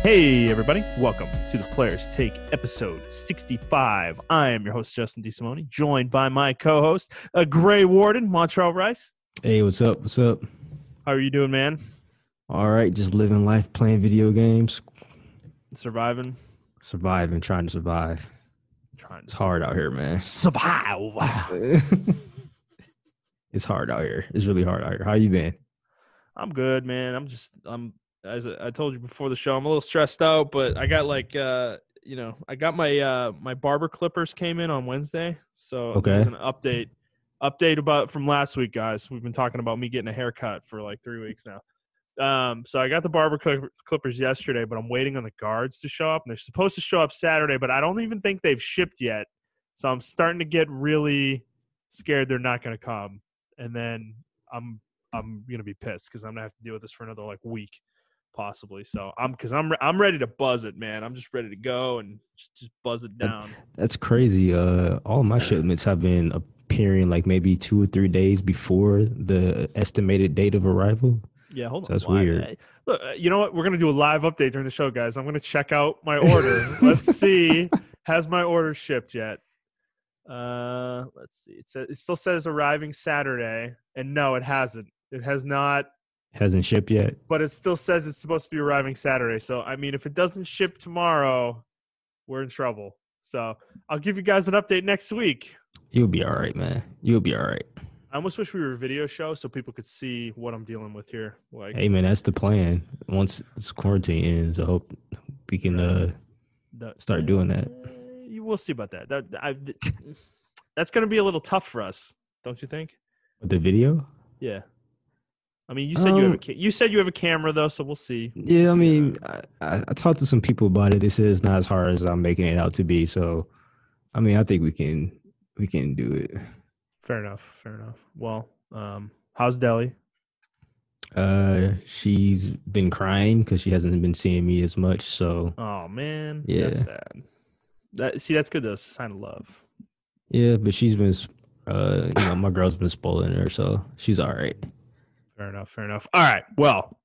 Hey, everybody. Welcome to the Players Take episode 65. I am your host, Justin DeSimone, joined by my co-host, a Gray Warden, Montrell Rice. Hey, what's up? What's up? How are you doing, man? All right, just living life, playing video games, Surviving? surviving, trying to survive. It's hard out here, man. Survive. It's hard out here. It's really hard out here. How you been? I'm good, man. As I told you before the show, I'm a little stressed out, but I got I got my barber clippers came in on Wednesday. So This is an update about from last week, guys. We've been talking about me getting a haircut for like 3 weeks now. So I got the barber clippers yesterday, but I'm waiting on the guards to show up, and they're supposed to show up Saturday, but I don't even think they've shipped yet. So I'm starting to get really scared they're not going to come, and then I'm going to be pissed because I'm going to have to deal with this for another like week possibly. So I'm ready to buzz it, man. I'm just ready to go and just buzz it down. That's crazy. All my shipments have been appearing like maybe 2 or 3 days before the estimated date of arrival. Yeah, hold on. So that's weird. Look, you know what? We're going to do a live update during the show, guys. I'm going to check out my order. Let's see. Has my order shipped yet? Let's see. It still says arriving Saturday, and no, it hasn't. It has not. Hasn't shipped yet. But it still says it's supposed to be arriving Saturday. So, I mean, if it doesn't ship tomorrow, we're in trouble. So, I'll give you guys an update next week. You'll be all right, man. You'll be all right. I almost wish we were a video show so people could see what I'm dealing with here. Like, hey, man, that's the plan. Once this quarantine ends, I hope we can start doing that. We'll see about that. That's going to be a little tough for us, don't you think? With the video? Yeah. I mean, you said you have a camera though, so we'll see. Yeah, I mean, I talked to some people about it. They said it's not as hard as I'm making it out to be. So, I mean, I think we can do it. Fair enough. Well, how's Deli? She's been crying because she hasn't been seeing me as much. So, oh man, yeah, that's sad. That's good though. It's a sign of love. Yeah, but she's been, my girl's been spoiling her, so she's all right. Fair enough. All right. Well,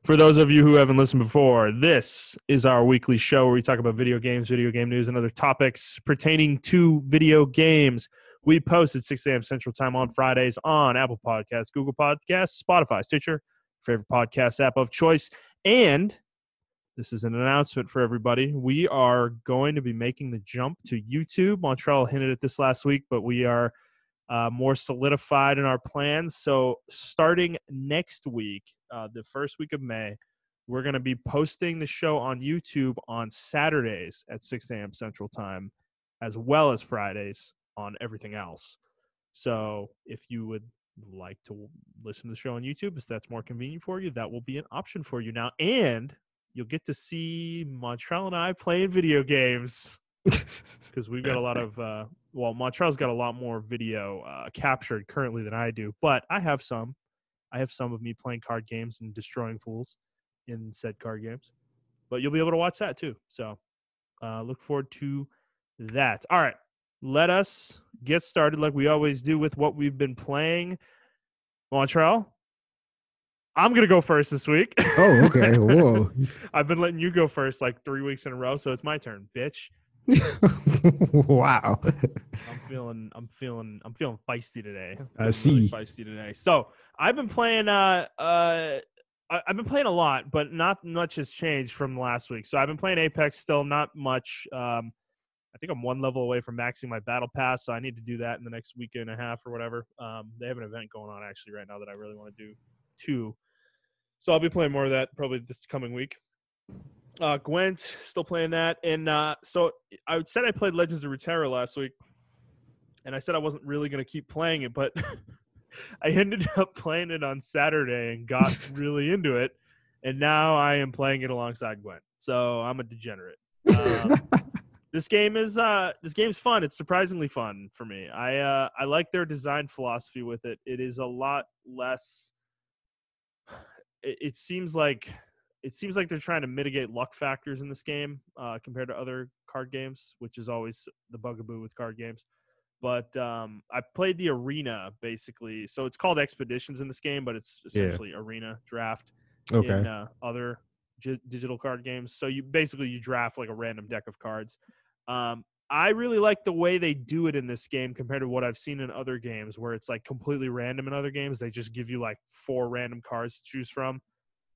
for those of you who haven't listened before, this is our weekly show where we talk about video games, video game news, and other topics pertaining to video games. We post at 6 a.m. Central Time on Fridays on Apple Podcasts, Google Podcasts, Spotify, Stitcher, favorite podcast app of choice. And this is an announcement for everybody. We are going to be making the jump to YouTube. Montrell hinted at this last week, but we are more solidified in our plans. So starting next week, the first week of May, we're going to be posting the show on YouTube on Saturdays at 6 a.m. Central Time, as well as Fridays on everything else. So if you would like to listen to the show on YouTube, if that's more convenient for you, that will be an option for you now. And you'll get to see Montrell and I playing video games. Because we've got a lot of Montrell's got a lot more video captured currently than I do, but I have some of me playing card games and destroying fools in said card games, but you'll be able to watch that too. So look forward to that. All right, let us get started like we always do with what we've been playing. Montrell, I'm going to go first this week. Oh, okay. Whoa. I've been letting you go first like 3 weeks in a row, so it's my turn, bitch. Wow. I'm feeling feisty today. I see. Really feisty today. So I've been playing I've been playing a lot, but not much has changed from last week. So I've been playing Apex still, not much. I think I'm one level away from maxing my battle pass, so I need to do that in the next week and a half or whatever. They have an event going on actually right now that I really want to do too. So I'll be playing more of that probably this coming week. Gwent, still playing that. And so I said I played Legends of Runeterra last week, and I said I wasn't really going to keep playing it, but I ended up playing it on Saturday and got really into it, and now I am playing it alongside Gwent. So I'm a degenerate. This game's fun. It's surprisingly fun for me. I like their design philosophy with it. It is a lot less. It seems like they're trying to mitigate luck factors in this game compared to other card games, which is always the bugaboo with card games. But I played the arena, basically. So it's called Expeditions in this game, but it's essentially arena draft in other digital card games. So you draft like a random deck of cards. I really like the way they do it in this game compared to what I've seen in other games where it's like completely random. In other games, they just give you like 4 random cards to choose from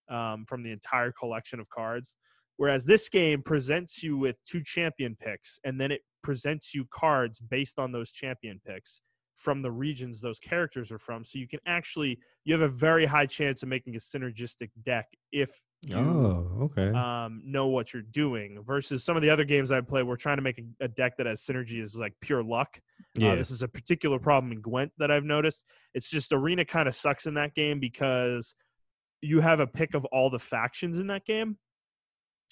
the entire collection of cards. Whereas this game presents you with 2 champion picks, and then it presents you cards based on those champion picks from the regions those characters are from. So you have a very high chance of making a synergistic deck if you know what you're doing, versus some of the other games I play, we're trying to make a deck that has synergy is like pure luck. This is a particular problem in Gwent that I've noticed. It's just Arena kind of sucks in that game because you have a pick of all the factions in that game,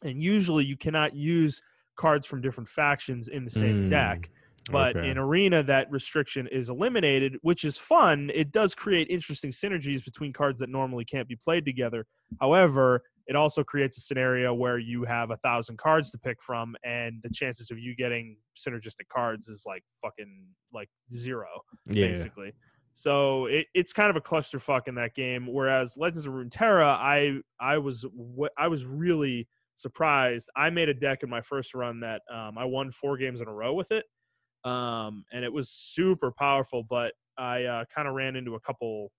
and usually you cannot use cards from different factions in the same deck. But in Arena, that restriction is eliminated, which is fun. It does create interesting synergies between cards that normally can't be played together. However, it also creates a scenario where you have 1,000 cards to pick from, and the chances of you getting synergistic cards is like fucking like 0, basically. So it's kind of a clusterfuck in that game. Whereas Legends of Runeterra, I was really surprised. I made a deck in my first run that I won 4 games in a row with it. And it was super powerful, but I kind of ran into a couple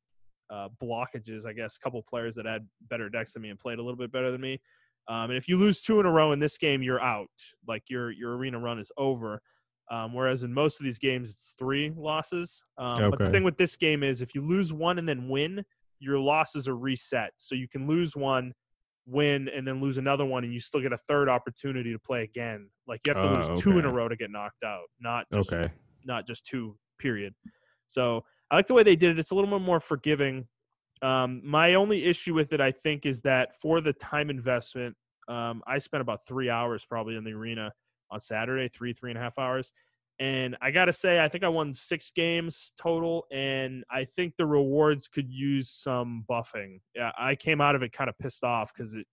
blockages, I guess, a couple players that had better decks than me and played a little bit better than me. And if you lose 2 in a row in this game, you're out. Like your arena run is over. Whereas in most of these games, it's 3 losses. But the thing with this game is if you lose 1 and then win, your losses are reset. So you can lose 1, win, and then lose another one, and you still get a 3rd opportunity to play again. Like you have to lose 2 in a row to get knocked out, not just 2, period. So I like the way they did it. It's a little bit more forgiving. My only issue with it, I think, is that for the time investment, I spent about 3 hours probably in the arena on Saturday, 3.5 hours. And I got to say, I think I won 6 games total, and I think the rewards could use some buffing. Yeah, I came out of it kind of pissed off because it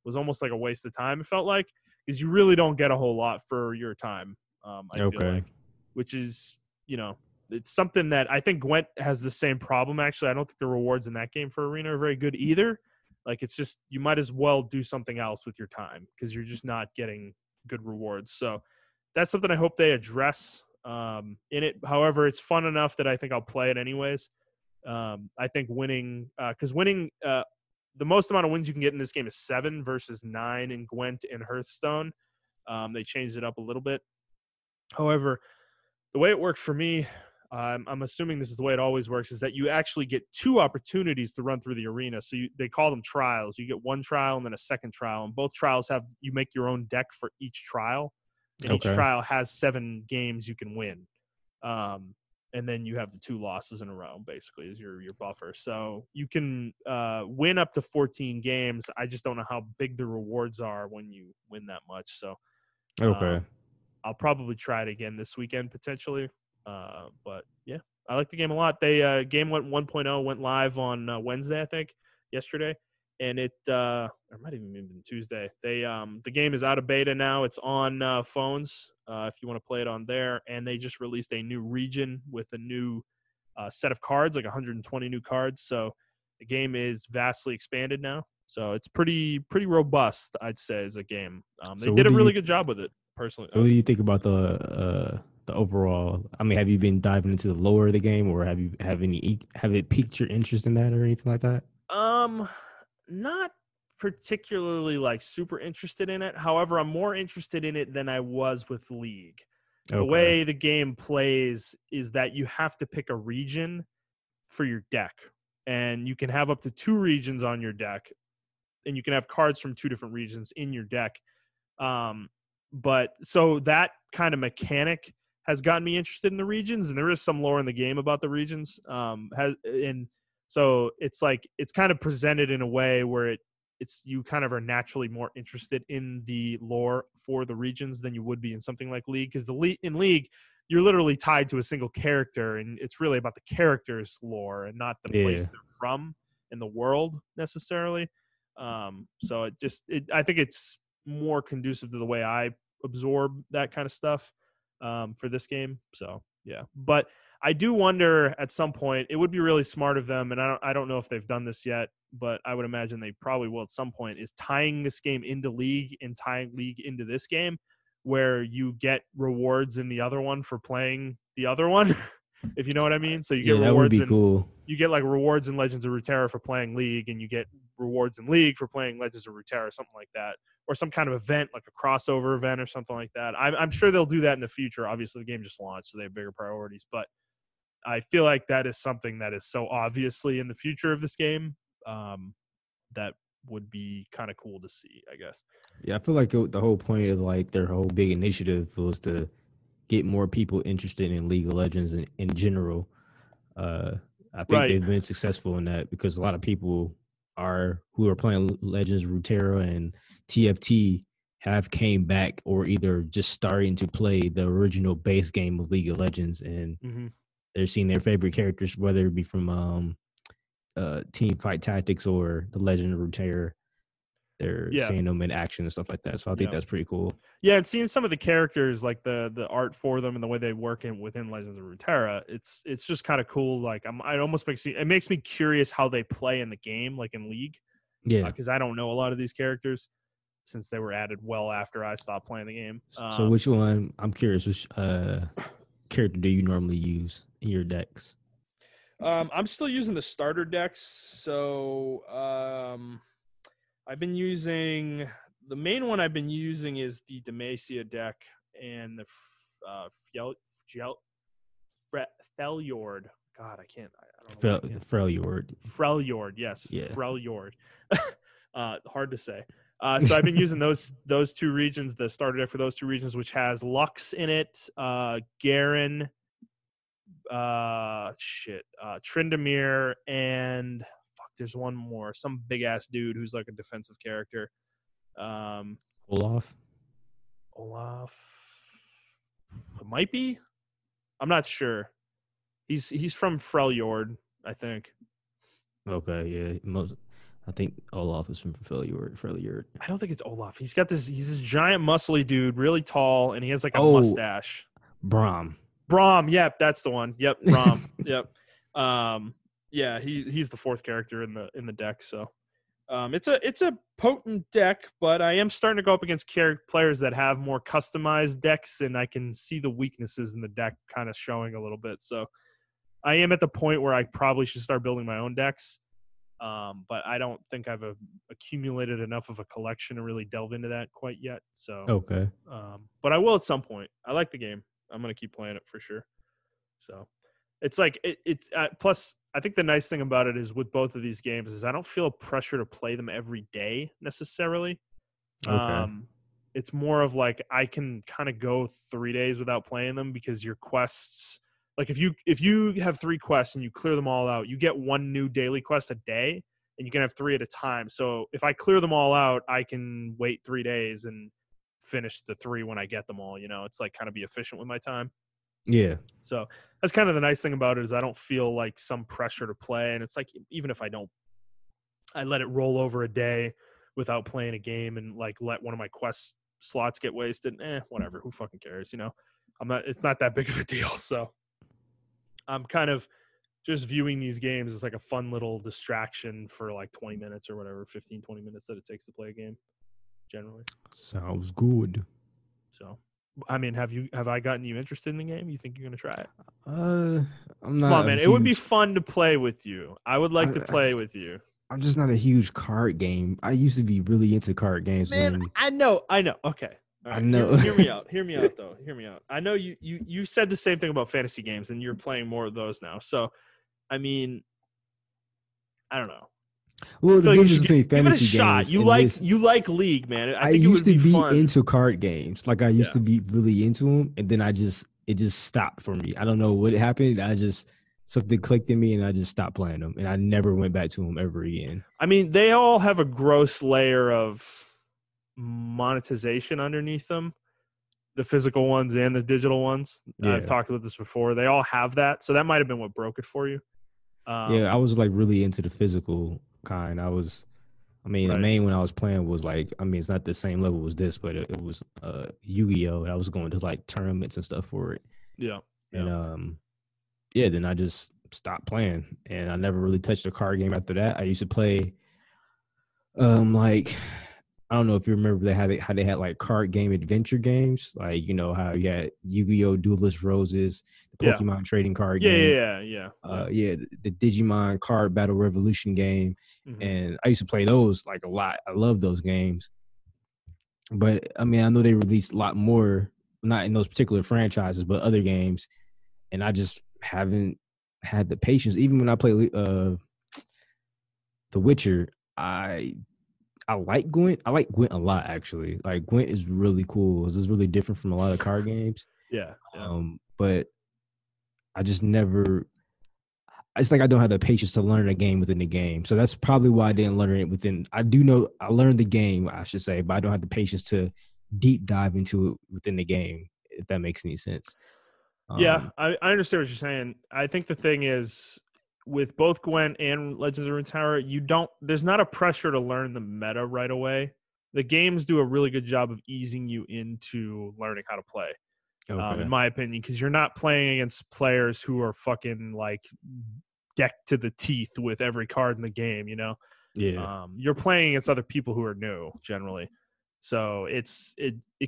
was almost like a waste of time, it felt like, because you really don't get a whole lot for your time, I feel like, which is, it's something that I think Gwent has the same problem, actually. I don't think the rewards in that game for Arena are very good either. Like, it's just, you might as well do something else with your time because you're just not getting good rewards. So that's something I hope they address in it. However, it's fun enough that I think I'll play it anyways. I think winning, because winning, the most amount of wins you can get in this game is 7 versus 9 in Gwent and Hearthstone. They changed it up a little bit. However, the way it worked for me, I'm assuming this is the way it always works, is that you actually get 2 opportunities to run through the arena. So they call them trials. You get 1 trial and then a second trial. And both trials you make your own deck for each trial. And each trial has 7 games you can win. And then you have the 2 losses in a row, basically, as your buffer. So you can win up to 14 games. I just don't know how big the rewards are when you win that much. So I'll probably try it again this weekend, potentially. But, yeah, I like the game a lot. They game went 1.0, went live on Wednesday, I think, yesterday. And it or might even been Tuesday. The game is out of beta now. It's on phones if you want to play it on there. And they just released a new region with a new set of cards, like 120 new cards. So the game is vastly expanded now. So it's pretty robust, I'd say, as a game. They did a really good job with it, personally. So what do you think about the overall? I mean, have you been diving into the lore of the game, or have it piqued your interest in that or anything like that? Not particularly like super interested in it. However, I'm more interested in it than I was with League. The way the game plays is that you have to pick a region for your deck, and you can have up to 2 regions on your deck, and you can have cards from 2 different regions in your deck. But so that kind of mechanic has gotten me interested in the regions, and there is some lore in the game about the regions. So it's like it's kind of presented in a way where it's you kind of are naturally more interested in the lore for the regions than you would be in something like League, because in League you're literally tied to a single character, and it's really about the character's lore and not the place they're from in the world necessarily. So I think it's more conducive to the way I absorb that kind of stuff for this game. So yeah, but I do wonder at some point, it would be really smart of them, and I don't know if they've done this yet, but I would imagine they probably will at some point, is tying this game into League and tying League into this game, where you get rewards in the other one for playing the other one, if you know what I mean. So you get that would rewards be cool. You get like rewards in Legends of Runeterra for playing League, and you get rewards in League for playing Legends of Runeterra, something like that, or some kind of event like a crossover event or something like that. I'm sure they'll do that in the future. Obviously, the game just launched, so they have bigger priorities, but I feel like that is something that is so obviously in the future of this game that would be kind of cool to see, I guess. Yeah, I feel like the whole point of like their whole big initiative was to get more people interested in League of Legends in general. I think they've been successful in that because a lot of people who are playing Legends, Runeterra, and TFT have came back or either just starting to play the original base game of League of Legends, and they're seeing their favorite characters, whether it be from Team Fight Tactics or the Legend of Runeterra. They're seeing them in action and stuff like that. So I think that's pretty cool. Yeah, and seeing some of the characters, like the art for them and the way they work within Legends of Runeterra, it's just kind of cool. Like it makes me curious how they play in the game, like in League. Yeah, because I don't know a lot of these characters since they were added well after I stopped playing the game. So which one? I'm curious. Which character do you normally use in your decks? I'm still using the starter decks, so I've been using the main one. I've been using is the Demacia deck and the Freljord. God, I can't. I don't know. Freljord, yes. Yeah. Freljord. Hard to say. So I've been using those two regions, the starter deck for those two regions, which has Lux in it, Garen, Tryndamere, and there's one more, some big ass dude who's like a defensive character. Olaf. It might be. I'm not sure. He's from Freljord, I think. Okay, yeah. I think Olaf is from Freljord. I don't think it's Olaf. He's this giant muscly dude, really tall, and he has like a mustache. Braum. Yep, that's the one. Yep, Braum. Yep. Yeah, he's the fourth character in the deck. So, it's a potent deck, but I am starting to go up against players that have more customized decks, and I can see the weaknesses in the deck kind of showing a little bit. So, I am at the point where I probably should start building my own decks. But I don't think I've accumulated enough of a collection to really delve into that quite yet. So, okay. But I will at some point. I like the game. I'm going to keep playing it for sure. So it's like, it's plus I think the nice thing about it is with both of these games is I don't feel pressure to play them every day necessarily. Okay. It's more of like, I can kind of go 3 days without playing them because your quests, like if you have 3 quests and you clear them all out, you get 1 new daily quest a day, and you can have 3 at a time. So if I clear them all out, I can wait 3 days and finish the 3 when I get them all. It's like kind of be efficient with my time. Yeah. So that's kind of the nice thing about it is I don't feel like some pressure to play. And it's like, even if I don't, I let it roll over a day without playing a game and like let one of my quest slots get wasted. Whatever. Who fucking cares? It's not that big of a deal. So I'm kind of just viewing these games as like a fun little distraction for like 20 minutes or whatever, 15, 20 minutes that it takes to play a game generally. Sounds good. So, I mean, have I gotten you interested in the game? You think you're going to try it? I'm not. Come on, man. It would be fun to play with you. I would like to play with you. I'm just not a huge card game. I used to be really into card games. Man, I know. Okay. Right. I know. Hear me out. Hear me out, though. Hear me out. I know you said the same thing about fantasy games, and you're playing more of those now. So, I mean, I don't know. Well, the difference between fantasy games, you like League, man. I used to be into card games. Like I used to be really into them, and then it just stopped for me. I don't know what happened. Something clicked in me, and I just stopped playing them, and I never went back to them ever again. I mean, they all have a gross layer of monetization underneath them, the physical ones and the digital ones. Yeah. I've talked about this before. They all have that, so that might have been what broke it for you. I was like really into the physical kind. The main one I was playing was like, it's not the same level as this, but it was Yu-Gi-Oh! And I was going to like tournaments and stuff for it. Yeah. And yeah, then I just stopped playing, and I never really touched a card game after that. I used to play, like I don't know if you remember how they had like card game adventure games, like how you had Yu-Gi-Oh, Duelist Roses, the Yeah. Pokemon trading card Yeah, game, yeah. the Digimon Card Battle Revolution game, Mm-hmm. and I used to play those like a lot. I love those games, but I mean, I know they released a lot more, not in those particular franchises, but other games, and I just haven't had the patience. Even when I play The Witcher, I like Gwent. I like Gwent a lot, actually. Like Gwent is really cool. It's really different from a lot of card games. Yeah. But I just never. It's like I don't have the patience to learn a game within the game. So that's probably why I didn't learn it within. I do know I learned the game, I should say, but I don't have the patience to deep dive into it within the game. If that makes any sense. Yeah, I understand what you're saying. I think the thing is, with both Gwent and Legends of Runeterra, there's not a pressure to learn the meta right away. The games do a really good job of easing you into learning how to play, in my opinion, because you're not playing against players who are fucking like decked to the teeth with every card in the game. Yeah. You're playing against other people who are new generally. So it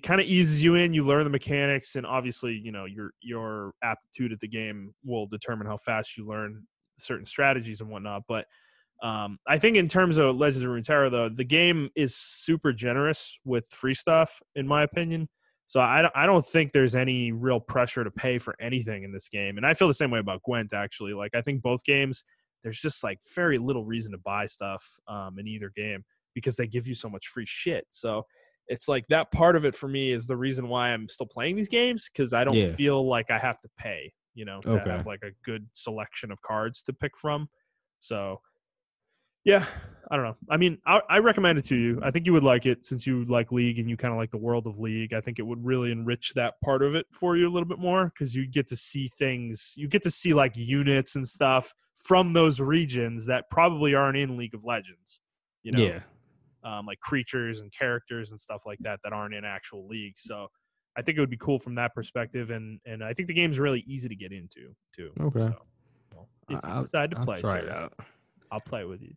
kind of eases you in. You learn the mechanics, and obviously, your aptitude at the game will determine how fast you learn certain strategies and whatnot. But I think in terms of Legends of Runeterra, though, the game is super generous with free stuff, in my opinion. So I don't think there's any real pressure to pay for anything in this game. And I feel the same way about Gwent, actually. Like, I think both games, there's just like very little reason to buy stuff in either game because they give you so much free shit. So it's like that part of it for me is the reason why I'm still playing these games, because I don't feel like I have to pay, to have like a good selection of cards to pick from. So yeah, I don't know. I mean, I recommend it to you. I think you would like it since you like League and you kind of like the world of League. I think it would really enrich that part of it for you a little bit more, because you get to see things. You get to see like units and stuff from those regions that probably aren't in League of Legends. Yeah. Like creatures and characters and stuff like that aren't in actual League. So I think it would be cool from that perspective, and I think the game's really easy to get into too. Okay. So, well, if you decide to play, try it out. I'll play with you.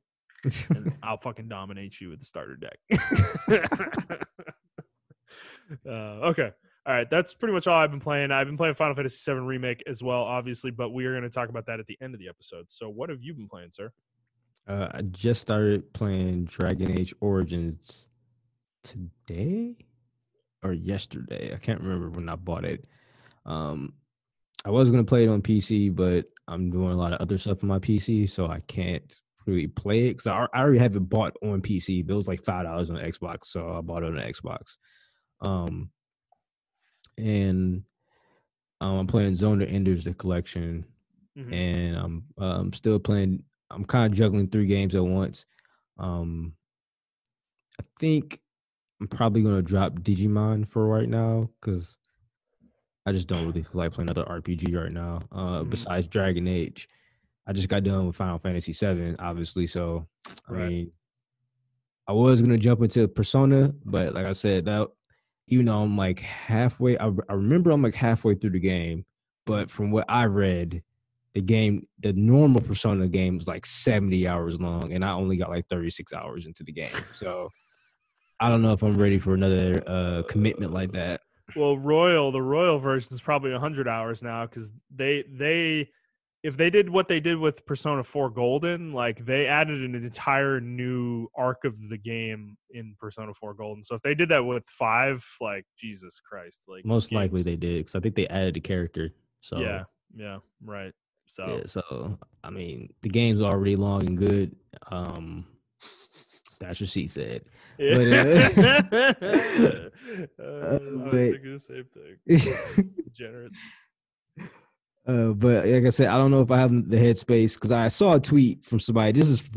And I'll fucking dominate you with the starter deck. Okay. All right. That's pretty much all I've been playing. I've been playing Final Fantasy VII Remake as well, obviously, but we are going to talk about that at the end of the episode. So what have you been playing, sir? I just started playing Dragon Age Origins today or yesterday. I can't remember when I bought it. I was going to play it on PC, but I'm doing a lot of other stuff on my PC, so I can't really play it because I already have it bought on PC, but it was like $5 on Xbox, so I bought it on the Xbox. And I'm playing Zone of Enders, the collection, and I'm still playing. I'm kind of juggling 3 games at once. I think I'm probably gonna drop Digimon for right now because I just don't really feel like playing another RPG right now. Besides Dragon Age, I just got done with Final Fantasy VII, obviously. So I mean, I was gonna jump into Persona, but like I said, that even though I'm like halfway, I remember I'm like halfway through the game, but from what I read, the normal Persona game was like 70 hours long, and I only got like 36 hours into the game. So I don't know if I'm ready for another commitment like that. Well, the Royal version is probably 100 hours now, because if they did what they did with Persona 4 Golden, like they added an entire new arc of the game in Persona 4 Golden. So if they did that with 5, like Jesus Christ, like most likely they did, because I think they added a character. So yeah, right. So yeah, so I mean, the game's already long and good. That's what she said. Yeah. But I was thinking the same thing. Degenerates. But like I said, I don't know if I have the headspace, because I saw a tweet from somebody. This is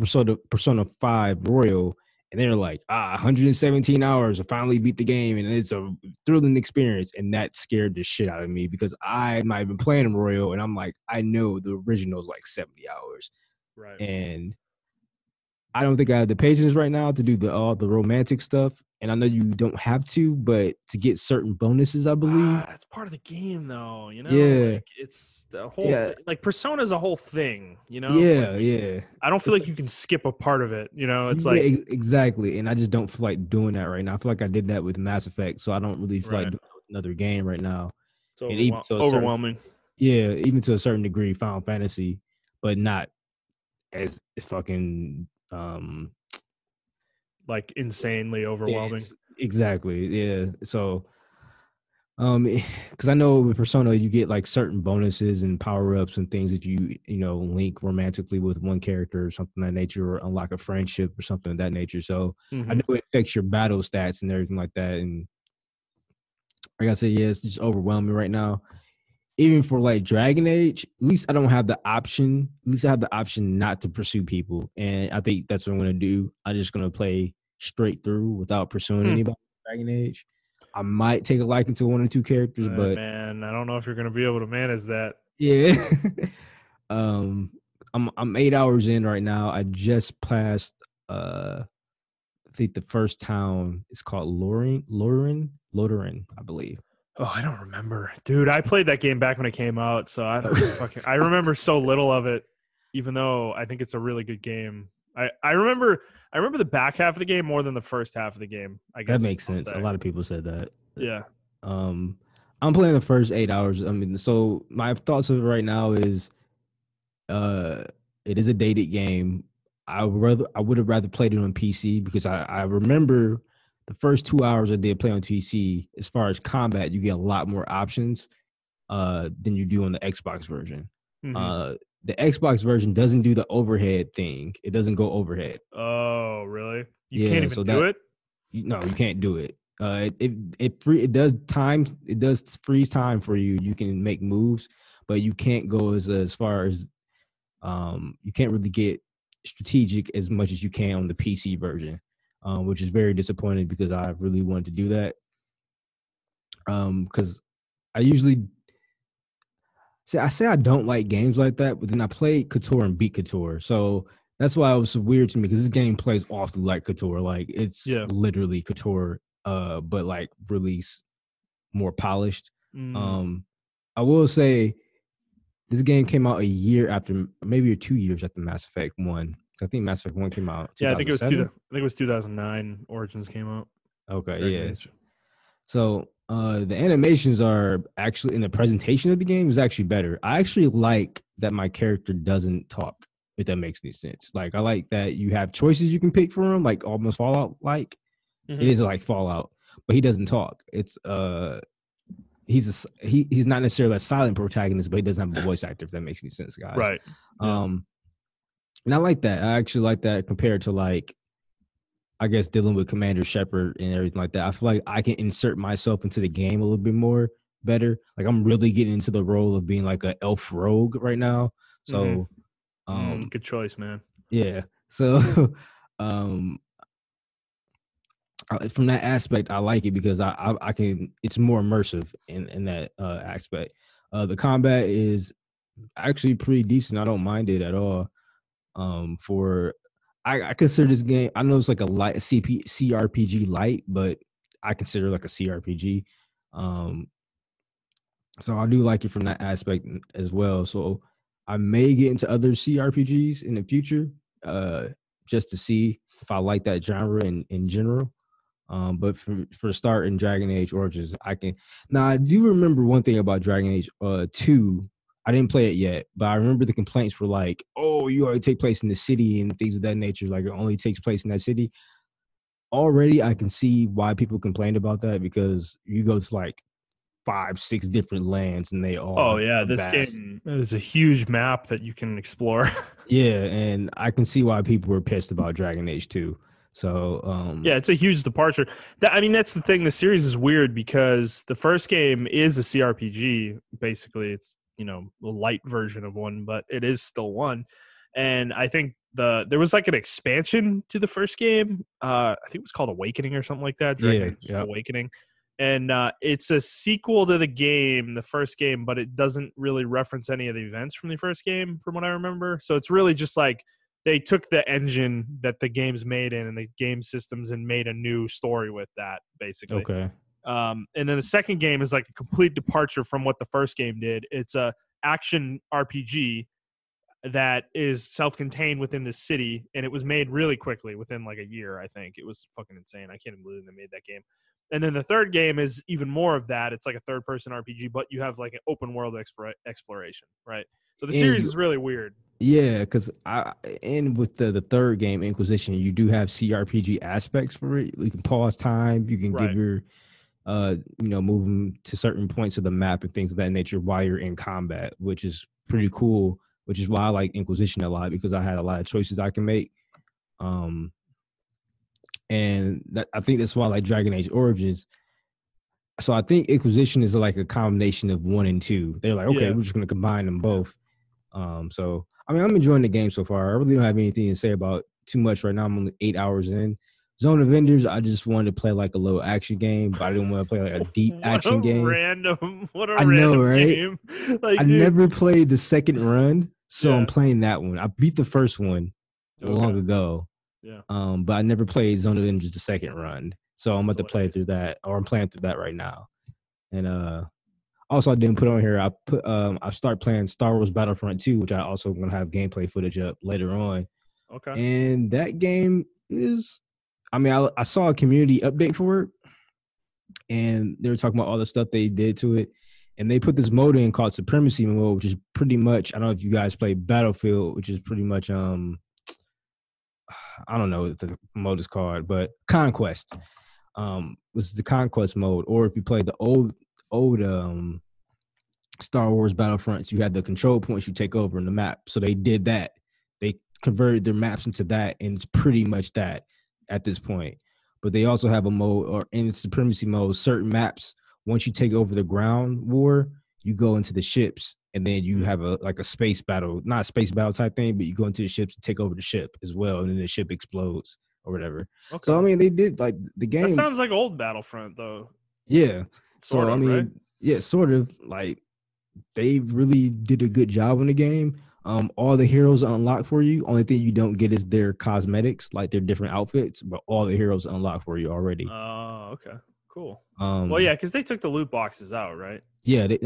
Persona 5 Royal, and they're like, 117 hours, I finally beat the game, and it's a thrilling experience. And that scared the shit out of me, because I might have been playing Royal, and I'm like, I know the original is like 70 hours. Right. And I don't think I have the patience right now to do all the romantic stuff. And I know you don't have to, but to get certain bonuses, I believe. It's part of the game, though. Yeah, Like it's the whole yeah, thing. Like Persona is a whole thing. Like yeah. I don't feel like you can skip a part of it. It's Yeah, like exactly. And I just don't feel like doing that right now. I feel like I did that with Mass Effect, so I don't really feel like right. doing it with another game right now. It's And even to a certain, overwhelming. yeah, even to a certain degree, Final Fantasy, but not as fucking Like insanely overwhelming. it's exactly, yeah. So because I know with Persona you get like certain bonuses and power ups and things that you link romantically with one character or something of that nature, or unlock a friendship or something of that nature. So I Mm-hmm. know it affects your battle stats and everything like that. And like I said, yeah, it's just overwhelming right now. Even for like Dragon Age, at least I don't have the option. At least I have the option not to pursue people, and I think that's what I'm gonna do. I'm just gonna play straight through without pursuing Hmm. anybody. In Dragon Age, I might take a liking to one or two characters, but Man, I don't know if you're gonna be able to manage that. yeah. um, I'm 8 hours in right now. I just passed. I think the first town is called Loren, I believe. Oh, I don't remember, dude. I played that game back when it came out, so I remember so little of it, even though I think it's a really good game. I remember the back half of the game more than the first half of the game, I That guess makes I'll sense. A say. lot of people said that. Yeah. Um, I'm playing the first 8 hours. I mean, so my thoughts of it right now is, uh, it is a dated game. I would have rather played it on PC because I remember the first 2 hours I did play on PC. As far as combat, you get a lot more options than you do on the Xbox version. Mm-hmm. Uh, the Xbox version doesn't do the overhead thing. It doesn't go overhead. Oh, really? You can't Yeah, even so do that it? no, you can't do it. It does freeze time for you. You can make moves, but you can't go as far as you can't really get strategic as much as you can on the PC version, which is very disappointing because I really wanted to do that. Because I usually say I don't like games like that, but then I played Couture and beat Couture, so that's why it was so weird to me because this game plays awfully like Couture, like it's Yeah. literally Couture, but like release more polished. Mm. Um, I will say this game came out a year after, maybe 2 years after Mass Effect One. I think Mass Effect One came out Yeah, I think it was 2007. I think it was 2009. Origins came out. Okay, Dragon yes. Age. So the animations are actually, in the presentation of the game, is actually better. I actually like that my character doesn't talk, if that makes any sense. Like I like that you have choices you can pick from him, like almost Fallout like. It Mm-hmm. is like Fallout, but he doesn't talk. It's he's not necessarily a silent protagonist, but he doesn't have a voice actor, if that makes any sense, guys. Right. Yeah. Um and I like that. I actually like that compared to, like, I guess, dealing with Commander Shepard and everything like that. I feel like I can insert myself into the game a little bit more better. Like I'm really getting into the role of being like an elf rogue right now. So Good choice, man. yeah. So um from that aspect, I like it because I can. It's more immersive in that aspect. The combat is actually pretty decent. I don't mind it at all. For I consider this game. I know it's like a light CRPG light, but I consider it like a CRPG. Um, so I do like it from that aspect as well. So I may get into other CRPGs in the future, uh, just to see if I like that genre in general. But for the start in Dragon Age Origins, I can. Now I do remember one thing about Dragon Age 2. I didn't play it yet, but I remember the complaints were like, "Oh, you only take place in the city and things of that nature. Like it only takes place in that city." Already, I can see why people complained about that because you go to like 5, 6 different lands and they all Oh are yeah, this vast. game is a huge map that you can explore. Yeah, and I can see why people were pissed about Dragon Age 2. So, Yeah, it's a huge departure. That's the thing. The series is weird because the first game is a CRPG. Basically, it's a light version of one, but it is still one. And I think there was like an expansion to the first game. I think it was called Awakening or something like that. Dragon yeah, Age yeah. Awakening, and it's a sequel to the first game, but it doesn't really reference any of the events from the first game, from what I remember. So it's really just like they took the engine that the game's made in and the game systems and made a new story with that, basically. Okay. And then the second game is like a complete departure from what the first game did. It's a action RPG that is self-contained within the city, and it was made really quickly within like a year. I think it was fucking insane. I can't even believe they made that game. And then the third game is even more of that. It's like a third-person RPG, but you have like an open world exploration, right? So the series is really weird. Yeah, because and with the third game, Inquisition, you do have CRPG aspects for it. You can pause time. You can give your move them to certain points of the map and things of that nature while you're in combat, which is pretty cool, which is why I like Inquisition a lot, because I had a lot of choices I can make. And that, I think that's why I like Dragon Age Origins. So I think Inquisition is like a combination of 1 and 2. They're like, okay, we're just going to combine them both. So, I mean, I'm enjoying the game so far. I really don't have anything to say about too much right now. I'm only 8 hours in. Zone of Enders, I just wanted to play like a little action game, but I didn't want to play like a deep action game. What a random game. Like, I never played the second run, so I'm playing that one. I beat the first one long ago. Yeah. But I never played Zone of Enders the second run. So I'm about to play through that, or I'm playing through that right now. And also I didn't put on here, I start playing Star Wars Battlefront 2, which I also gonna have gameplay footage up later on. Okay. And that game is, I mean, I saw a community update for it, and they were talking about all the stuff they did to it. And they put this mode in called Supremacy mode, which is pretty much, I don't know if you guys play Battlefield, which is pretty much, I don't know what the mode is called, but Conquest was the Conquest mode. Or if you play the old Star Wars Battlefronts, you had the control points you take over in the map. So they did that. They converted their maps into that, and it's pretty much that at this point. But they also have a mode, or in the Supremacy mode, certain maps, once you take over the ground war, you go into the ships, and then you have a space battle, not a space battle type thing, but you go into the ships and take over the ship as well, and then the ship explodes or whatever. Okay. So I mean, they did like the game. That sounds like old Battlefront though. Yeah. Sort of, right? Yeah, sort of. Like, they really did a good job in the game. All the heroes are unlocked for you. Only thing you don't get is their cosmetics, like their different outfits, but all the heroes are unlocked for you already. Oh, okay. Cool. Well, yeah, because they took the loot boxes out, right? Yeah, the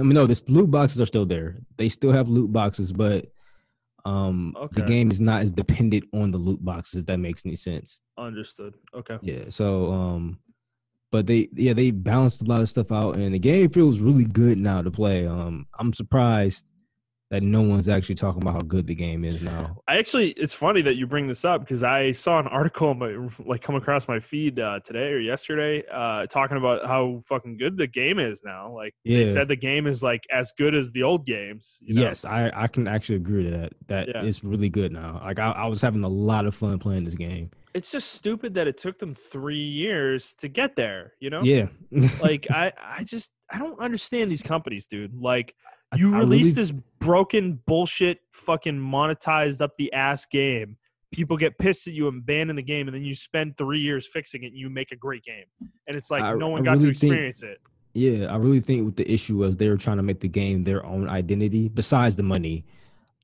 loot boxes are still there. They still have loot boxes, but the game is not as dependent on the loot boxes, if that makes any sense. Understood. Okay. Yeah, so but they balanced a lot of stuff out, and the game feels really good now to play. I'm surprised that no one's actually talking about how good the game is now. It's funny that you bring this up, because I saw an article come across my feed today or yesterday talking about how fucking good the game is now. Like, they said the game is like as good as the old games. Yes, I can actually agree to that. That it's really good now. Like, I was having a lot of fun playing this game. It's just stupid that it took them 3 years to get there, Yeah. Like, I don't understand these companies, dude. Like, you release this broken bullshit fucking monetized up the ass game. People get pissed at you and abandon the game, and then you spend 3 years fixing it and you make a great game. And it's like no one got to experience it. Yeah, I really think what the issue was, they were trying to make the game their own identity besides the money.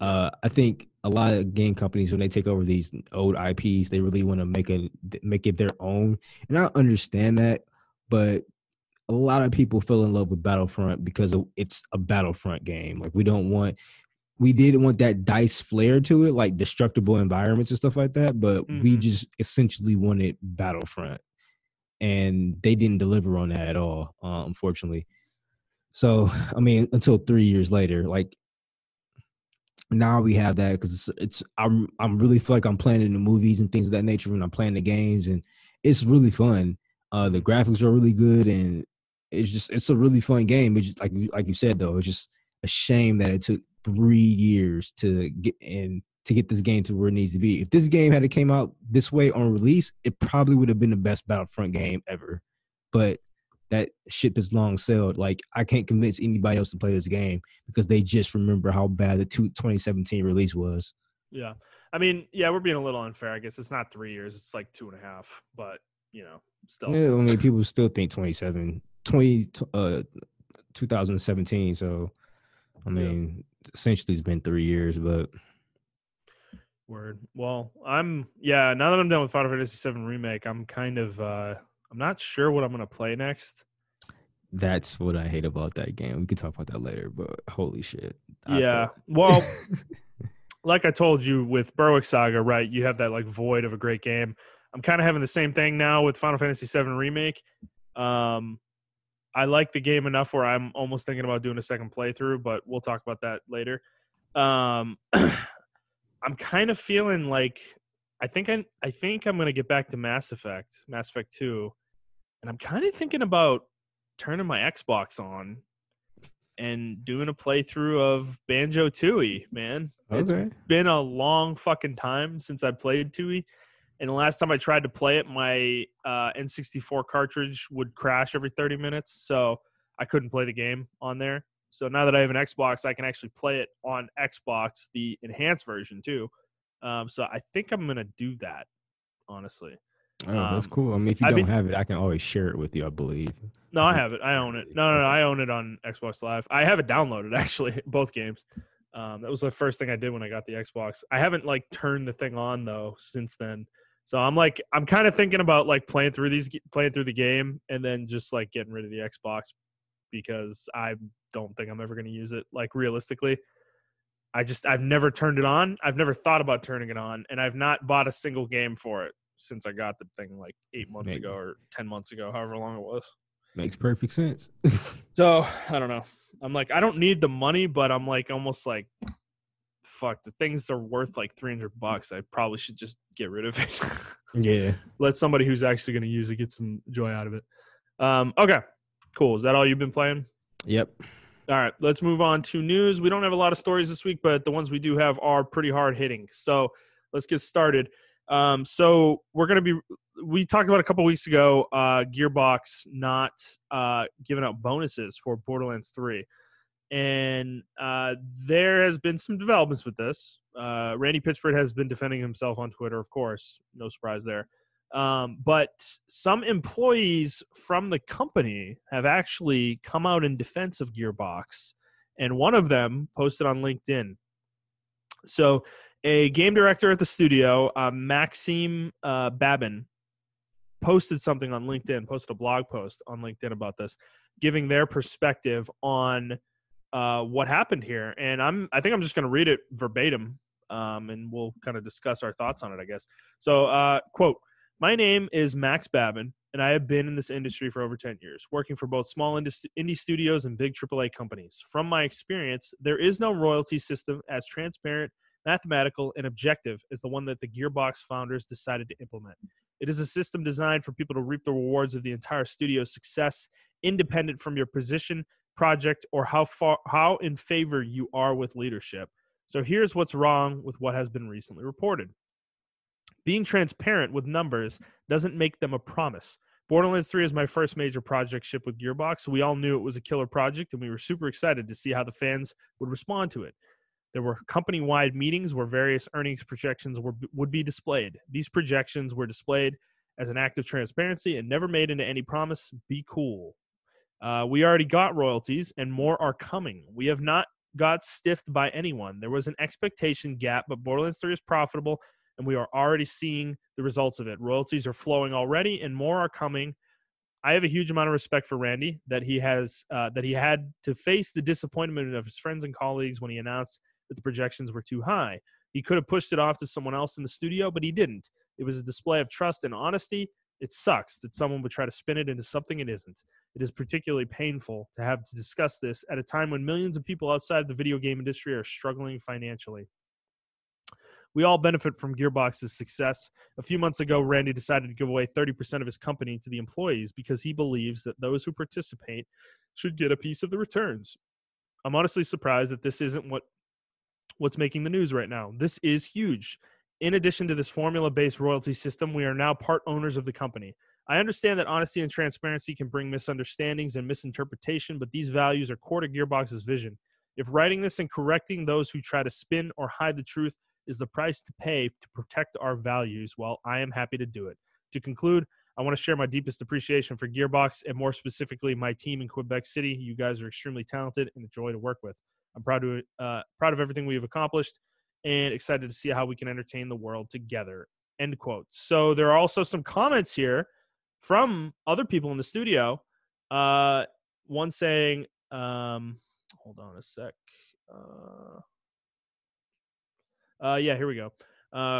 I think a lot of game companies, when they take over these old IPs, they really want to make it their own. And I understand that, but a lot of people fell in love with Battlefront because it's a Battlefront game. Like, we didn't want that DICE flair to it, like destructible environments and stuff like that, but we just essentially wanted Battlefront. And they didn't deliver on that at all, unfortunately. So, I mean, until 3 years later, like, now we have that, because I'm really feel like I'm playing in the movies and things of that nature when I'm playing the games, and it's really fun. The graphics are really good, and it's a really fun game. It's just, like you said, though, it's just a shame that it took 3 years to get this game to where it needs to be. If this game had came out this way on release, it probably would have been the best Battlefront game ever. But that ship has long sailed. Like, I can't convince anybody else to play this game because they just remember how bad the 2017 release was. Yeah. I mean, yeah, we're being a little unfair. I guess it's not 3 years. It's like 2.5, but, still. Yeah, I mean, people still think 2017. So, I mean, essentially it's been 3 years, but Word. Well, now that I'm done with Final Fantasy VII Remake, I'm kind of I'm not sure what I'm gonna play next. That's what I hate about that game. We can talk about that later, but holy shit. Yeah. Well, like I told you with Berwick Saga, right? You have that like void of a great game. I'm kind of having the same thing now with Final Fantasy VII Remake. I like the game enough where I'm almost thinking about doing a second playthrough, but we'll talk about that later. I'm kind of feeling like I think I'm going to get back to Mass Effect 2, and I'm kind of thinking about turning my Xbox on and doing a playthrough of Banjo-Tooie, man. Okay. It's been a long fucking time since I played Tooie. And the last time I tried to play it, my N64 cartridge would crash every 30 minutes, so I couldn't play the game on there. So now that I have an Xbox, I can actually play it on Xbox, the enhanced version too. So I think I'm going to do that, honestly. Oh, that's cool. I mean, if you don't have it, I can always share it with you, I believe. No, I have it. I own it. No, I own it on Xbox Live. I have it downloaded, actually, both games. That was the first thing I did when I got the Xbox. I haven't, like, turned the thing on, though, since then. So I'm kind of thinking about, like, playing through the game and then just, like, getting rid of the Xbox because I don't think I'm ever going to use it, like, realistically. I've never turned it on. I've never thought about turning it on, and I've not bought a single game for it since I got the thing like 8 months ago or 10 months ago, however long it was. Makes perfect sense. So I don't know. I'm like, I don't need the money, but I'm like almost like, fuck, the things are worth like $300. I probably should just get rid of it. Yeah. Let somebody who's actually going to use it get some joy out of it. Okay, cool. Is that all you've been playing? Yep. All right, let's move on to news. We don't have a lot of stories this week, but the ones we do have are pretty hard hitting. So let's get started. So we talked about a couple weeks ago, Gearbox not giving out bonuses for Borderlands 3. And there has been some developments with this. Randy Pitchford has been defending himself on Twitter, of course. No surprise there. But some employees from the company have actually come out in defense of Gearbox. And one of them posted on LinkedIn. So a game director at the studio, Maxime Babin, posted something on LinkedIn, posted a blog post on LinkedIn about this, giving their perspective on what happened here. And I think I'm just going to read it verbatim, and we'll kind of discuss our thoughts on it, I guess. So, quote, "My name is Max Babin, and I have been in this industry for over 10 years, working for both small indie studios and big AAA companies. From my experience, there is no royalty system as transparent, mathematical, and objective as the one that the Gearbox founders decided to implement. It is a system designed for people to reap the rewards of the entire studio's success, independent from your position, project, or how in favor you are with leadership. So here's what's wrong with what has been recently reported. Being transparent with numbers doesn't make them a promise. Borderlands 3 is my first major project shipped with Gearbox, so we all knew it was a killer project, and we were super excited to see how the fans would respond to it. There were company-wide meetings where various earnings projections would be displayed. These projections were displayed as an act of transparency and never made into any promise. Be cool. We already got royalties, and more are coming. We have not got stiffed by anyone. There was an expectation gap, but Borderlands 3 is profitable, and we are already seeing the results of it. Royalties are flowing already, and more are coming. I have a huge amount of respect for Randy that he had to face the disappointment of his friends and colleagues when he announced that the projections were too high. He could have pushed it off to someone else in the studio, but he didn't. It was a display of trust and honesty. It sucks that someone would try to spin it into something it isn't. It is particularly painful to have to discuss this at a time when millions of people outside the video game industry are struggling financially. We all benefit from Gearbox's success. A few months ago, Randy decided to give away 30% of his company to the employees because he believes that those who participate should get a piece of the returns. I'm honestly surprised that this isn't what's making the news right now. This is huge. In addition to this formula-based royalty system, we are now part owners of the company. I understand that honesty and transparency can bring misunderstandings and misinterpretation, but these values are core to Gearbox's vision. If writing this and correcting those who try to spin or hide the truth is the price to pay to protect our values, well, I am happy to do it. To conclude, I want to share my deepest appreciation for Gearbox and more specifically my team in Quebec City. You guys are extremely talented and a joy to work with. I'm proud of everything we have accomplished. and excited to see how we can entertain the world together. End quote. So there are also some comments here from other people in the studio. One saying, hold on a sec. Yeah, here we go.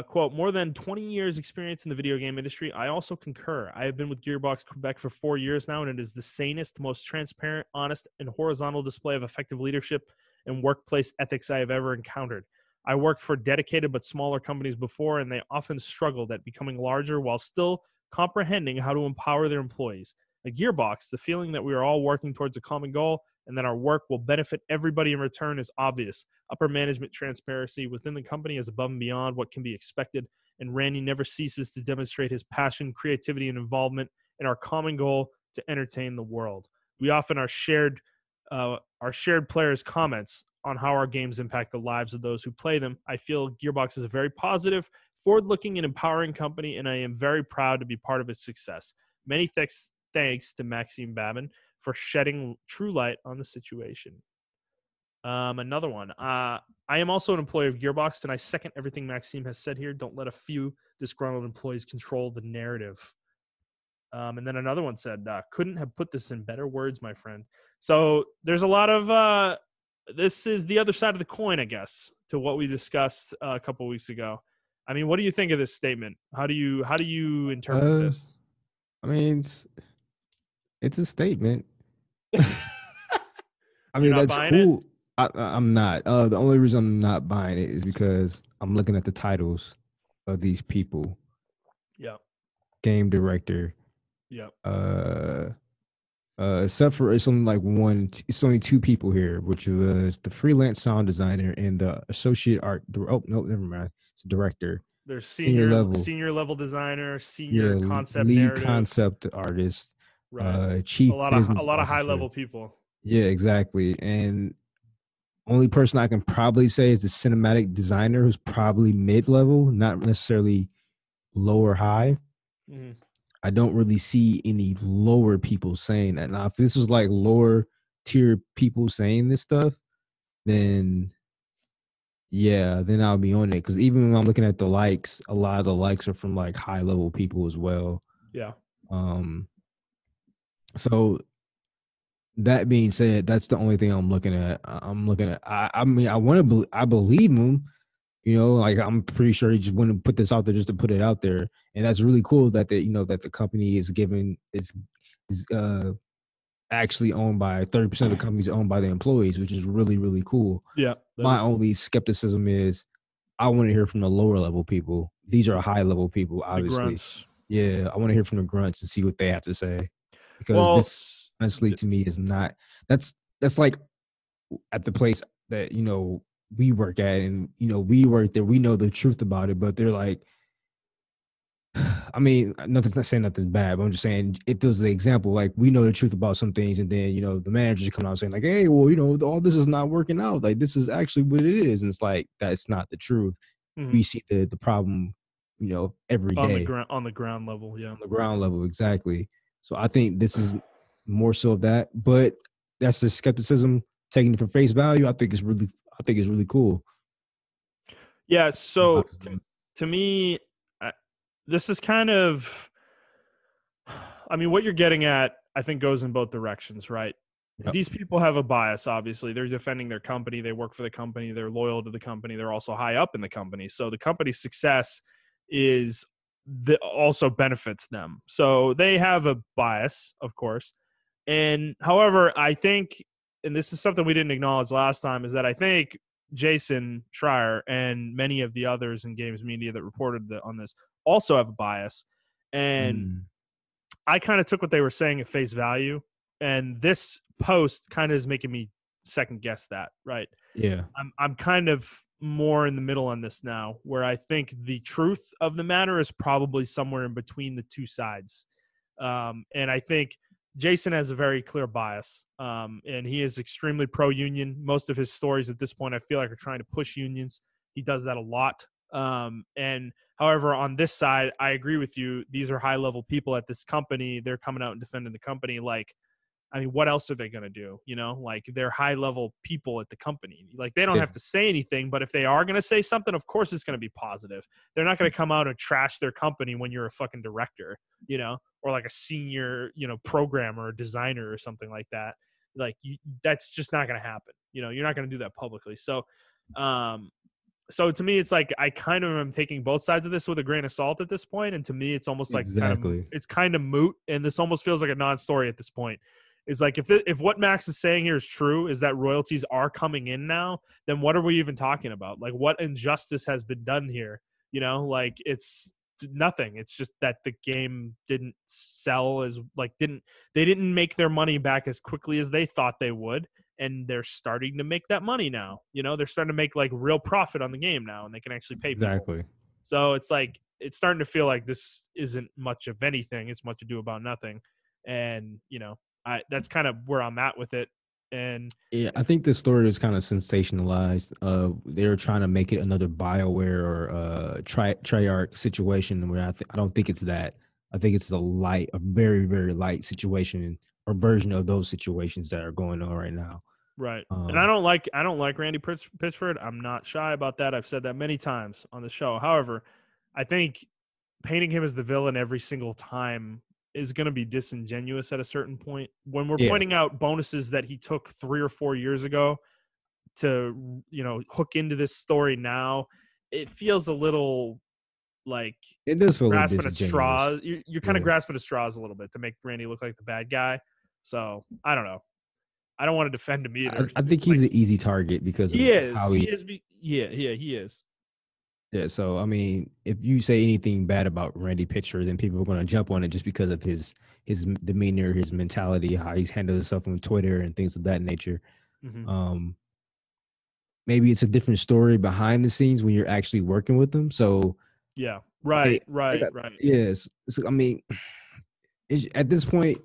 Quote, more than 20 years experience in the video game industry. I also concur. I have been with Gearbox Quebec for 4 years now, and it is the sanest, most transparent, honest, and horizontal display of effective leadership and workplace ethics I have ever encountered. I worked for dedicated but smaller companies before, and they often struggled at becoming larger while still comprehending how to empower their employees. At Gearbox, the feeling that we are all working towards a common goal and that our work will benefit everybody in return is obvious. Upper management transparency within the company is above and beyond what can be expected, and Randy never ceases to demonstrate his passion, creativity, and involvement in our common goal to entertain the world. We often are shared players' comments on how our games impact the lives of those who play them. I feel Gearbox is a very positive, forward-looking, and empowering company, and I am very proud to be part of its success. Many thanks to Maxime Babin for shedding true light on the situation. Another one. I am also an employee of Gearbox, and I second everything Maxime has said here. Don't let a few disgruntled employees control the narrative. And then another one said, couldn't have put this in better words, my friend. So there's a lot of this is the other side of the coin, I guess, to what we discussed a couple weeks ago. I mean, what do you think of this statement? How do you interpret this? I mean, it's a statement. I mean, that's cool. I'm not. The only reason I'm not buying it is because I'm looking at the titles of these people. Yeah. Game director. Yeah. Except for it's only two people here, which was the freelance sound designer and the associate art. Oh no, never mind. It's a director. There's senior level designer, senior concept lead narrative. Concept artist, right. Chief a lot of high level people. Yeah, exactly. And only person I can probably say is the cinematic designer, who's probably mid level, not necessarily low or high. Mm-hmm. I don't really see any lower people saying that. Now, if this was like lower tier people saying this stuff, then yeah, then I'll be on it. Because even when I'm looking at the likes, a lot of the likes are from like high level people as well. Yeah. So that being said, that's the only thing I'm looking at. I mean, I believe him. You know, like I'm pretty sure he just wouldn't put this out there just to put it out there, and that's really cool that that the company is actually owned by 30% of the company is owned by the employees, which is really, really cool. Yeah. My only skepticism is I want to hear from the lower level people. These are high level people, obviously. The grunts. Yeah, I want to hear from the grunts and see what they have to say, because this honestly to me is not. That's like at the place that we work at, and we work there. We know the truth about it, but they're like, I mean, nothing's not saying nothing's bad, but I'm just saying it feels the example. Like, we know the truth about some things, and then the managers come out saying like, "Hey, well, all this is not working out. Like, this is actually what it is," and it's like that's not the truth. Mm-hmm. We see the problem, every day on the ground level. Yeah, on the ground level, exactly. So I think this is more so of that, but that's the skepticism taking it for face value. I think it's really cool. Yeah. So to me, this is kind of, I mean, what you're getting at, I think, goes in both directions, right? Yep. These people have a bias, obviously. They're defending their company. They work for the company. They're loyal to the company. They're also high up in the company. So the company's success also benefits them. So they have a bias, of course. And however, I think, and this is something we didn't acknowledge last time, is that I think Jason Schreier and many of the others in games media that reported on this also have a bias. And I kind of took what they were saying at face value. And this post kind of is making me second guess that, right? Yeah. I'm kind of more in the middle on this now, where I think the truth of the matter is probably somewhere in between the two sides. And I think Jason has a very clear bias, and he is extremely pro-union. Most of his stories at this point, I feel like, are trying to push unions. He does that a lot. And however, on this side, I agree with you. These are high-level people at this company. They're coming out and defending the company. Like, I mean, what else are they going to do? You know, like they're high level people at the company. Like they don't have to say anything, but if they are going to say something, of course it's going to be positive. They're not going to come out and trash their company when you're a fucking director, you know, or like a senior, you know, programmer or designer or something like that. Like that's just not going to happen. You know, you're not going to do that publicly. So to me, it's like I kind of am taking both sides of this with a grain of salt at this point, and to me, it's almost like it's kind of moot, and this almost feels like a non-story at this point. It's like if what Max is saying here is true, is that royalties are coming in now, then what are we even talking about? Like, what injustice has been done here? You know, like it's nothing. It's just that the game didn't sell as they didn't make their money back as quickly as they thought they would. And they're starting to make that money now. You know, they're starting to make like real profit on the game now, and they can actually pay people. So it's like it's starting to feel like this isn't much of anything. It's much ado about nothing. And, you know, that's kind of where I'm at with it. And yeah, I think the story is kind of sensationalized. They're trying to make it another BioWare or Treyarch situation where I don't think it's that. I think it's a very, very light situation or version of those situations that are going on right now. Right. And I don't like Randy Pitchford. I'm not shy about that. I've said that many times on the show. However, I think painting him as the villain every single time is going to be disingenuous at a certain point. When we're pointing out bonuses that he took 3 or 4 years ago to, you know, hook into this story now, it feels a little like it does feel grasping at straws. You're kind of grasping at straws a little bit to make Randy look like the bad guy. So I don't know. I don't want to defend him either. I think he's an easy target because he is. Yeah, he is. Yeah, so I mean, if you say anything bad about Randy Pitchford, then people are going to jump on it just because of his demeanor, his mentality, how he's handled himself on Twitter and things of that nature. Mm-hmm. Maybe it's a different story behind the scenes when you're actually working with them. So yeah, right. Yes, so, I mean, at this point,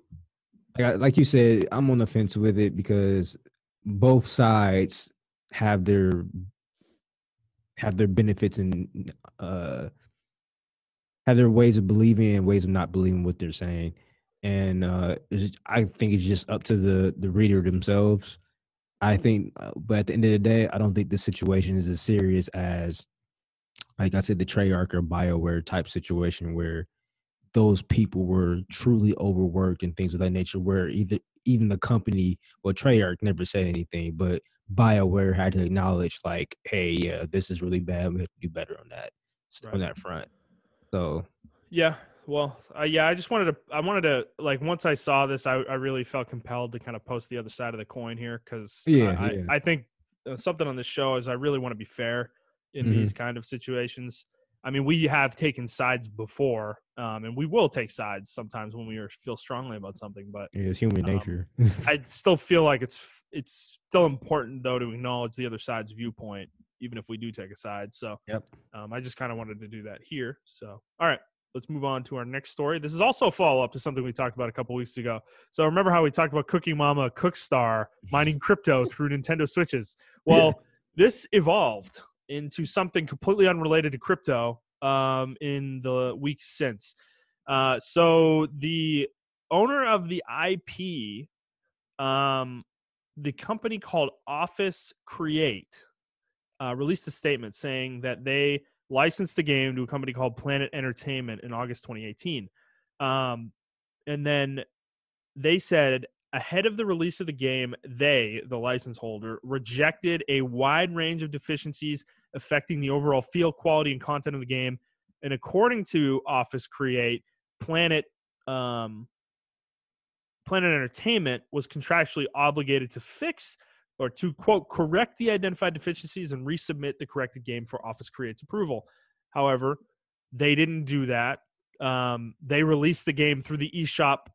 like you said, I'm on the fence with it because both sides have their benefits and have their ways of believing and ways of not believing what they're saying. And I think it's just up to the reader themselves. I think, but at the end of the day, I don't think this situation is as serious as, like I said, the Treyarch or BioWare type situation where those people were truly overworked and things of that nature, where even the company, well, Treyarch never said anything, but BioWare had to acknowledge, like, hey, yeah, this is really bad. We have to do better on that, on that front. So, yeah, well, I just wanted to, like, once I saw this, I really felt compelled to kind of post the other side of the coin here because I think something on this show is I really want to be fair in these kind of situations. I mean, we have taken sides before, and we will take sides sometimes when we feel strongly about something. But it's human nature. I still feel like it's still important, though, to acknowledge the other side's viewpoint, even if we do take a side. So I just kind of wanted to do that here. So, all right, let's move on to our next story. This is also a follow-up to something we talked about a couple weeks ago. So remember how we talked about Cookie Mama Cookstar mining crypto through Nintendo Switches? Well, this evolved into something completely unrelated to crypto in the weeks since. So the owner of the IP, the company called Office Create, released a statement saying that they licensed the game to a company called Planet Entertainment in August 2018. And then they said, ahead of the release of the game, the license holder, rejected a wide range of deficiencies affecting the overall feel, quality, and content of the game. And according to Office Create, Planet Entertainment was contractually obligated to fix or to, quote, correct the identified deficiencies and resubmit the corrected game for Office Create's approval. However, they didn't do that. They released the game through the eShop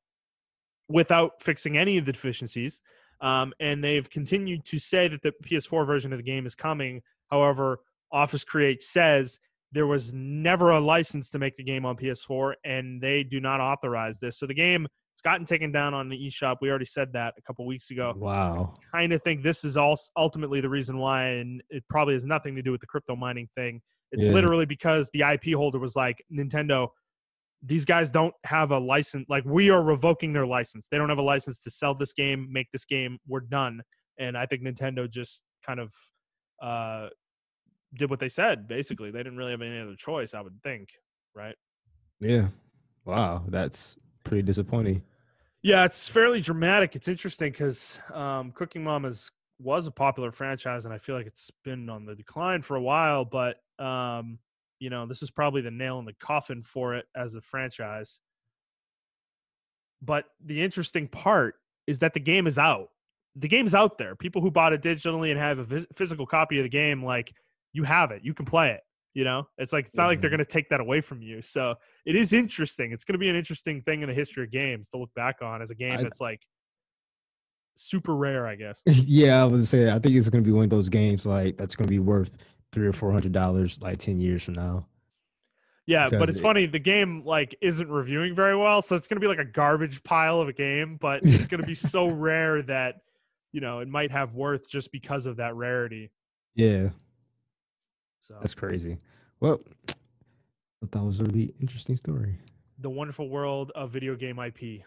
without fixing any of the deficiencies. And they've continued to say that the PS4 version of the game is coming. However, Office Create says there was never a license to make the game on PS4, and they do not authorize this. So the game has gotten taken down on the eShop. We already said that a couple weeks ago. Wow. I kind of think this is ultimately the reason why, and it probably has nothing to do with the crypto mining thing. It's literally because the IP holder was like, Nintendo, these guys don't have a license. Like, we are revoking their license. They don't have a license to sell this game, make this game. We're done. And I think Nintendo just kind of did what they said, basically. They didn't really have any other choice, I would think, right? Yeah. Wow, that's pretty disappointing. Yeah, it's fairly dramatic. It's interesting because Cooking Mama was a popular franchise, and I feel like it's been on the decline for a while, but this is probably the nail in the coffin for it as a franchise. But the interesting part is that the game is out. The game's out there. People who bought it digitally and have a physical copy of the game, like, you have it. You can play it. It's like, it's not like they're going to take that away from you. So it is interesting. It's going to be an interesting thing in the history of games to look back on as a game that's like super rare, I guess. Yeah, I was saying, I think it's going to be one of those games like that's going to be worth $300 or $400 like 10 years from now. Yeah, but it's funny. The game like isn't reviewing very well, so it's going to be like a garbage pile of a game. But it's going to be so rare that it might have worth just because of that rarity. Yeah. So that's crazy. Well, I thought that was a really interesting story. The wonderful world of video game IP.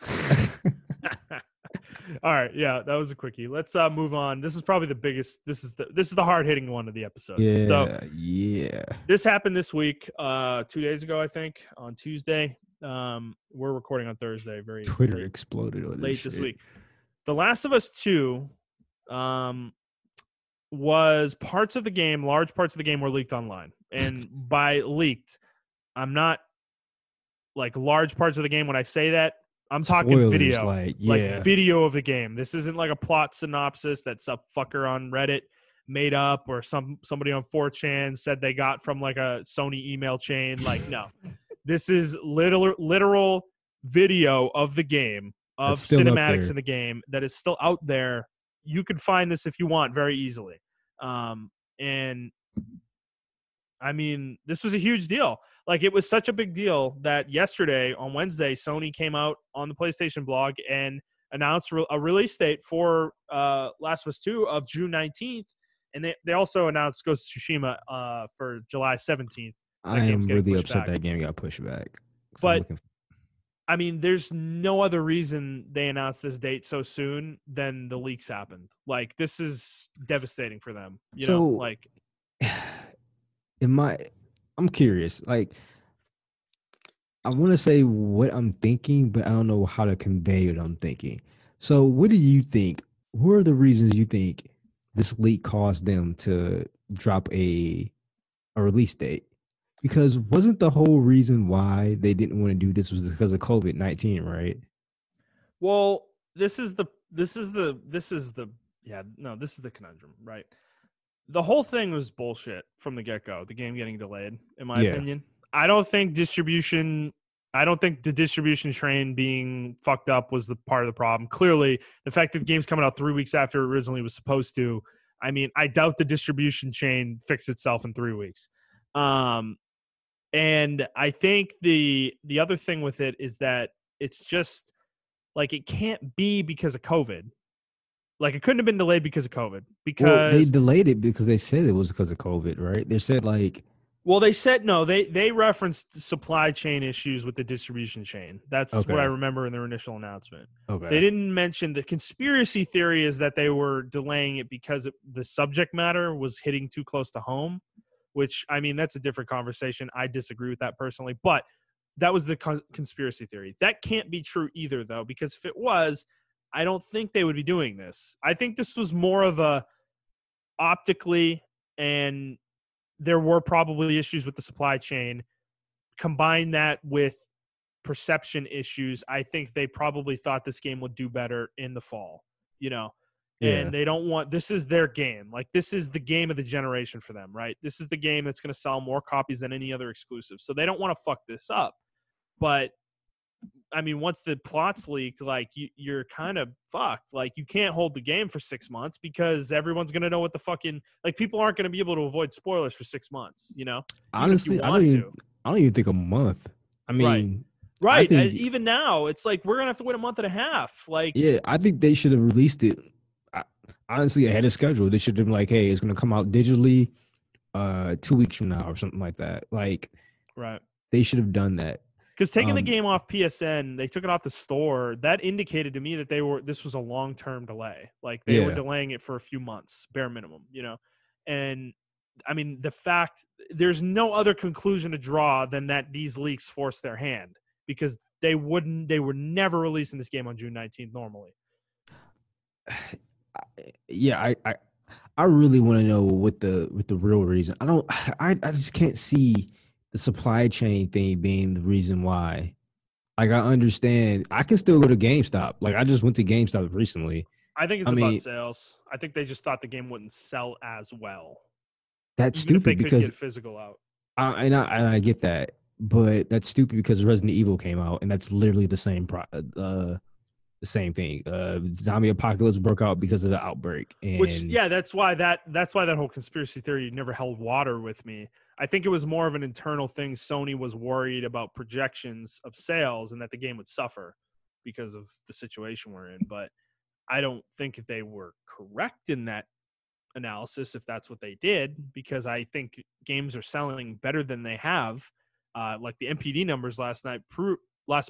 All right, yeah, that was a quickie. Let's move on. This is probably the biggest. This is the hard hitting one of the episode. Yeah, so, yeah. This happened this week, 2 days ago, I think, on Tuesday. We're recording on Thursday. Twitter exploded late this week. The Last of Us 2, was parts of the game. Large parts of the game were leaked online, and by leaked, I'm not like large parts of the game. When I say that, I'm talking Spoilers, video, like video of the game. This isn't like a plot synopsis that some fucker on Reddit made up or somebody on 4chan said they got from like a Sony email chain. Like, no, this is literal video of the game, of cinematics in the game that is still out there. You can find this if you want very easily. And I mean, this was a huge deal. Like, it was such a big deal that yesterday, on Wednesday, Sony came out on the PlayStation blog and announced a release date for Last of Us 2 of June 19th. And they also announced Ghost of Tsushima for July 17th. I am really upset that game got pushed back. But, I mean, there's no other reason they announced this date so soon than the leaks happened. Like, this is devastating for them. I'm curious. Like, I want to say what I'm thinking, but I don't know how to convey what I'm thinking. So what do you think? What are the reasons you think this leak caused them to drop a release date? Because wasn't the whole reason why they didn't want to do this was because of COVID-19, right? Well, this is the conundrum, right? The whole thing was bullshit from the get-go, the game getting delayed, in my opinion. I don't think the distribution train being fucked up was the part of the problem. Clearly, the fact that the game's coming out 3 weeks after it originally was supposed to, I mean, I doubt the distribution chain fixed itself in 3 weeks. And I think the other thing with it is that it's just, like, it can't be because of COVID. Like, it couldn't have been delayed because of COVID. Because they delayed it because they said it was because of COVID, right? They said they said no. They referenced supply chain issues with the distribution chain. That's what I remember in their initial announcement. Okay. They didn't mention the conspiracy theory is that they were delaying it because the subject matter was hitting too close to home, which, I mean, that's a different conversation. I disagree with that personally, but that was the conspiracy theory. That can't be true either, though, because if it was, I don't think they would be doing this. I think this was more of a optically, and there were probably issues with the supply chain. Combine that with perception issues, I think they probably thought this game would do better in the fall, and they don't want, this is their game. Like, this is the game of the generation for them, right? This is the game that's going to sell more copies than any other exclusive. So they don't want to fuck this up. But I mean, once the plot's leaked, like, you're kind of fucked. Like, you can't hold the game for 6 months because everyone's going to know what the fucking, like, people aren't going to be able to avoid spoilers for 6 months, Honestly, I don't even think a month. I mean, right. Even now, it's like, we're going to have to wait a month and a half. Like, yeah, I think they should have released it, honestly, ahead of schedule. They should have been like, hey, it's going to come out digitally 2 weeks from now or something like that. Like, right. They should have done that. Because taking the game off PSN, they took it off the store. That indicated to me that this was a long-term delay. Like they were delaying it for a few months, bare minimum, And I mean, there's no other conclusion to draw than that these leaks forced their hand, because they were never releasing this game on June 19th normally. Yeah, I really want to know what the real reason. I just can't see the supply chain thing being the reason why. Like, I understand. I can still go to GameStop. Like, I just went to GameStop recently. I think it's about sales. I think they just thought the game wouldn't sell as well. That's stupid, if they because could get physical out. I get that, but that's stupid because Resident Evil came out, and that's literally the same the same thing. Zombie apocalypse broke out because of the outbreak, and that's why that whole conspiracy theory never held water with me. I think it was more of an internal thing. Sony was worried about projections of sales and that the game would suffer because of the situation we're in. But I don't think they were correct in that analysis if that's what they did, because I think games are selling better than they have. Like the MPD numbers last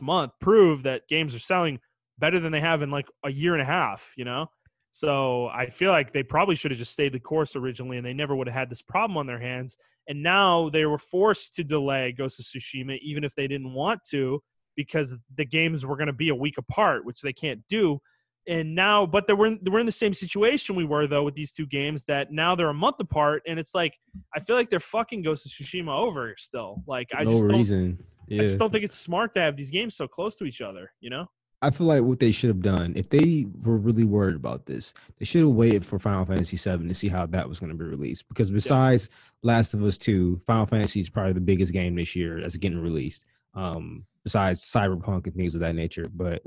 month prove that games are selling better than they have in like a year and a half, So I feel like they probably should have just stayed the course originally, and they never would have had this problem on their hands. And now they were forced to delay Ghost of Tsushima, even if they didn't want to, because the games were going to be a week apart, which they can't do. And now, but we're in the same situation we were, though, with these two games, that now they're a month apart. And it's like, I feel like they're fucking Ghost of Tsushima over still. Like, I just don't think it's smart to have these games so close to each other, I feel like what they should have done, if they were really worried about this, they should have waited for Final Fantasy VII to see how that was going to be released. Because besides Last of Us 2, Final Fantasy is probably the biggest game this year that's getting released. Besides Cyberpunk and things of that nature. But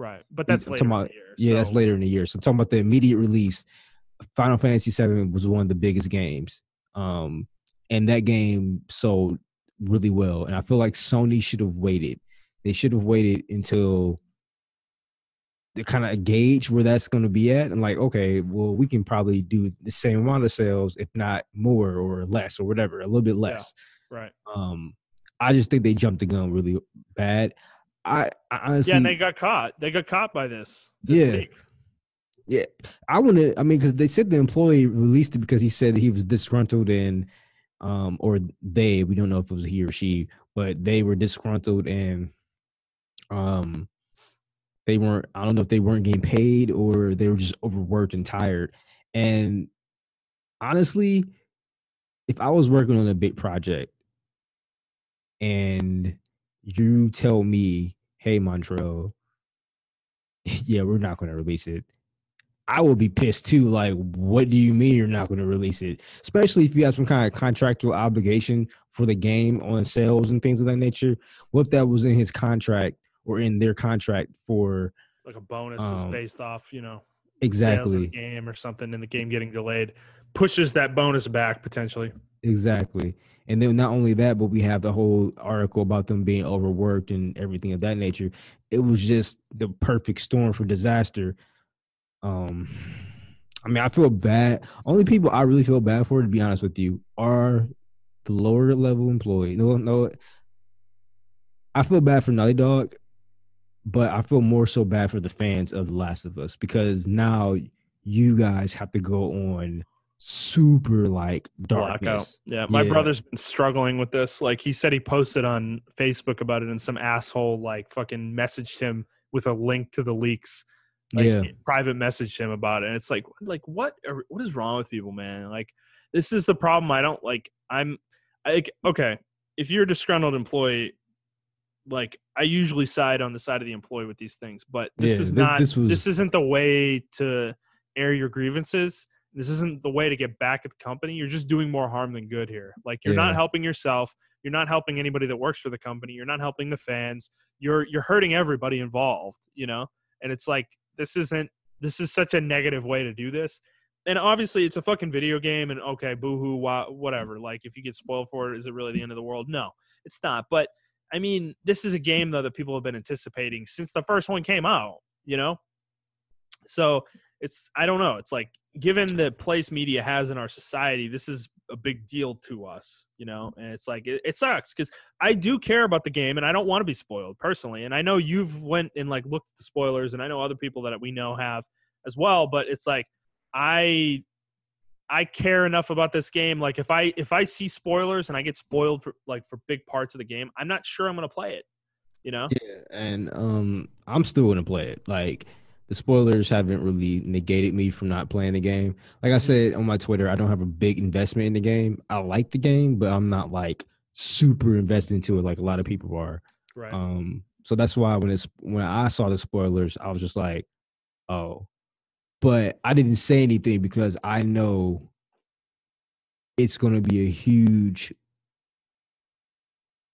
that's later in the year. Yeah, that's later in the year. So talking about the immediate release, Final Fantasy VII was one of the biggest games. And that game sold really well. And I feel like Sony should have waited. They should have waited until they kind of gauge where that's going to be at, and like, okay, well, we can probably do the same amount of sales, if not more or less or whatever, a little bit less. Yeah, right. I just think they jumped the gun really bad. I honestly, and they got caught. They got caught by this leak. Yeah. Because they said the employee released it because he said he was disgruntled, and we don't know if it was he or she, but they were disgruntled, and I don't know if they weren't getting paid or they were just overworked and tired. And honestly, if I was working on a big project and you tell me, hey, Montrell, yeah, we're not going to release it, I will be pissed too. Like, what do you mean you're not going to release it? Especially if you have some kind of contractual obligation for the game on sales and things of that nature. What if that was in his contract or in their contract for like a bonus is based off, exactly, sales of the game or something, and the game getting delayed pushes that bonus back potentially. Exactly. And then not only that, but we have the whole article about them being overworked and everything of that nature. It was just the perfect storm for disaster. I feel bad. Only people I really feel bad for, to be honest with you, are the lower level employee. No, I feel bad for Naughty Dog, but I feel more so bad for the fans of The Last of Us, because now you guys have to go on super like darkness. Blackout. Yeah, my brother's been struggling with this. Like, he said he posted on Facebook about it, and some asshole like fucking messaged him with a link to the leaks. Private messaged him about it, and it's like what is wrong with people, man? Like, this is the problem. I don't like. Okay, if you're a disgruntled employee, like, I usually side on the side of the employee with these things, but this isn't the way to air your grievances. This isn't the way to get back at the company. You're just doing more harm than good here. Like, you're not helping yourself. You're not helping anybody that works for the company. You're not helping the fans. You're hurting everybody involved, And it's like, this is such a negative way to do this. And obviously it's a fucking video game, and okay, boohoo, whatever. Like, if you get spoiled for it, is it really the end of the world? No, it's not. But I mean, this is a game though that people have been anticipating since the first one came out, So I don't know. It's like, given the place media has in our society, this is a big deal to us, and it's like, it sucks because I do care about the game and I don't want to be spoiled personally. And I know you've went and like looked at the spoilers, and I know other people that we know have as well, but it's like, I care enough about this game. Like if I see spoilers and I get spoiled for big parts of the game, I'm not sure I'm going to play it, Yeah, and I'm still going to play it. Like, the spoilers haven't really negated me from not playing the game. Like I said on my Twitter, I don't have a big investment in the game. I like the game, but I'm not like super invested into it like a lot of people are. Right. So that's why when I saw the spoilers, I was just like, oh. But I didn't say anything because I know it's going to be a huge.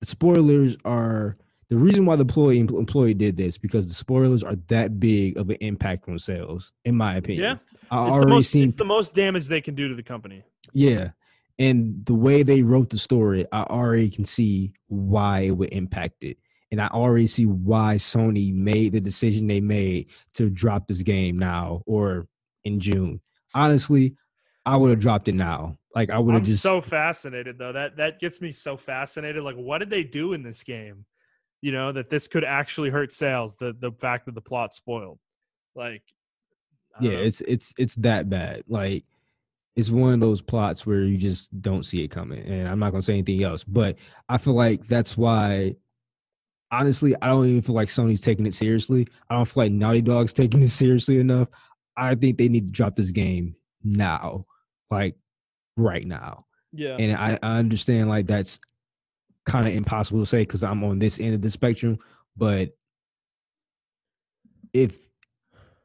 The spoilers are the reason why the employee did this, because the spoilers are that big of an impact on sales, in my opinion. Yeah, it's the most damage they can do to the company. Yeah, and the way they wrote the story, I already can see why it would impact it, and I already see why Sony made the decision they made to drop this game now or in June. Honestly, I would have dropped it now. Like, I would have just. I'm so fascinated though. That gets me so fascinated. Like, what did they do in this game? That this could actually hurt sales. The fact that the plot spoiled. Like, it's that bad. Like, it's one of those plots where you just don't see it coming. And I'm not gonna say anything else, but I feel like that's why. Honestly, I don't even feel like Sony's taking it seriously. I don't feel like Naughty Dog's taking it seriously enough. I think they need to drop this game now, like right now. Yeah. And I understand like that's kind of impossible to say because I'm on this end of the spectrum. But if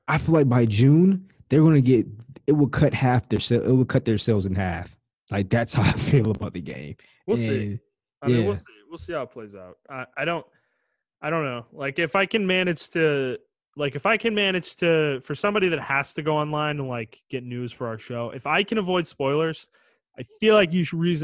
I feel like by June they're gonna get, it will cut it will cut their sales in half. Like, that's how I feel about the game. We'll see. I mean, we'll see. We'll see how it plays out. I don't know. Like, if I can manage to, for somebody that has to go online and like get news for our show, if I can avoid spoilers, I feel like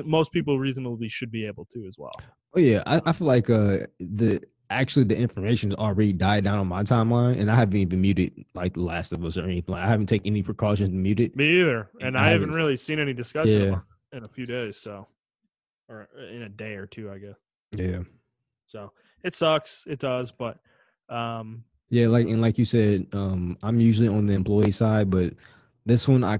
most people reasonably should be able to as well. Oh yeah, I feel like the information has already died down on my timeline, and I haven't even muted like The Last of Us or anything. Like, I haven't taken any precautions to mute it. Me either, and I haven't really seen any discussion about it in a few days, or in a day or two, I guess. Yeah. So it sucks. It does, but yeah, like you said, I'm usually on the employee side, but this one I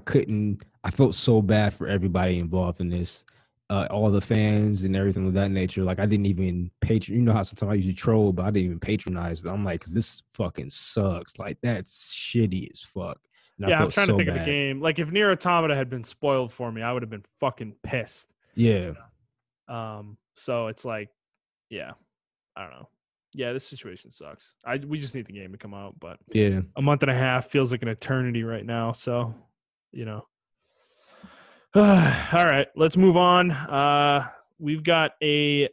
felt so bad for everybody involved in this. All the fans and everything of that nature. Like, I didn't even patron. You know how sometimes I usually troll, but I didn't even patronize it. I'm like, this fucking sucks. Like, that's shitty as fuck. And yeah, I'm trying to think of the game. Like, if Nier Automata had been spoiled for me, I would have been fucking pissed. Yeah. So it's like, yeah, I don't know. Yeah, this situation sucks. We just need the game to come out, but yeah, a month and a half feels like an eternity right now. So, all right, let's move on. We've got a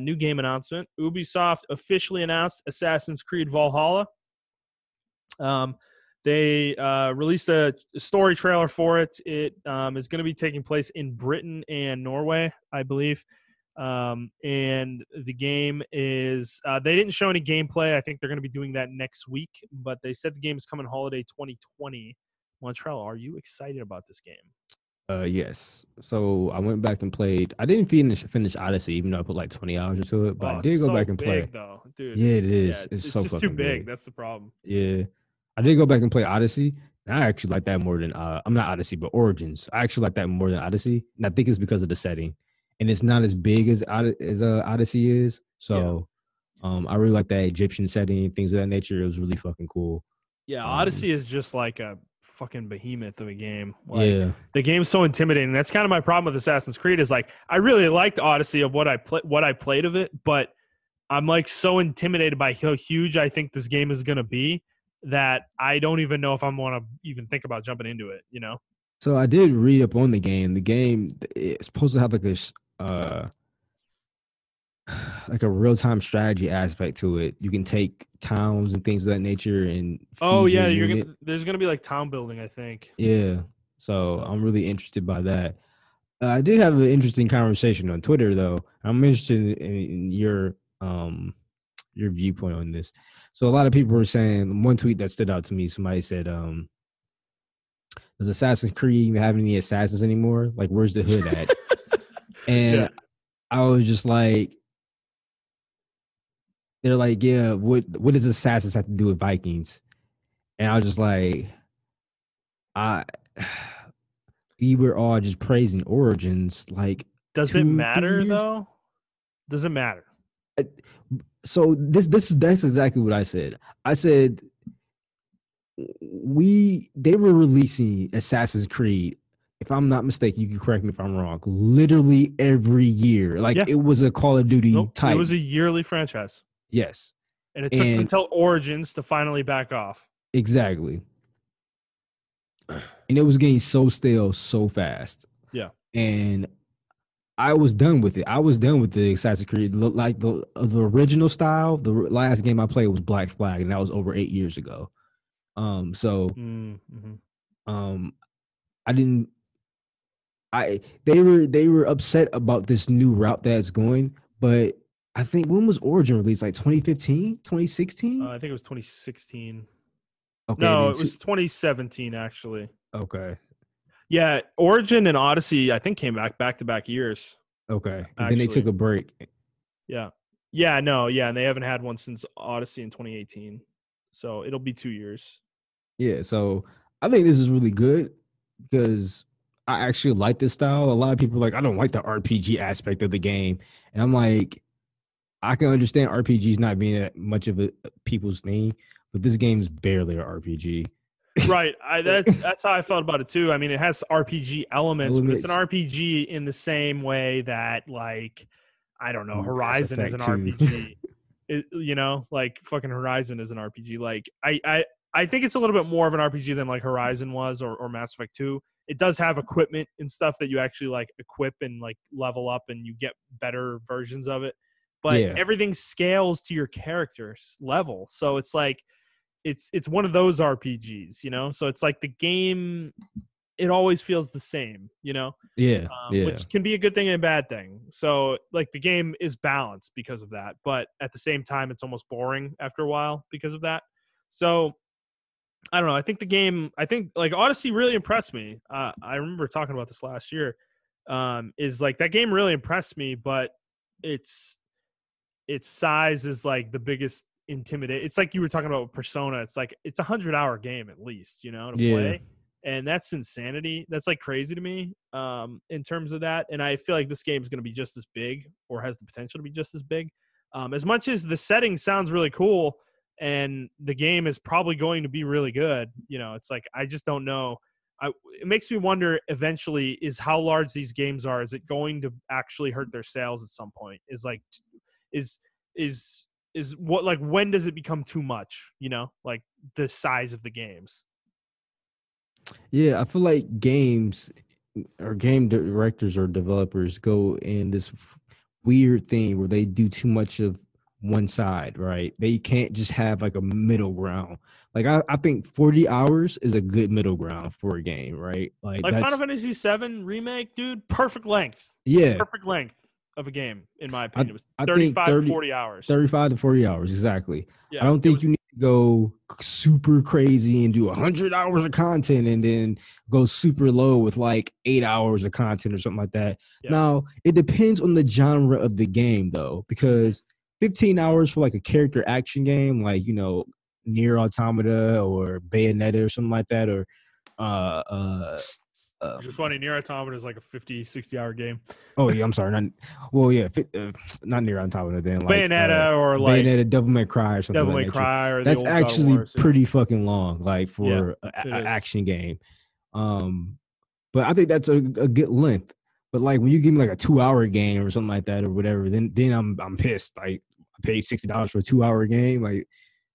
new game announcement. Ubisoft officially announced Assassin's Creed Valhalla. They released a story trailer for it. It is going to be taking place in Britain and Norway, I believe. And the game is they didn't show any gameplay. I think they're going to be doing that next week, but they said the game is coming holiday 2020. Montrell, are you excited about this game? Yes. So I went back and played. I didn't finish Odyssey, even though I put like 20 hours into it, but I did go back and play. Though, dude. Yeah, it is. Yeah, it's so just too big. That's the problem. Yeah, I did go back and play Odyssey. And I actually like that more than I'm not Odyssey, but Origins. I actually like that more than Odyssey, and I think it's because of the setting, and it's not as big as Odyssey is. So, I really like that Egyptian setting, things of that nature. It was really fucking cool. Yeah, Odyssey is just like a fucking behemoth of a game. Like, the game's so intimidating. That's kind of my problem with Assassin's Creed. Is like, I really liked Odyssey of what I played of it, but I'm like so intimidated by how huge I think this game is gonna be that I don't even know if I'm want to even think about jumping into it. So I did read up on the game. The game is supposed to have like a real-time strategy aspect to it. You can take towns and things of that nature and there's gonna be like town building, I think. Yeah, so I'm really interested by that. I did have an interesting conversation on Twitter, though. I'm interested in your viewpoint on this. So a lot of people were saying, one tweet that stood out to me, somebody said does Assassin's Creed even have any assassins anymore? Like, where's the hood at? And Yeah. I was just like, they're like, yeah, what does assassins have to do with Vikings? And I was just like, I we were all just praising Origins like Does it 2-3 matter years. though? Does it matter? So that's exactly what I said. I said they were releasing Assassin's Creed. If I'm not mistaken, you can correct me if I'm wrong. Literally every year, like Yeah. it was a Call of Duty Nope. It type. was a yearly franchise. Yes, And it took them and until Origins to finally back off. exactly. And it was getting so stale so fast. Yeah. And I was done with it. I was done with the Assassin's Creed. Like the original style, the last game I played was Black Flag, and that was over 8 years ago. So Mm-hmm. um, I didn't. They were upset about this new route that's going, but I think when was Origin released? Like 2015, 2016? I think it was 2016. Okay, No, then it was 2017 actually. okay, Yeah, Origin and Odyssey I think came back to back years. okay. And then they took a break. Yeah. Yeah, no, yeah, and they haven't had one since Odyssey in 2018. So it'll be 2 years. Yeah, so I think this is really good because I actually like this style. A lot of people are like, I don't like the RPG aspect of the game. And I'm like, I can understand RPGs not being that much of a people's thing, but this game is barely an RPG. Right. That's how I felt about it too. I mean, it has RPG elements, but it's an RPG in the same way that, like, I don't know, Horizon is an RPG. Like fucking Horizon is an RPG. Like I think it's a little bit more of an RPG than like Horizon was or Mass Effect 2. It does have equipment and stuff that you actually like equip and like level up and you get better versions of it. But Yeah, everything scales to your character's level. So it's like it's one of those RPGs. So it's like the game, it always feels the same, yeah. which can be a good thing and a bad thing. So like the game is balanced because of that, but at the same time, it's almost boring after a while because of that. So I don't know. I think like Odyssey really impressed me. I remember talking about this last year. Is like that game really impressed me, but its size is like the biggest intimidate. It's like you were talking about Persona. It's like it's 100-hour game at least, to Yeah. play, and that's insanity. That's like crazy to me. In terms of that, and I feel like this game is going to be just as big, or has the potential to be just as big. As much as the setting sounds really cool, and the game is probably going to be really good, it's like I just don't know. It makes me wonder eventually is how large these games are. Is it going to actually hurt their sales at some point? Is what, like, when does it become too much, like the size of the games? Yeah, I feel like games or game directors or developers go in this weird thing where they do too much of one side, right? They can't just have like a middle ground. Like I think 40 hours is a good middle ground for a game, right? Like Final that's Fantasy VII Remake, dude, perfect length. yeah. Perfect length of a game, in my I opinion. It was I think 35 to 40 hours. 35 to 40 hours exactly. I Yeah, don't think you need to go super crazy and do 100 hours of content and then go super low with like 8 hours of content or something like that. Yeah. Now, it depends on the genre of the game though, because 15 hours for like a character action game like, Nier Automata or Bayonetta or something like that, or which is funny. Nier Automata is like a 50, 60-hour game. Oh yeah, I'm sorry. Not Nier Automata. Then like Bayonetta or like Bayonetta, Devil May Cry or something. Devil like May Cry or that's the old actually God of War, pretty fucking long, like for an action game. But I think that's a good length. But like when you give me like a 2-hour game or something like that or whatever, then I'm pissed. Like I paid $60 for a 2-hour game. Like,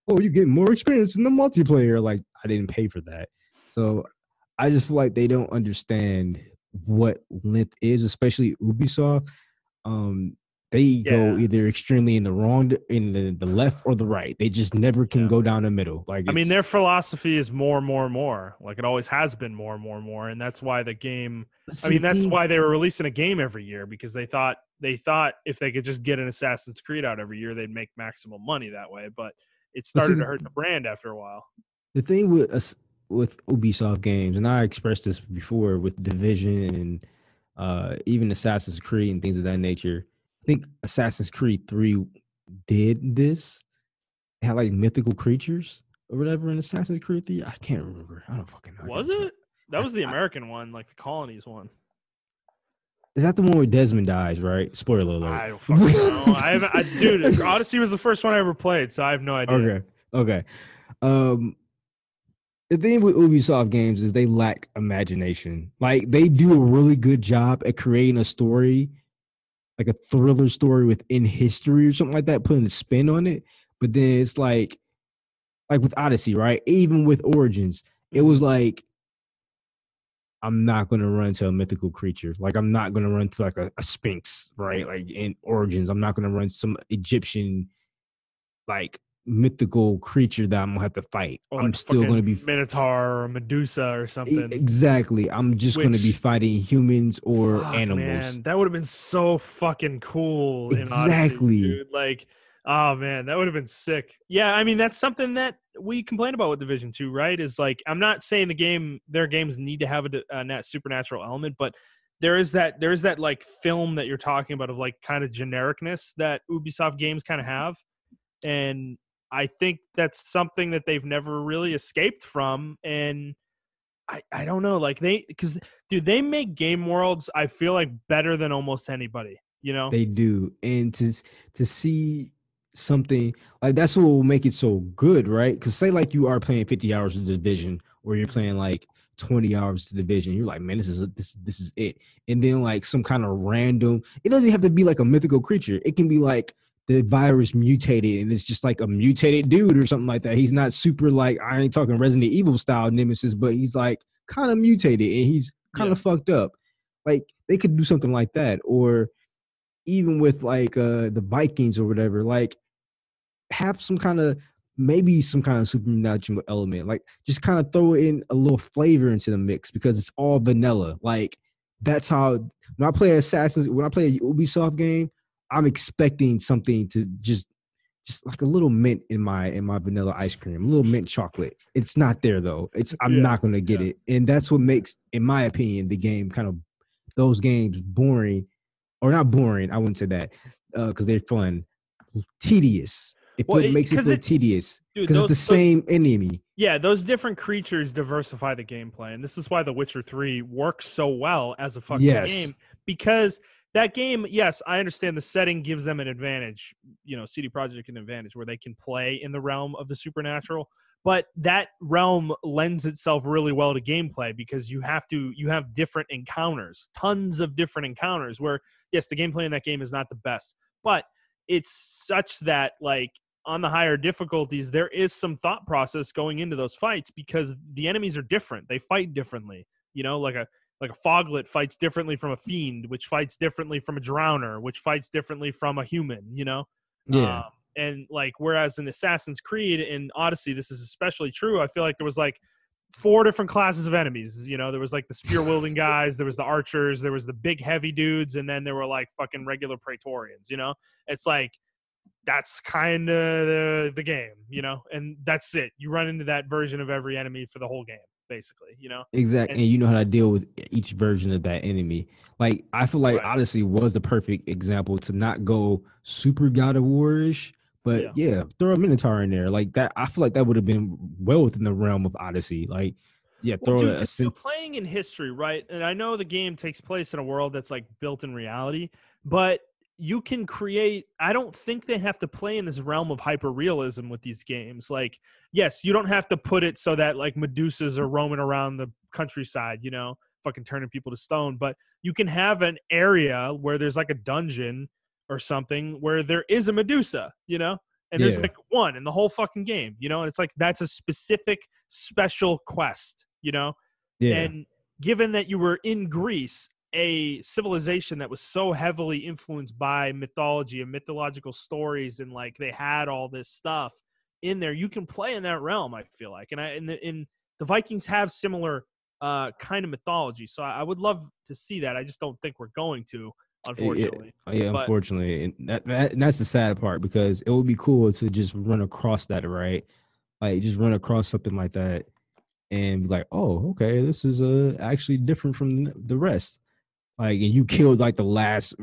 oh, you get more experience in the multiplayer. Like I didn't pay for that. So I just feel like they don't understand what length is, especially Ubisoft. They go either extremely in the wrong, in the left or the right. They just never can go down the middle. Like I mean, their philosophy is more and more and more. Like it always has been more and more and more, and that's why the game. I mean, that's why they were releasing a game every year, because they thought if they could just get an Assassin's Creed out every year, they'd make maximum money that way. But it started to hurt the brand after a while. The thing with with Ubisoft games, and I expressed this before with Division and even Assassin's Creed and things of that nature. I think Assassin's Creed 3 did this. It had like mythical creatures or whatever in Assassin's Creed 3. I can't remember. I don't fucking know. Was it? That was the American one, like the colonies one. Is that the one where Desmond dies, right? Spoiler alert. I don't fucking know. I haven't, dude. Odyssey was the first one I ever played, so I have no idea. Okay. The thing with Ubisoft games is they lack imagination. Like they do a really good job at creating a story, like a thriller story within history or something like that, putting a spin on it. But then it's like with Odyssey, right? Even with Origins, it was like, I'm not going to run to a mythical creature. Like, I'm not going to run to like a Sphinx, right? Like in Origins, I'm not going to run some Egyptian, like mythical creature that I'm going to have to fight. Or I'm like still going to be Minotaur or Medusa or something. Exactly. I'm just going to be fighting humans or animals. Man, that would have been so fucking cool. Exactly. In Odyssey, dude. Like, oh man, that would have been sick. Yeah, I mean that's something that we complain about with Division 2, right? Is like, I'm not saying their games need to have a supernatural element, but there is that like film that you're talking about of like kind of genericness that Ubisoft games kind of have, and I think that's something that they've never really escaped from. And I don't know, like because they make game worlds, I feel like, better than almost anybody, you know? They do. And to see something like that's what will make it so good, right? Because say like you are playing 50 hours of Division, or you're playing like 20 hours of Division, you're like, man, this is it. And then like some kind of random, it doesn't have to be like a mythical creature. It can be like the virus mutated and it's just like a mutated dude or something like that. He's not super like, I ain't talking Resident Evil style nemesis, but he's like kind of mutated and he's kind of fucked up. Like they could do something like that. Or even with like the Vikings or whatever, like have some kind of supernatural element. Like just kind of throw in a little flavor into the mix because it's all vanilla. Like that's how when I play a Ubisoft game, I'm expecting something to just like a little mint in my vanilla ice cream, a little mint chocolate. It's not there though. I'm not going to get it. And that's what makes, in my opinion, the game kind of those games boring, or not boring. I wouldn't say that because they're fun. Tedious. It makes it feel tedious because it's the same enemy. Yeah, those different creatures diversify the gameplay, and this is why The Witcher 3 works so well as a fucking game, because that game, yes, I understand the setting gives them an advantage, CD Projekt an advantage where they can play in the realm of the supernatural, but that realm lends itself really well to gameplay because you have different encounters, tons of different encounters where, yes, the gameplay in that game is not the best, but it's such that, like, on the higher difficulties, there is some thought process going into those fights because the enemies are different. They fight differently. Like a foglet fights differently from a fiend, which fights differently from a drowner, which fights differently from a human, Yeah. And like, whereas in Assassin's Creed and Odyssey, this is especially true. I feel like there was like 4 different classes of enemies. There was like the spear wielding guys, there was the archers, there was the big heavy dudes, and then there were like fucking regular Praetorians, It's like, that's kind of the game, and that's it. You run into that version of every enemy for the whole game, basically, Exactly. And you know how to deal with each version of that enemy. Like, I feel like Odyssey was the perfect example to not go super God of War-ish, but throw a Minotaur in there. Like that, I feel like that would have been well within the realm of Odyssey. Like, you're playing in history, right? And I know the game takes place in a world that's like built in reality, but you can create, I don't think they have to play in this realm of hyper-realism with these games. Like, yes, you don't have to put it so that like Medusas are roaming around the countryside, fucking turning people to stone, but you can have an area where there's like a dungeon or something where there is a Medusa, and there's like one in the whole fucking game, and it's like, that's a specific special quest, and given that you were in Greece, a civilization that was so heavily influenced by mythology and mythological stories, and like they had all this stuff in there, you can play in that realm, I feel like. And the Vikings have similar kind of mythology, so I would love to see that. I just don't think we're going to, unfortunately. Unfortunately. And that's the sad part, because it would be cool to just run across that, right? Like just run across something like that and be like, oh, okay, this is actually different from the rest. Like, and you killed like the last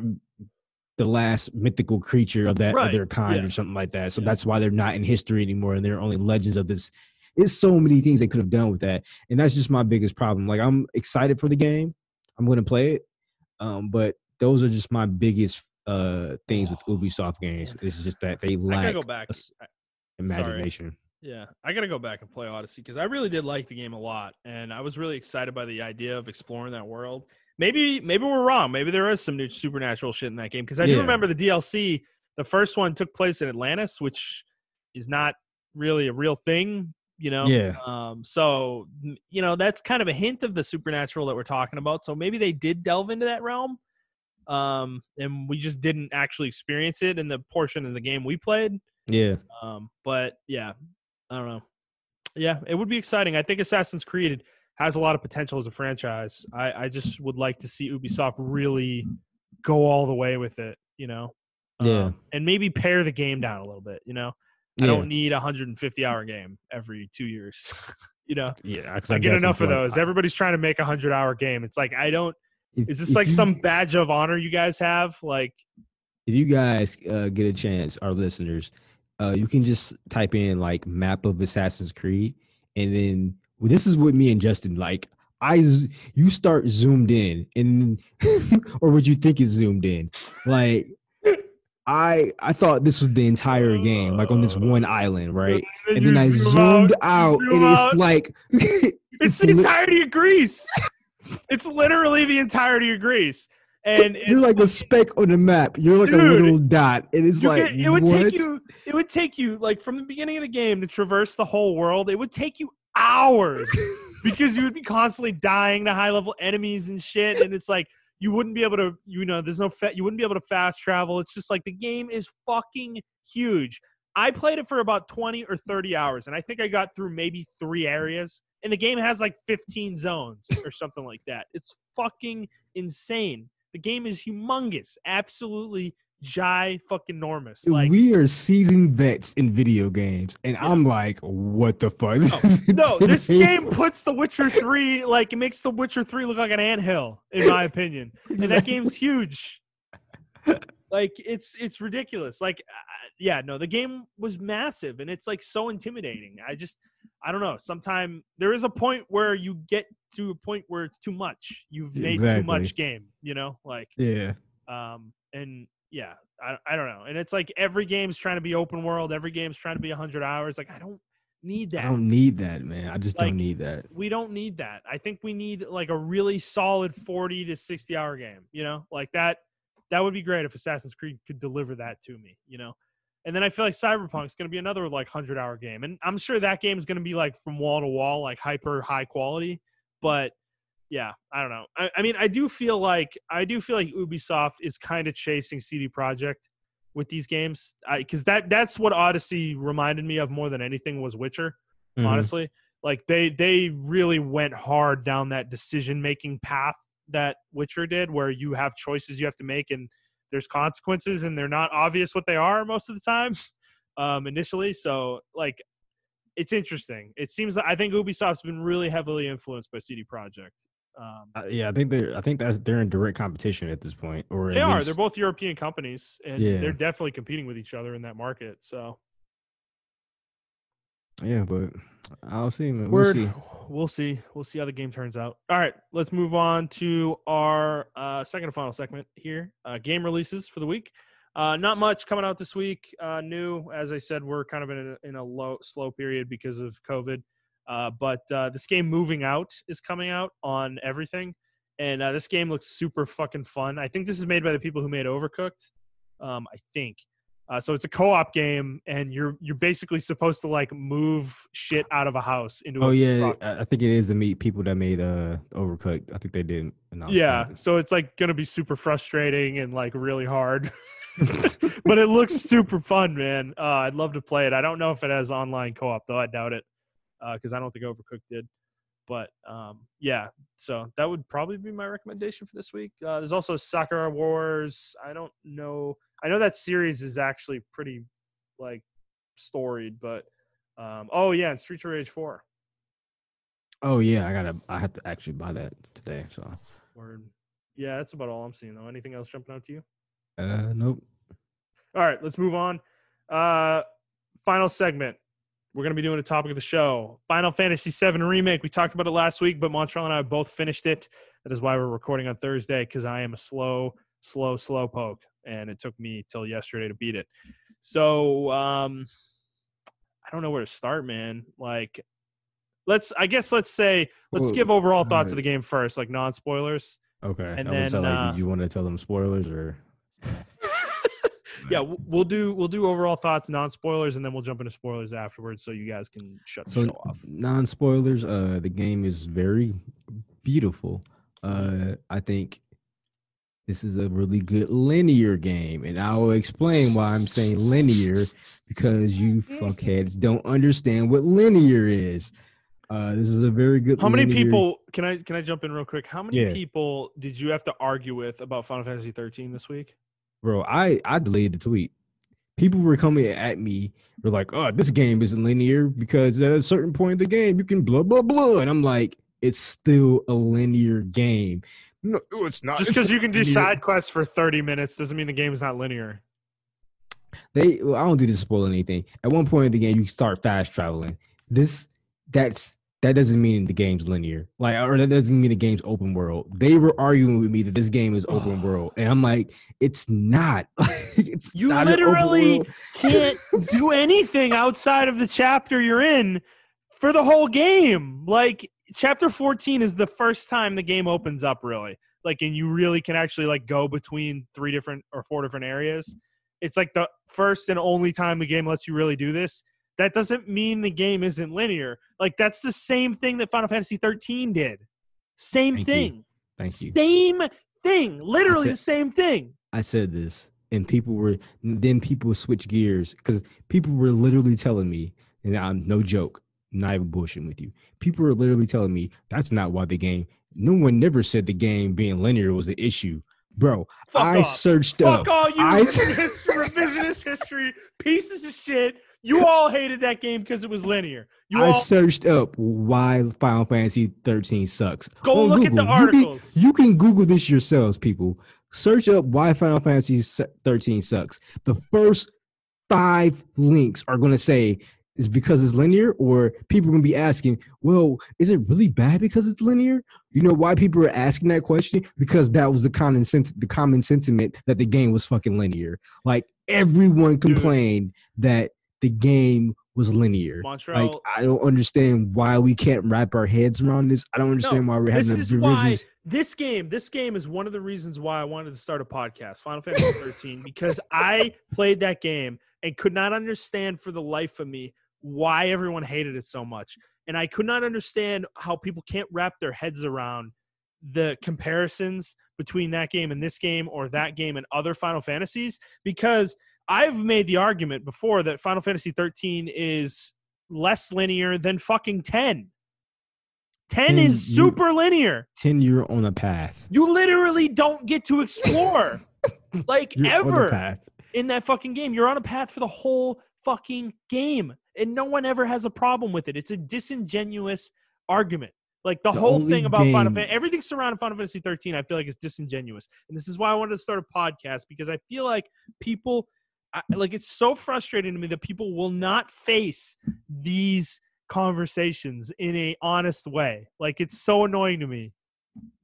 mythical creature of Right. their kind Yeah. or something like that. So Yeah. that's why they're not in history anymore, and they're only legends of this. It's so many things they could have done with that, and that's just my biggest problem. Like, I'm excited for the game. I'm going to play it, but those are just my biggest things with Ubisoft games. Man. It's just that they I gotta lack go back. Sorry. imagination. Yeah, I gotta go back and play Odyssey because I really did like the game a lot, and I was really excited by the idea of exploring that world. Maybe we're wrong. Maybe there is some new supernatural shit in that game because I do Yeah, remember the DLC. The first one took place in Atlantis, which is not really a real thing, you know. yeah, So you know that's kind of a hint of the supernatural that we're talking about. So maybe they did delve into that realm, and we just didn't actually experience it in the portion of the game we played. yeah, But yeah, I don't know. Yeah, it would be exciting. I think Assassin's Creed has a lot of potential as a franchise. I just would like to see Ubisoft really go all the way with it, you know, yeah, and maybe pare the game down a little bit. You know, I yeah, don't need a 150-hour game every 2 years. You know, yeah. Because I I get definitely enough of feel like those. Everybody's trying to make a 100-hour game. It's like I don't. Is this if like you some badge of honor you guys have? Like, if you guys get a chance, our listeners, you can just type in like map of Assassin's Creed, and then well, this is what me and Justin like. You start zoomed in, and or what you think is zoomed in. Like I thought this was the entire game, like on this one island, and right? then And you then I zoom out. zoomed You out, zoom and it's out. like It's it's the entirety of Greece. It's literally the entirety of Greece, and you're it's like a speck on the map. You're like a dude. little dot, and it's You like get it would take what? you. It would take you like from the beginning of the game to traverse the whole world. It would take you hours because you would be constantly dying to high level enemies and shit, and it's like you wouldn't be able to. You know, there's no you wouldn't be able to fast travel. It's just like the game is fucking huge. I played it for about 20 or 30 hours, and I think I got through maybe 3 areas. And the game has like 15 zones or something like that. It's fucking insane. The game is humongous, absolutely fucking enormous. Like, We are seasoned vets in video games, and yeah. I'm like, what the fuck? No, this game puts The Witcher 3, like, it makes The Witcher 3 look like an anthill, in my opinion. And that game's huge. Like, it's ridiculous. Like, yeah, no, the game was massive, and it's, like, so intimidating. I don't know. Sometimes there is a point where you get to a point where it's too much. You've made too Exactly. much game, you know? Like, Yeah. and yeah, I don't know. And it's like every game's trying to be open world. Every game's trying to be 100 hours. Like, I don't need I that. don't need that, man. I just don't Like, need that. we don't need that. I think we need like a really solid 40 to 60 hour game, you know, like that would be great if Assassin's Creed could deliver that to me, you know? And then I feel like Cyberpunk's going to be another like 100-hour game. And I'm sure that game is going to be like from wall to wall, like hyper high quality, but yeah, I don't know. I mean, I do feel like Ubisoft is kind of chasing CD Projekt with these games, because that's what Odyssey reminded me of more than anything was Witcher. Mhm. Honestly, like they really went hard down that decision making path that Witcher did, where you have choices you have to make and there's consequences, and they're not obvious what they are most of the time initially. So like, it's interesting. It seems like I think Ubisoft's been really heavily influenced by CD Projekt. Yeah, I think they're in direct competition at this point, or They at are. least They're both European companies, and yeah, they're definitely competing with each other in that market. So yeah. But I'll see, man. We'll word, see. we'll see. We'll see how the game turns out. All right, let's move on to our second and final segment here. Game releases for the week. Not much coming out this week. New, as I said, we're kind of in a slow period because of COVID. But this game Moving Out is coming out on everything. And this game looks super fucking fun. I think this is made by the people who made Overcooked. I think. So it's a co-op game, and you're basically supposed to like move shit out of a house into Oh a yeah, truck. I think it is the meet people that made Overcooked. I think they did announce Yeah, that. so it's like gonna be super frustrating and like really hard. But it looks super fun, man. I'd love to play it. I don't know if it has online co-op though. I doubt it, because I don't think Overcooked did. But yeah, so that would probably be my recommendation for this week. There's also Sakura Wars. I don't know. I know that series is actually pretty like storied, but oh yeah, and Streets of Rage 4. Oh yeah, I have to actually buy that today. So. Word. Yeah, that's about all I'm seeing though. Anything else jumping out to you? Nope. All right, let's move on. Final segment. We're going to be doing a topic of the show. Final Fantasy VII Remake. We talked about it last week, but Montrell and I both finished it. That is why we're recording on Thursday, because I am a slow poke, and it took me till yesterday to beat it. So I don't know where to start, man. Like, let's give overall thoughts of the game first, like non-spoilers. Okay. And I was then like, did you want to tell them spoilers or? Yeah, we'll do overall thoughts, non-spoilers, and then we'll jump into spoilers afterwards, so you guys can shut the show off. Non-spoilers. The game is very beautiful. I think this is a really good linear game, and I will explain why I'm saying linear, because you fuckheads don't understand what linear is. This is a very good. How many people? Can I jump in real quick? How many people did you have to argue with about Final Fantasy 13 this week? Bro, I deleted the tweet. People were coming at me. They're like, "Oh, this game isn't linear because at a certain point in the game you can blah blah blah," and I'm like, "It's still a linear game." No, it's not. Just because you can do side quests for 30 minutes doesn't mean the game is not linear. I don't think this spoil anything. At one point in the game, you start fast traveling. That doesn't mean the game's linear. Or that doesn't mean the game's open world. They were arguing with me that this game is open world, and I'm like, it's not. You literally can't do anything outside of the chapter you're in for the whole game. Like, chapter 14 is the first time the game opens up, really. Like, and you really can actually like go between 3 different or 4 different areas. It's like the first and only time the game lets you really do this. That doesn't mean the game isn't linear. Like, that's the same thing that Final Fantasy 13 did. Same thing. Thank you. Same thing. Literally the same thing. I said this, and people switch gears, because people were literally telling me, and I'm no joke, not even bullshitting with you. People were literally telling me that's not why no one never said the game being linear was the issue. Bro, I searched up. Fuck all you revisionist history pieces of shit. You all hated that game because it was linear. I searched up why Final Fantasy 13 sucks. Go look at the articles. You can Google this yourselves, people. Search up why Final Fantasy 13 sucks. The first 5 links are going to say it's because it's linear, or people are going to be asking, well, is it really bad because it's linear? You know why people are asking that question? Because that was the common sentiment that the game was fucking linear. Like, everyone complained that the game was linear. Montrell, like, I don't understand why we can't wrap our heads around this. I don't understand why we're having divisions. This game is one of the reasons why I wanted to start a podcast, Final Fantasy 13, because I played that game and could not understand for the life of me why everyone hated it so much. And I could not understand how people can't wrap their heads around the comparisons between that game and this game, or that game and other Final Fantasies, because I've made the argument before that Final Fantasy 13 is less linear than fucking 10. 10 is super linear. 10, you're on a path. You literally don't get to explore. Like, ever in that fucking game. You're on a path for the whole fucking game. And no one ever has a problem with it. It's a disingenuous argument. Like, the whole thing about Final Fantasy, everything surrounding Final Fantasy 13, I feel like is disingenuous. And this is why I wanted to start a podcast, because I feel like people, it's so frustrating to me that people will not face these conversations in a honest way. Like, it's so annoying to me.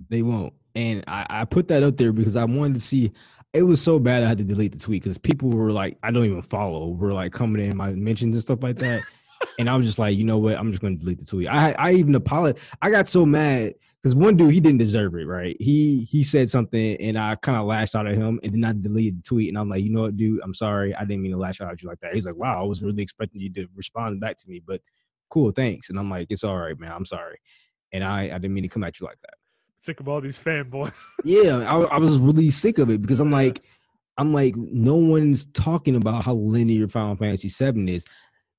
They won't. And I put that up there because I wanted to see. It was so bad I had to delete the tweet because people were like, I don't even follow, were like coming in my mentions and stuff like that. And I was just like, you know what? I'm just going to delete the tweet. I even apologized. I got so mad because one dude, he didn't deserve it, right? He said something and I kind of lashed out at him, and then I deleted the tweet. And I'm like, you know what, dude? I'm sorry. I didn't mean to lash out at you like that. He's like, wow, I was really expecting you to respond back to me, but cool, thanks. And I'm like, it's all right, man. I'm sorry. And I didn't mean to come at you like that. Sick of all these fanboys. Yeah, I was really sick of it because I'm like, no one's talking about how linear Final Fantasy VII is.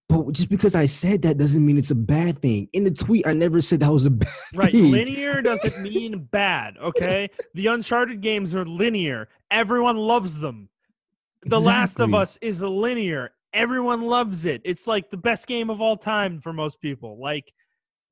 But just because I said that doesn't mean it's a bad thing. In the tweet, I never said that was a bad thing. Linear doesn't mean bad, okay? The Uncharted games are linear. Everyone loves them. The Last of Us is linear. Everyone loves it. It's like the best game of all time for most people. Like,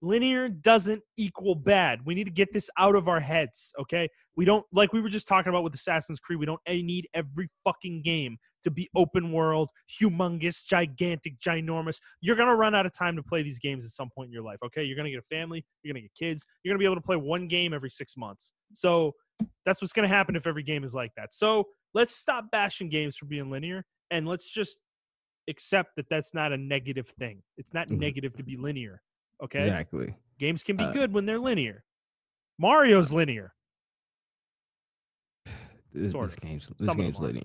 Linear doesn't equal bad. We need to get this out of our heads, okay? We don't, like we were just talking about with Assassin's Creed, we don't need every fucking game to be open world, humongous, gigantic, ginormous. You're going to run out of time to play these games at some point in your life, okay? You're going to get a family, you're going to get kids, you're going to be able to play one game every 6 months. So that's what's going to happen if every game is like that. So let's stop bashing games for being linear, and let's just accept that that's not a negative thing. It's not negative to be linear. Okay. Exactly. Games can be good when they're linear. Mario's linear. This game's linear.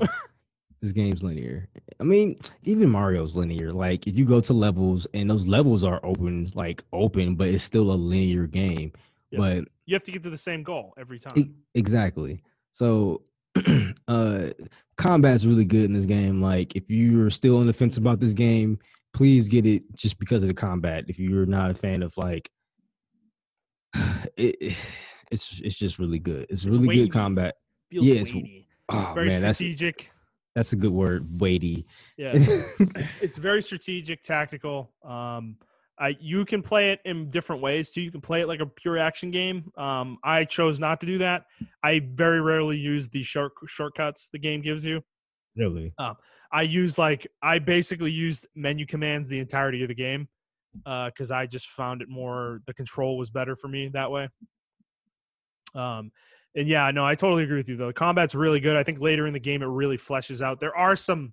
This game's linear. I mean, even Mario's linear. Like, if you go to levels and those levels are open, but it's still a linear game. Yep. But you have to get to the same goal every time. Exactly. So combat's really good in this game. Like, if you're still on the fence about this game, please get it just because of the combat. If you're not a fan of it's just really good. It's really weighty. Good combat. Feels weighty. It's very strategic. That's a good word, weighty. Yeah, it's very strategic, tactical. You can play it in different ways too. You can play it like a pure action game. I chose not to do that. I very rarely use the shortcuts the game gives you. Really? I basically used menu commands the entirety of the game because I just found it the control was better for me that way. And yeah, no, I totally agree with you though. The combat's really good. I think later in the game it really fleshes out. There are some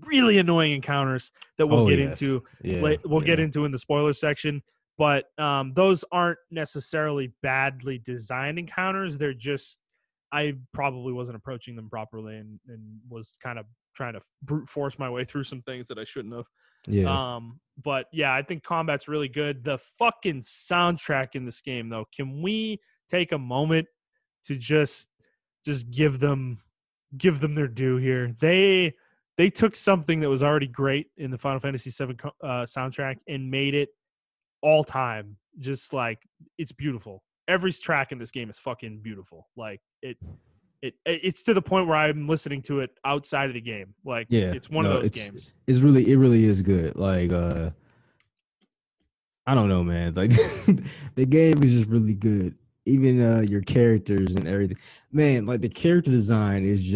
really annoying encounters that we'll get into. We'll get into in the spoiler section, but those aren't necessarily badly designed encounters. They're just I probably wasn't approaching them properly and was kind of trying to brute force my way through some things that I shouldn't have. Yeah. But yeah, I think combat's really good. The fucking soundtrack in this game, though, can we take a moment to just give them their due here? They took something that was already great in the Final Fantasy VII soundtrack and made it all time. Just like it's beautiful. Every track in this game is fucking beautiful. Like it's to the point where I'm listening to it outside of the game. Like it's one of those games. It really is good. Like I don't know, man. Like the game is just really good. Even your characters and everything, man. Like the character design is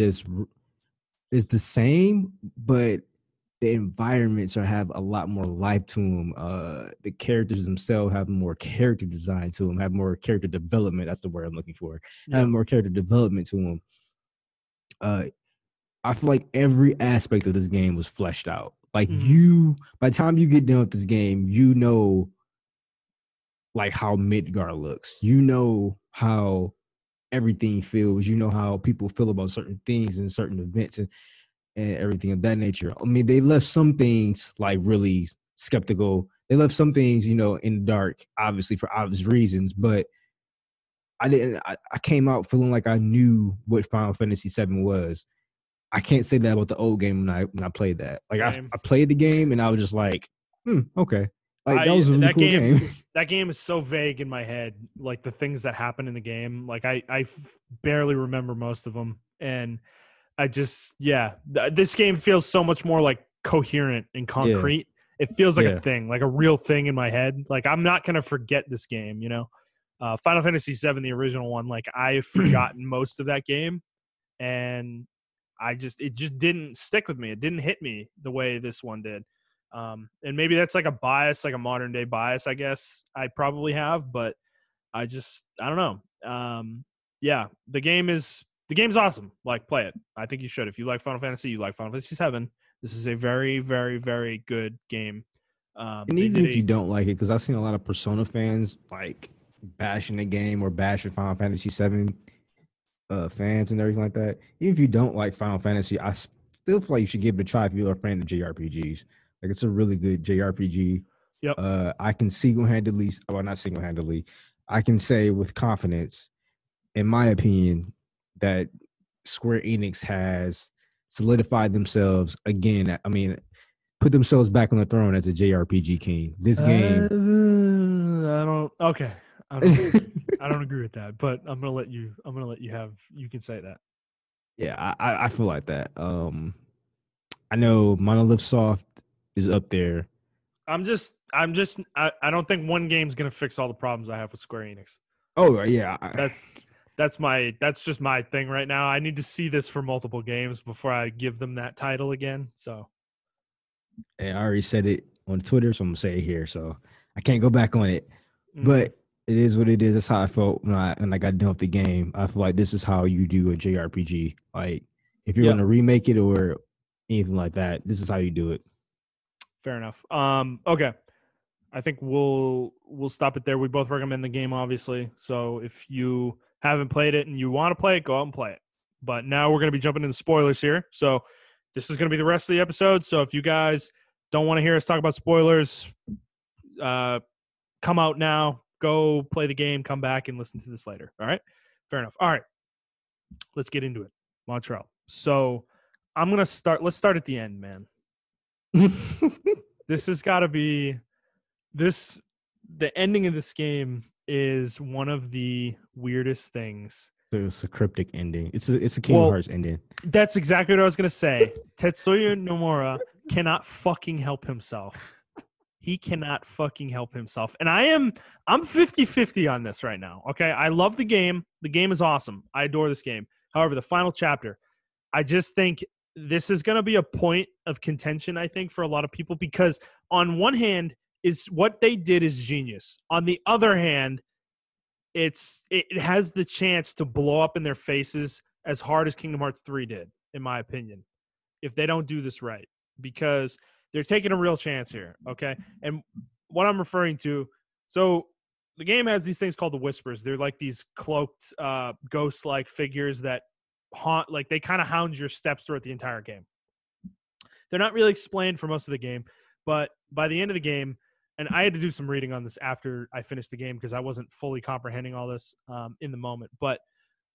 the same, but the environments have a lot more life to them. The characters themselves have more character design to them, have more character development. That's the word I'm looking for. Yeah. Have more character development to them. I feel like every aspect of this game was fleshed out. Like by the time you get done with this game, you know, like how Midgar looks. You know how everything feels. You know how people feel about certain things and certain events and everything of that nature. I mean, they left some things like really skeptical. They left some things, in the dark, obviously for obvious reasons. But I came out feeling like I knew what Final Fantasy VII was. I can't say that about the old game when I played that. Like I played the game and I was just like, okay. Like that was a really cool game. That game is so vague in my head. Like the things that happen in the game, like I barely remember most of them. And I just, this game feels so much more like coherent and concrete. Yeah. It feels like a thing, like a real thing in my head. Like I'm not going to forget this game, Final Fantasy VII, the original one, like I've forgotten most of that game and it just didn't stick with me. It didn't hit me the way this one did. And maybe that's like a bias, like a modern day bias, I guess I probably have, but I don't know. The game's awesome. Like play it. I think you should. If you like Final Fantasy, you like Final Fantasy VII. This is a very, very, very good game. And even if you don't like it, because I've seen a lot of Persona fans like bashing the game or bashing Final Fantasy VII fans and everything like that. Even if you don't like Final Fantasy, I still feel like you should give it a try if you're a fan of JRPGs. Like it's a really good JRPG. Yep. I can not single-handedly, I can say with confidence, in my opinion, that Square Enix has solidified themselves again. I mean, put themselves back on the throne as a JRPG king. This game. I don't agree with that, but I'm gonna let you you can say that. Yeah, I feel like that. I know Monolith Soft is up there. I don't think one game's gonna fix all the problems I have with Square Enix. Oh yeah, That's just my thing right now. I need to see this for multiple games before I give them that title again. So, and I already said it on Twitter, so I'm gonna say it here. So I can't go back on it. But it is what it is. That's how I felt when I got done with the game. I feel like this is how you do a JRPG. Like if you're gonna remake it or anything like that, this is how you do it. Fair enough. Okay. I think we'll stop it there. We both recommend the game, obviously. So if you haven't played it and you want to play it, go out and play it. But now we're going to be jumping into spoilers here. So this is going to be the rest of the episode. So if you guys don't want to hear us talk about spoilers, come out now, go play the game, come back and listen to this later. All right? Fair enough. All right. Let's get into it. Montrell. So I'm going to start. Let's start at the end, man. This has got to be the ending of this game is one of the weirdest things. It's a cryptic ending. It's a Kingdom Hearts ending. That's exactly what I was going to say. Tetsuya Nomura cannot fucking help himself. He cannot fucking help himself. And I'm 50-50 on this right now. Okay. I love the game. The game is awesome. I adore this game. However, the final chapter, I just think this is going to be a point of contention, I think, for a lot of people, because on one hand, is what they did is genius. On the other hand, it has the chance to blow up in their faces as hard as Kingdom Hearts 3 did, in my opinion, if they don't do this right, because they're taking a real chance here, okay? And what I'm referring to, so the game has these things called the Whispers. They're like these cloaked, ghost-like figures that haunt, like they kind of hound your steps throughout the entire game. They're not really explained for most of the game, but by the end of the game, and I had to do some reading on this after I finished the game because I wasn't fully comprehending all this in the moment. But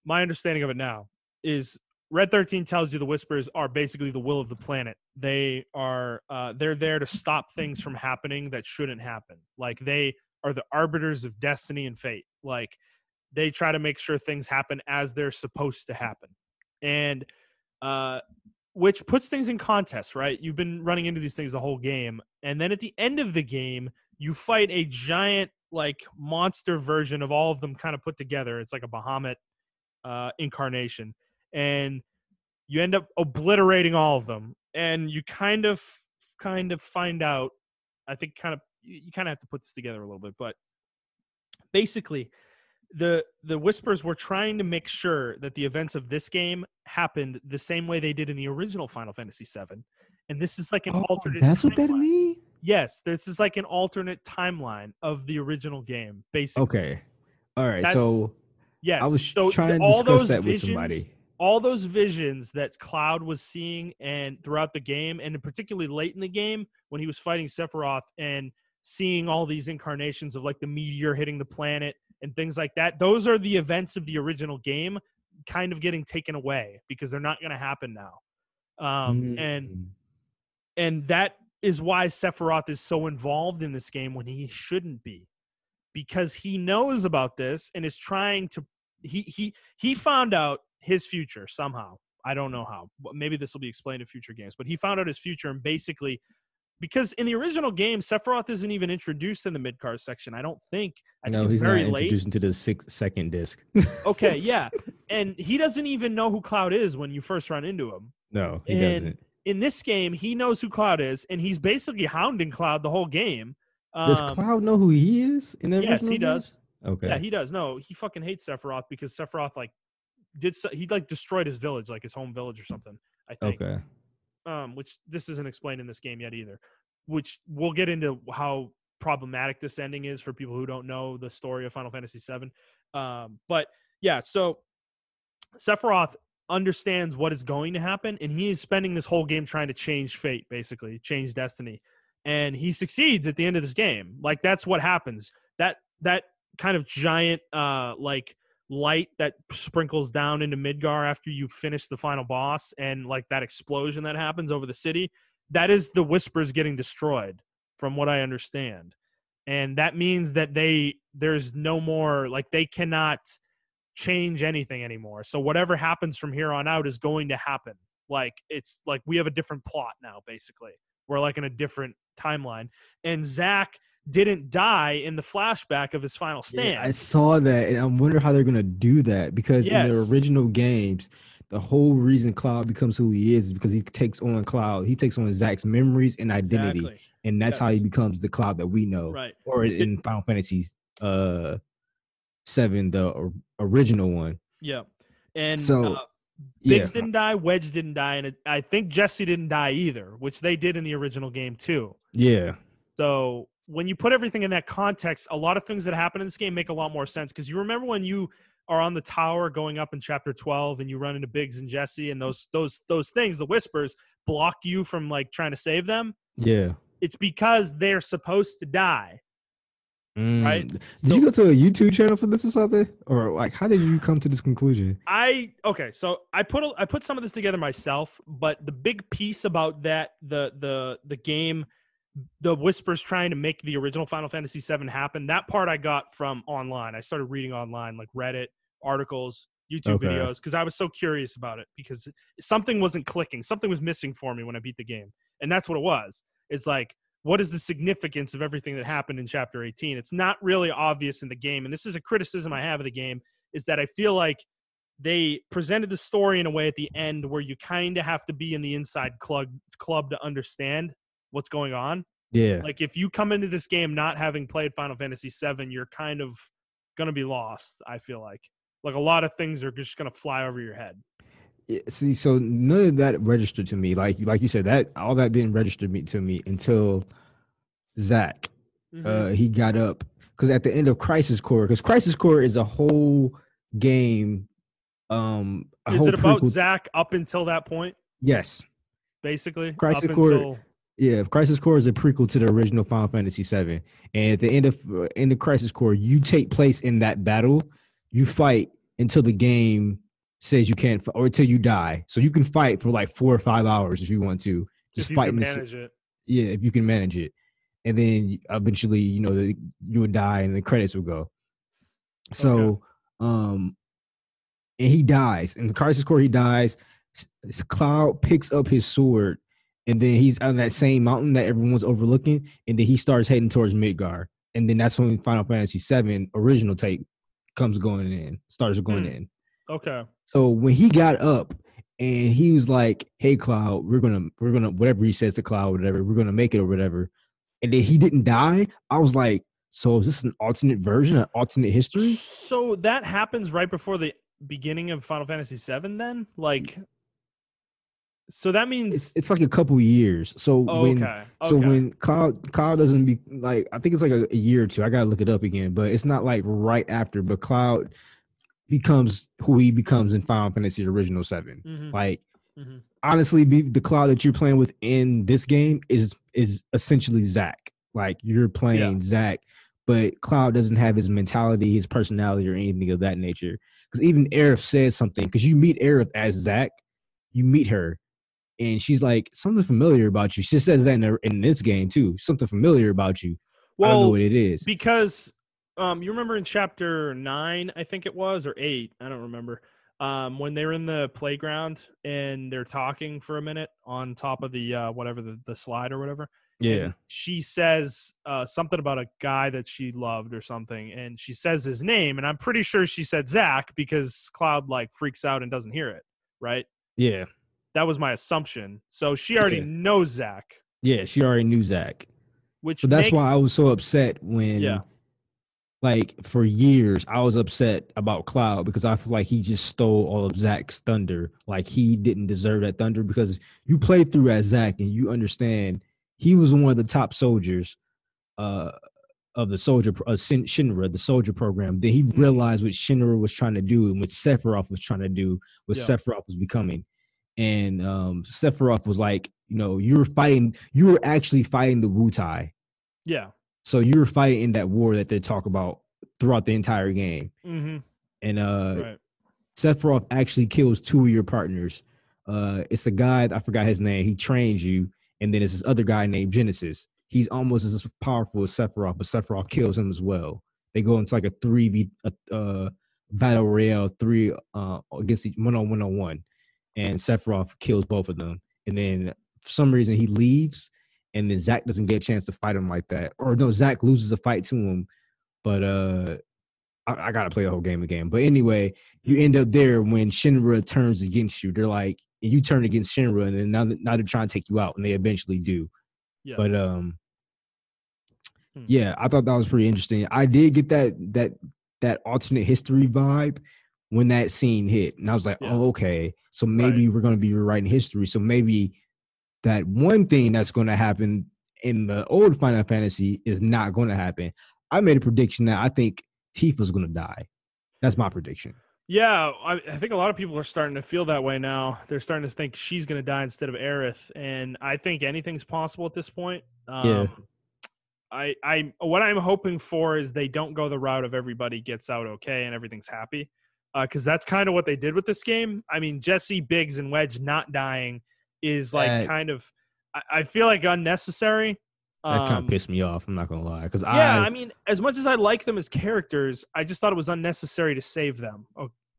my understanding of it now is Red 13 tells you the Whispers are basically the will of the planet. They are they're there to stop things from happening that shouldn't happen. Like they are the arbiters of destiny and fate. Like they try to make sure things happen as they're supposed to happen. And which puts things in context, right? You've been running into these things the whole game. And then at the end of the game, you fight a giant, like, monster version of all of them kind of put together. It's like a Bahamut incarnation. And you end up obliterating all of them. And you kind of find out, I think you kind of have to put this together a little bit. But basically, the Whispers were trying to make sure that the events of this game happened the same way they did in the original Final Fantasy VII. And this is like an alternate That's timeline. what that means? Yes, this is like an alternate timeline of the original game, basically. Okay. All right. So yes. I was trying to discuss that with somebody. All those visions that Cloud was seeing and throughout the game, and particularly late in the game when he was fighting Sephiroth and seeing all these incarnations of like the meteor hitting the planet and things like that. Those are the events of the original game kind of getting taken away because they're not going to happen now. And that is why Sephiroth is so involved in this game when he shouldn't be, because he knows about this and is trying to, he found out his future somehow. I don't know how. Maybe this will be explained in future games, but he found out his future, and basically, because in the original game, Sephiroth isn't even introduced in the mid-card section, I don't think. I think he's very not late. Introduced into the second disc. Okay, yeah. And he doesn't even know who Cloud is when you first run into him. No, he doesn't. In this game, he knows who Cloud is, and he's basically hounding Cloud the whole game. Does Cloud know who he is? Yes, he does. Okay. Yeah, he does. No, he fucking hates Sephiroth because Sephiroth he destroyed his village, like his home village or something, I think. Okay. Which this isn't explained in this game yet either, which we'll get into how problematic this ending is for people who don't know the story of Final Fantasy VII. But yeah, so Sephiroth understands what is going to happen, and he is spending this whole game trying to change fate, basically, change destiny. And he succeeds at the end of this game. Like, that's what happens. That kind of giant, light that sprinkles down into Midgar after you finish the final boss, and like that explosion that happens over the city, that is the Whispers getting destroyed, from what I understand. And that means that there's no more, like, they cannot change anything anymore. So whatever happens from here on out is going to happen. Like, it's like we have a different plot now, basically. We're like in a different timeline, and Zack didn't die in the flashback of his final stand. Yeah, I saw that, and I wonder how they're gonna do that, because in the original games, the whole reason Cloud becomes who he is because he takes on Zack's memories and identity, and that's how he becomes the Cloud that we know. Right. Or in Final Fantasy VII, the original one. Yeah. And so Biggs didn't die, Wedge didn't die, and I think Jesse didn't die either, which they did in the original game too. Yeah. So when you put everything in that context, a lot of things that happen in this game make a lot more sense, because you remember when you are on the tower going up in chapter 12 and you run into Biggs and Jesse, and those things, the whispers, block you from like trying to save them? Yeah. It's because they're supposed to die. Right? Did you go to a YouTube channel for this or something? Or like, how did you come to this conclusion? So I put some of this together myself, but the big piece about that, the game, the whispers trying to make the original Final Fantasy VII happen, that part I got from online. I started reading online, like Reddit, articles, YouTube videos, because I was so curious about it, because something wasn't clicking. Something was missing for me when I beat the game. And that's what it was. It's like, what is the significance of everything that happened in Chapter 18? It's not really obvious in the game. And this is a criticism I have of the game, is that I feel like they presented the story in a way at the end where you kind of have to be in the inside club to understand what's going on. Yeah. Like, if you come into this game not having played Final Fantasy VII, you're kind of going to be lost, I feel like. Like, a lot of things are just going to fly over your head. Yeah, see, so none of that registered to me. Like you said, that all that didn't register to me until Zack. He got up, because at the end of Crisis Core, because Crisis Core is a whole game. Is it about Zack up until that point? Yes. Basically, Crisis Core. Yeah, Crisis Core is a prequel to the original Final Fantasy VII, and at the end of Crisis Core, you take place in that battle. You fight until the game says you can't, or until you die. So you can fight for like 4 or 5 hours if you want to. Just if you can manage it. Yeah, if you can manage it, and then eventually, you would die, and the credits would go. So, and he dies in the Crisis Core. He dies. Cloud picks up his sword, and then he's on that same mountain that everyone's overlooking, and then he starts heading towards Midgar, and then that's when Final Fantasy VII original take starts going in. Okay. So when he got up and he was like, "Hey, Cloud, we're gonna whatever he says to Cloud, whatever, we're gonna make it or whatever," and then he didn't die, I was like, "So is this an alternate version, an alternate history?" So that happens right before the beginning of Final Fantasy VII, then, like. So that means it's like a couple years. So when Cloud doesn't be like, I think it's like a year or two. I gotta look it up again, but it's not like right after. But Cloud becomes who he becomes in Final Fantasy original 7. Like, honestly, the Cloud that you're playing with in this game is essentially Zack. Like, you're playing Zack, but Cloud doesn't have his mentality, his personality, or anything of that nature. Because even Aerith says something. Because you meet Aerith as Zack, you meet her, and she's like, something familiar about you. She says that in this game too. Something familiar about you. Well, I don't know what it is. Because you remember in chapter 9, I think it was, or 8, I don't remember, when they're in the playground and they're talking for a minute on top of the whatever, the slide or whatever. Yeah. And she says something about a guy that she loved or something, and she says his name, and I'm pretty sure she said Zack, because Cloud like freaks out and doesn't hear it, right? Yeah. That was my assumption. So she already knows Zack. Yeah, she already knew Zack. Which that's why I was so upset when, like, for years, I was upset about Cloud, because I feel like he just stole all of Zack's thunder. Like, he didn't deserve that thunder, because you played through as Zack and you understand he was one of the top soldiers of the Shinra, the soldier program. Then he realized what Shinra was trying to do and what Sephiroth was trying to do, what Sephiroth was becoming. And Sephiroth was like, you were actually fighting the Wutai. Yeah. So you were fighting in that war that they talk about throughout the entire game. And Sephiroth actually kills 2 of your partners. It's a guy, I forgot his name. He trains you. And then there's this other guy named Genesis. He's almost as powerful as Sephiroth, but Sephiroth kills him as well. They go into like a 3v battle royale, 3 against each 1-on-1. And Sephiroth kills both of them. And then for some reason he leaves, and then Zack doesn't get a chance to fight him like that. Or no, Zack loses a fight to him, but I gotta play the whole game again. But anyway, you end up there when Shinra turns against you. They're like, and you turn against Shinra, and then now they're trying to take you out, and they eventually do. Yeah. But yeah, I thought that was pretty interesting. I did get that alternate history vibe when that scene hit, and I was like, oh, okay, so maybe we're gonna be rewriting history. So maybe that one thing that's going to happen in the old Final Fantasy is not going to happen. I made a prediction that I think Tifa's going to die. That's my prediction. Yeah, I think a lot of people are starting to feel that way now. They're starting to think she's going to die instead of Aerith, and I think anything's possible at this point. Yeah. What I'm hoping for is they don't go the route of everybody gets out okay and everything's happy, because that's kind of what they did with this game. I mean, Jesse, Biggs, and Wedge not dying is like kind of, I feel like unnecessary. That kind of pissed me off. I'm not gonna lie, because I mean, as much as I like them as characters, I just thought it was unnecessary to save them.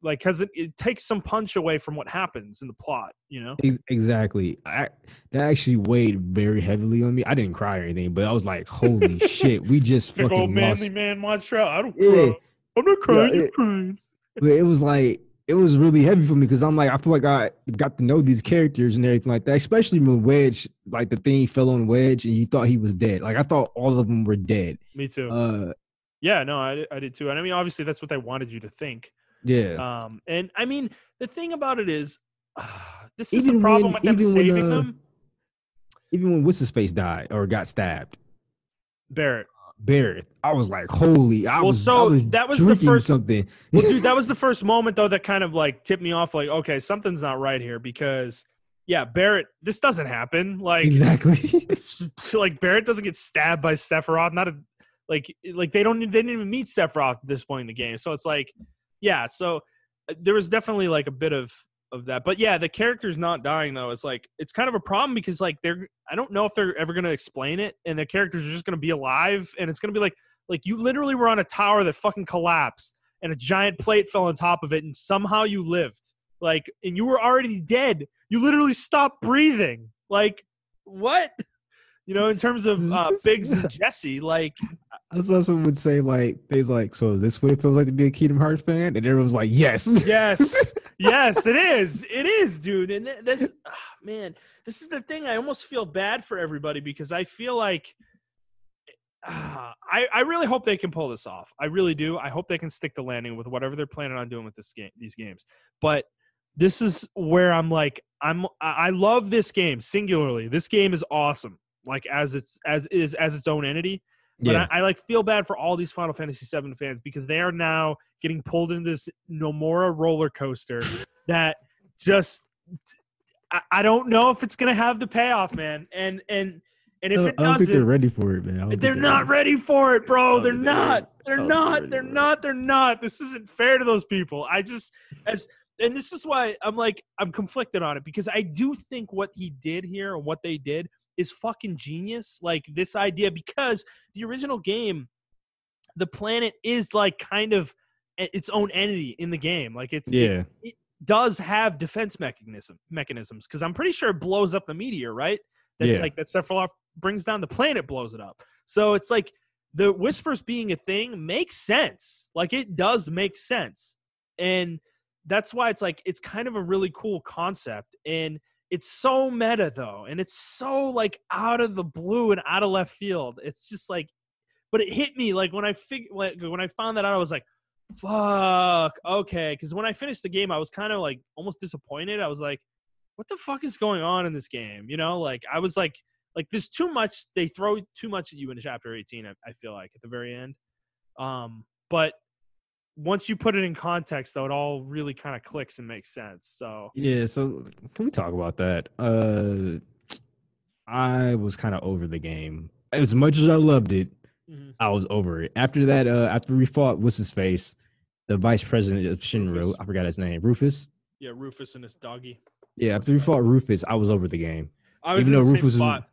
Like, because it takes some punch away from what happens in the plot, you know? Exactly. That actually weighed very heavily on me. I didn't cry or anything, but I was like, "Holy shit, we just fucking old manly man Montrell. I don't cry. I'm not crying. You're crying." But it was like, it was really heavy for me because I'm like, I feel like I got to know these characters and everything like that, especially when Wedge, like the thing fell on Wedge and you thought he was dead. Like, I thought all of them were dead. Me too. Yeah, no, I did too. And I mean, obviously that's what they wanted you to think. Yeah. And I mean, the thing about it is, this is the problem with them saving them. Even when What's-His-Face died or got stabbed. Barrett. I was like, holy. That was the first something. Well, dude, that was the first moment though that kind of like tipped me off. Like, okay, something's not right here because, yeah, Barrett. This doesn't happen. Like, exactly. Like Barrett doesn't get stabbed by Sephiroth. Like they didn't even meet Sephiroth at this point in the game. So it's like, yeah. So there was definitely like a bit of that. But yeah, the character's not dying though. It's like, it's kind of a problem because like I don't know if they're ever going to explain it, and the characters are just going to be alive, and it's going to be like you literally were on a tower that fucking collapsed and a giant plate fell on top of it and somehow you lived. Like, and you were already dead. You literally stopped breathing. Like, what? You know, in terms of Biggs and Jesse, like, I saw someone would say, like, they's like, so is this what it feels like to be a Kingdom Hearts fan? And everyone was like, yes. Yes, it is, dude. And this, man, this is the thing. I almost feel bad for everybody because I feel like I really hope they can pull this off. I really do. I hope they can stick the landing with whatever they're planning on doing with these games. But this is where I'm like, I love this game singularly. This game is awesome. Like as its own entity. But yeah. I like feel bad for all these Final Fantasy VII fans because they are now getting pulled into this Nomura roller coaster that just I don't know if it's gonna have the payoff, man. And if it doesn't, I don't think they're ready for it, man. They're not ready for it, bro. They're not. They're not. This isn't fair to those people. And this is why I'm conflicted on it because I do think what he did here or what they did is fucking genius. Like this idea, because the original game, the planet is like kind of its own entity in the game. Like it does have defense mechanisms because I'm pretty sure it blows up the meteor, right? That's like that Sephiroth brings down the planet, blows it up. So it's like the whispers being a thing makes sense. Like it does make sense. And that's why it's like, it's kind of a really cool concept. And it's so meta though. And it's so like out of the blue and out of left field. It's just like, but it hit me like when I found that out, I was like, fuck, okay. Because when I finished the game, I was kind of like almost disappointed. I was like, what the fuck is going on in this game? You know, like I was like there's too much. They throw too much at you in chapter 18. I feel like at the very end. But once you put it in context, though, it all really kind of clicks and makes sense. So yeah. So can we talk about that? I was kind of over the game. As much as I loved it, I was over it. After that, after we fought What's-His-Face, the vice president of Shinra, Rufus. I forgot his name, Rufus. Yeah, Rufus and his doggy. Yeah, after we fought Rufus, I was over the game. I was in the same spot.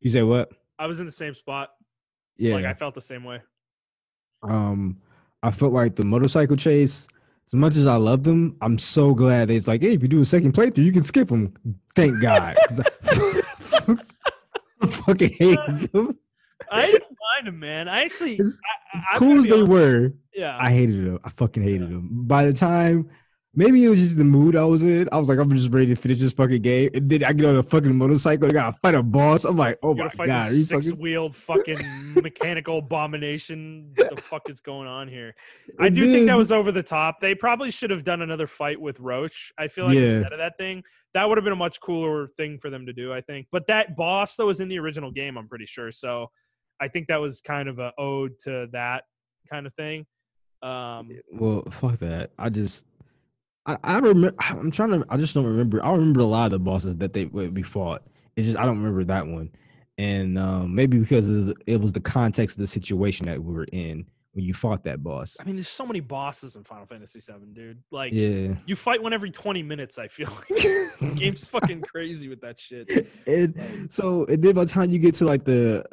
You say what? I was in the same spot. Yeah, like I felt the same way. I felt like the motorcycle chase. As much as I love them, I'm so glad it's like, hey, if you do a second playthrough, you can skip them. Thank God. fucking hated them. I didn't mind them, man. I actually, As cool as they were, yeah, I hated them. I fucking hated them. By the time, maybe it was just the mood I was in. I was like, I'm just ready to finish this fucking game. And then I get on a fucking motorcycle. I gotta fight a boss. I'm like, oh my god, this six-wheeled fucking mechanical abomination. What the fuck is going on here? I do think that was over the top. They probably should have done another fight with Roach. I feel like instead of that thing, that would have been a much cooler thing for them to do, I think. But that boss, though, was in the original game, I'm pretty sure. So I think that was kind of an ode to that kind of thing. Well, fuck that. I remember. I just don't remember. I remember a lot of the bosses that we fought. It's just I don't remember that one, and maybe because it was the context of the situation that we were in when you fought that boss. I mean, there's so many bosses in Final Fantasy VII, dude. Like, you fight one every 20 minutes. I feel like the game's fucking crazy with that shit. And then by the time you get to like the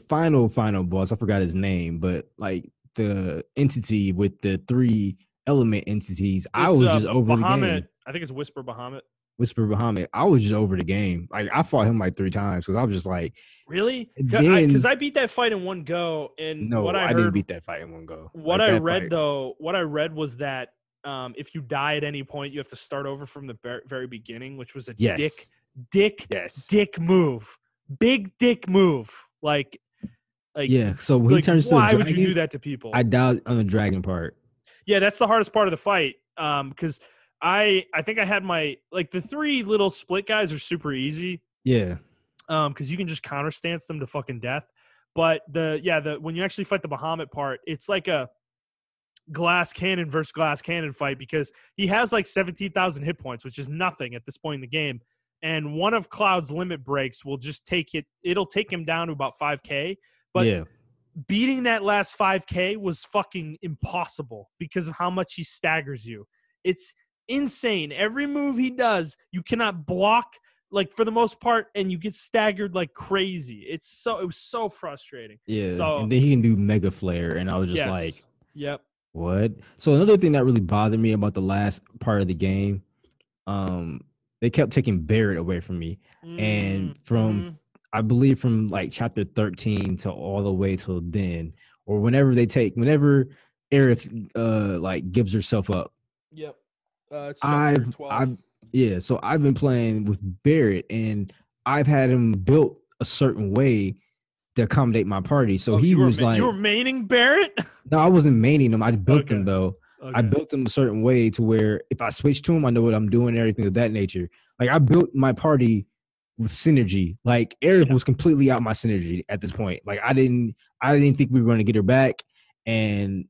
final boss, I forgot his name, but like the entity with the 3 element entities, I was just over Bahamut. The game. I think it's Whisper Bahamut. I was just over the game. Like I fought him like 3 times because I was just like, really? Because I beat that fight in one go. And I didn't beat that fight in one go. What I read was that if you die at any point, you have to start over from the very beginning, which was a dick move, big dick move. Like yeah. So when he turns to the dragon, why would you do that to people? I died on the dragon part. Yeah, that's the hardest part of the fight. Because I think I had the 3 little split guys are super easy. Yeah. Because you can just counter stance them to fucking death. But when you actually fight the Bahamut part, it's like a glass cannon versus glass cannon fight because he has like 17,000 hit points, which is nothing at this point in the game. And one of Cloud's limit breaks will just it'll take him down to about 5K. But beating that last 5K was fucking impossible because of how much he staggers you. It's insane. Every move he does, you cannot block like for the most part, and you get staggered like crazy. It was so frustrating. Yeah. So, and then he can do Mega Flare, and I was just like, yep. What? So another thing that really bothered me about the last part of the game, they kept taking Barret away from me, and from I believe from like chapter 13 to all the way till then, or whenever Aerith like gives herself up. Yep. So I've been playing with Barret, and I've had him built a certain way to accommodate my party. So you were maining Barret? No, I wasn't maining him. I built him though. Okay. I built him a certain way to where if I switch to him, I know what I'm doing and everything of that nature. Like I built my party with synergy. Like Aerith was completely out my synergy at this point. Like I didn't think we were going to get her back and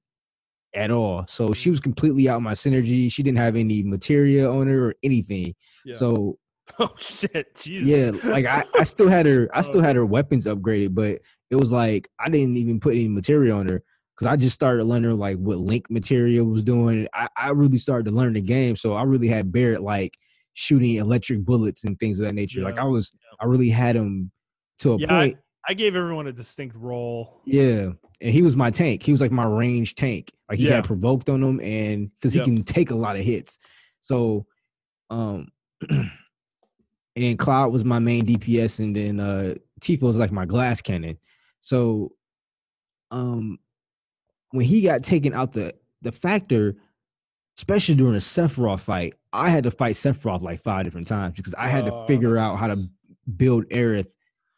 at all. So she was completely out my synergy. She didn't have any materia on her or anything. Yeah. So oh shit, Jesus. Yeah, like I still had her had her weapons upgraded, but it was like I didn't even put any materia on her because I just started learning like what Link materia was doing. I really started to learn the game, so I really had Barret like shooting electric bullets and things of that nature. Yeah. Like I really had him to a point. I gave everyone a distinct role. Yeah, and he was my tank. He was like my range tank. Like he had provoked on him, and because he can take a lot of hits. So, and Cloud was my main DPS, and then Tifa was like my glass cannon. So, when he got taken out the factor, especially during a Sephiroth fight, I had to fight Sephiroth like 5 different times because I had to figure out how to build Aerith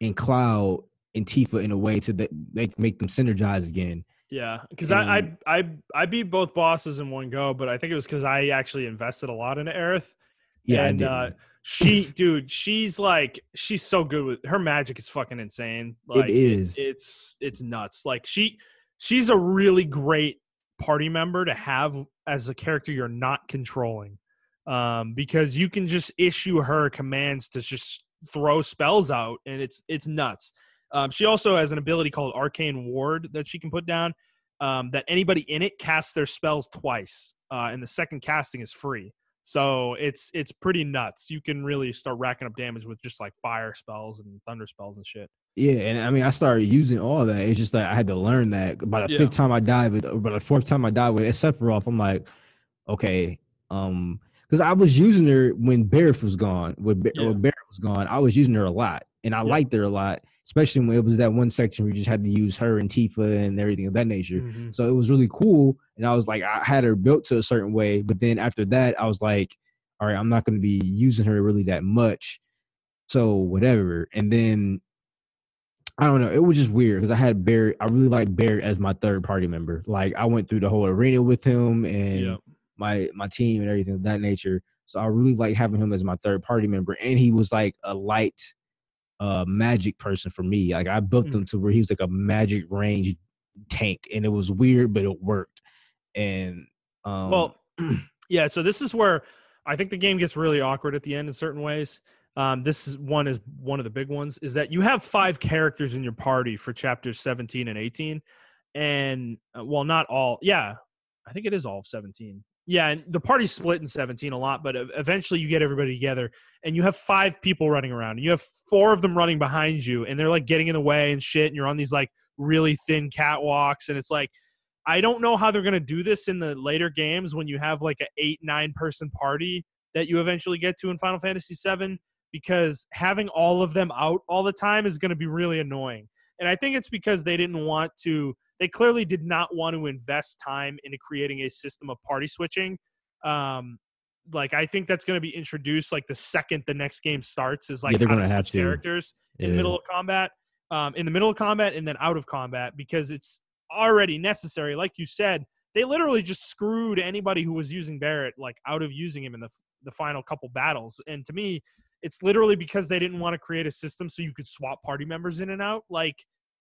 and Cloud and Tifa in a way to that make them synergize again. Yeah, because I beat both bosses in one go, but I think it was because I actually invested a lot into Aerith. Yeah, and she's so good with her magic is fucking insane. Like, it is. It's nuts. Like she's a really great party member to have as a character you're not controlling, because you can just issue her commands to just throw spells out, and it's nuts. She also has an ability called Arcane Ward that she can put down, that anybody in it casts their spells twice, and the second casting is free. So it's pretty nuts. You can really start racking up damage with just like fire spells and thunder spells and shit. Yeah, and I mean, I started using all that. It's just that I had to learn that. By the fifth time I died with, by the fourth time I died with Sephiroth, I'm like, okay, because I was using her when Barret was gone, when Barret was gone, I was using her a lot, and I liked her a lot, especially when it was that one section where you just had to use her and Tifa and everything of that nature. Mm-hmm. So it was really cool, and I was like, I had her built to a certain way, but then after that, I was like, all right, I'm not going to be using her really that much, so whatever. And then I don't know, it was just weird because I had Barrett. I really like Barrett as my third party member. Like I went through the whole arena with him and my team and everything of that nature. So I really like having him as my third party member, and he was like a light magic person for me. Like I built him to where he was like a magic range tank, and it was weird, but it worked. And so this is where I think the game gets really awkward at the end in certain ways. This is one of the big ones, is that you have 5 characters in your party for chapters 17 and 18, and not all. Yeah, I think it is all of 17. Yeah, and the party's split in 17 a lot, but eventually you get everybody together, and you have 5 people running around, and you have 4 of them running behind you, and they're like getting in the way and shit, and you're on these like really thin catwalks, and it's like, I don't know how they're going to do this in the later games when you have like an 8-9 person party that you eventually get to in Final Fantasy VII, because having all of them out all the time is going to be really annoying. And I think it's because they clearly did not want to invest time into creating a system of party switching. Like I think that's going to be introduced like the second the next game starts, is like they're how going to to have switch characters in the middle of combat, and then out of combat, because it's already necessary. Like you said, they literally just screwed anybody who was using Barrett like out of using him in the final couple battles. And to me, it's literally because they didn't want to create a system so you could swap party members in and out. Like,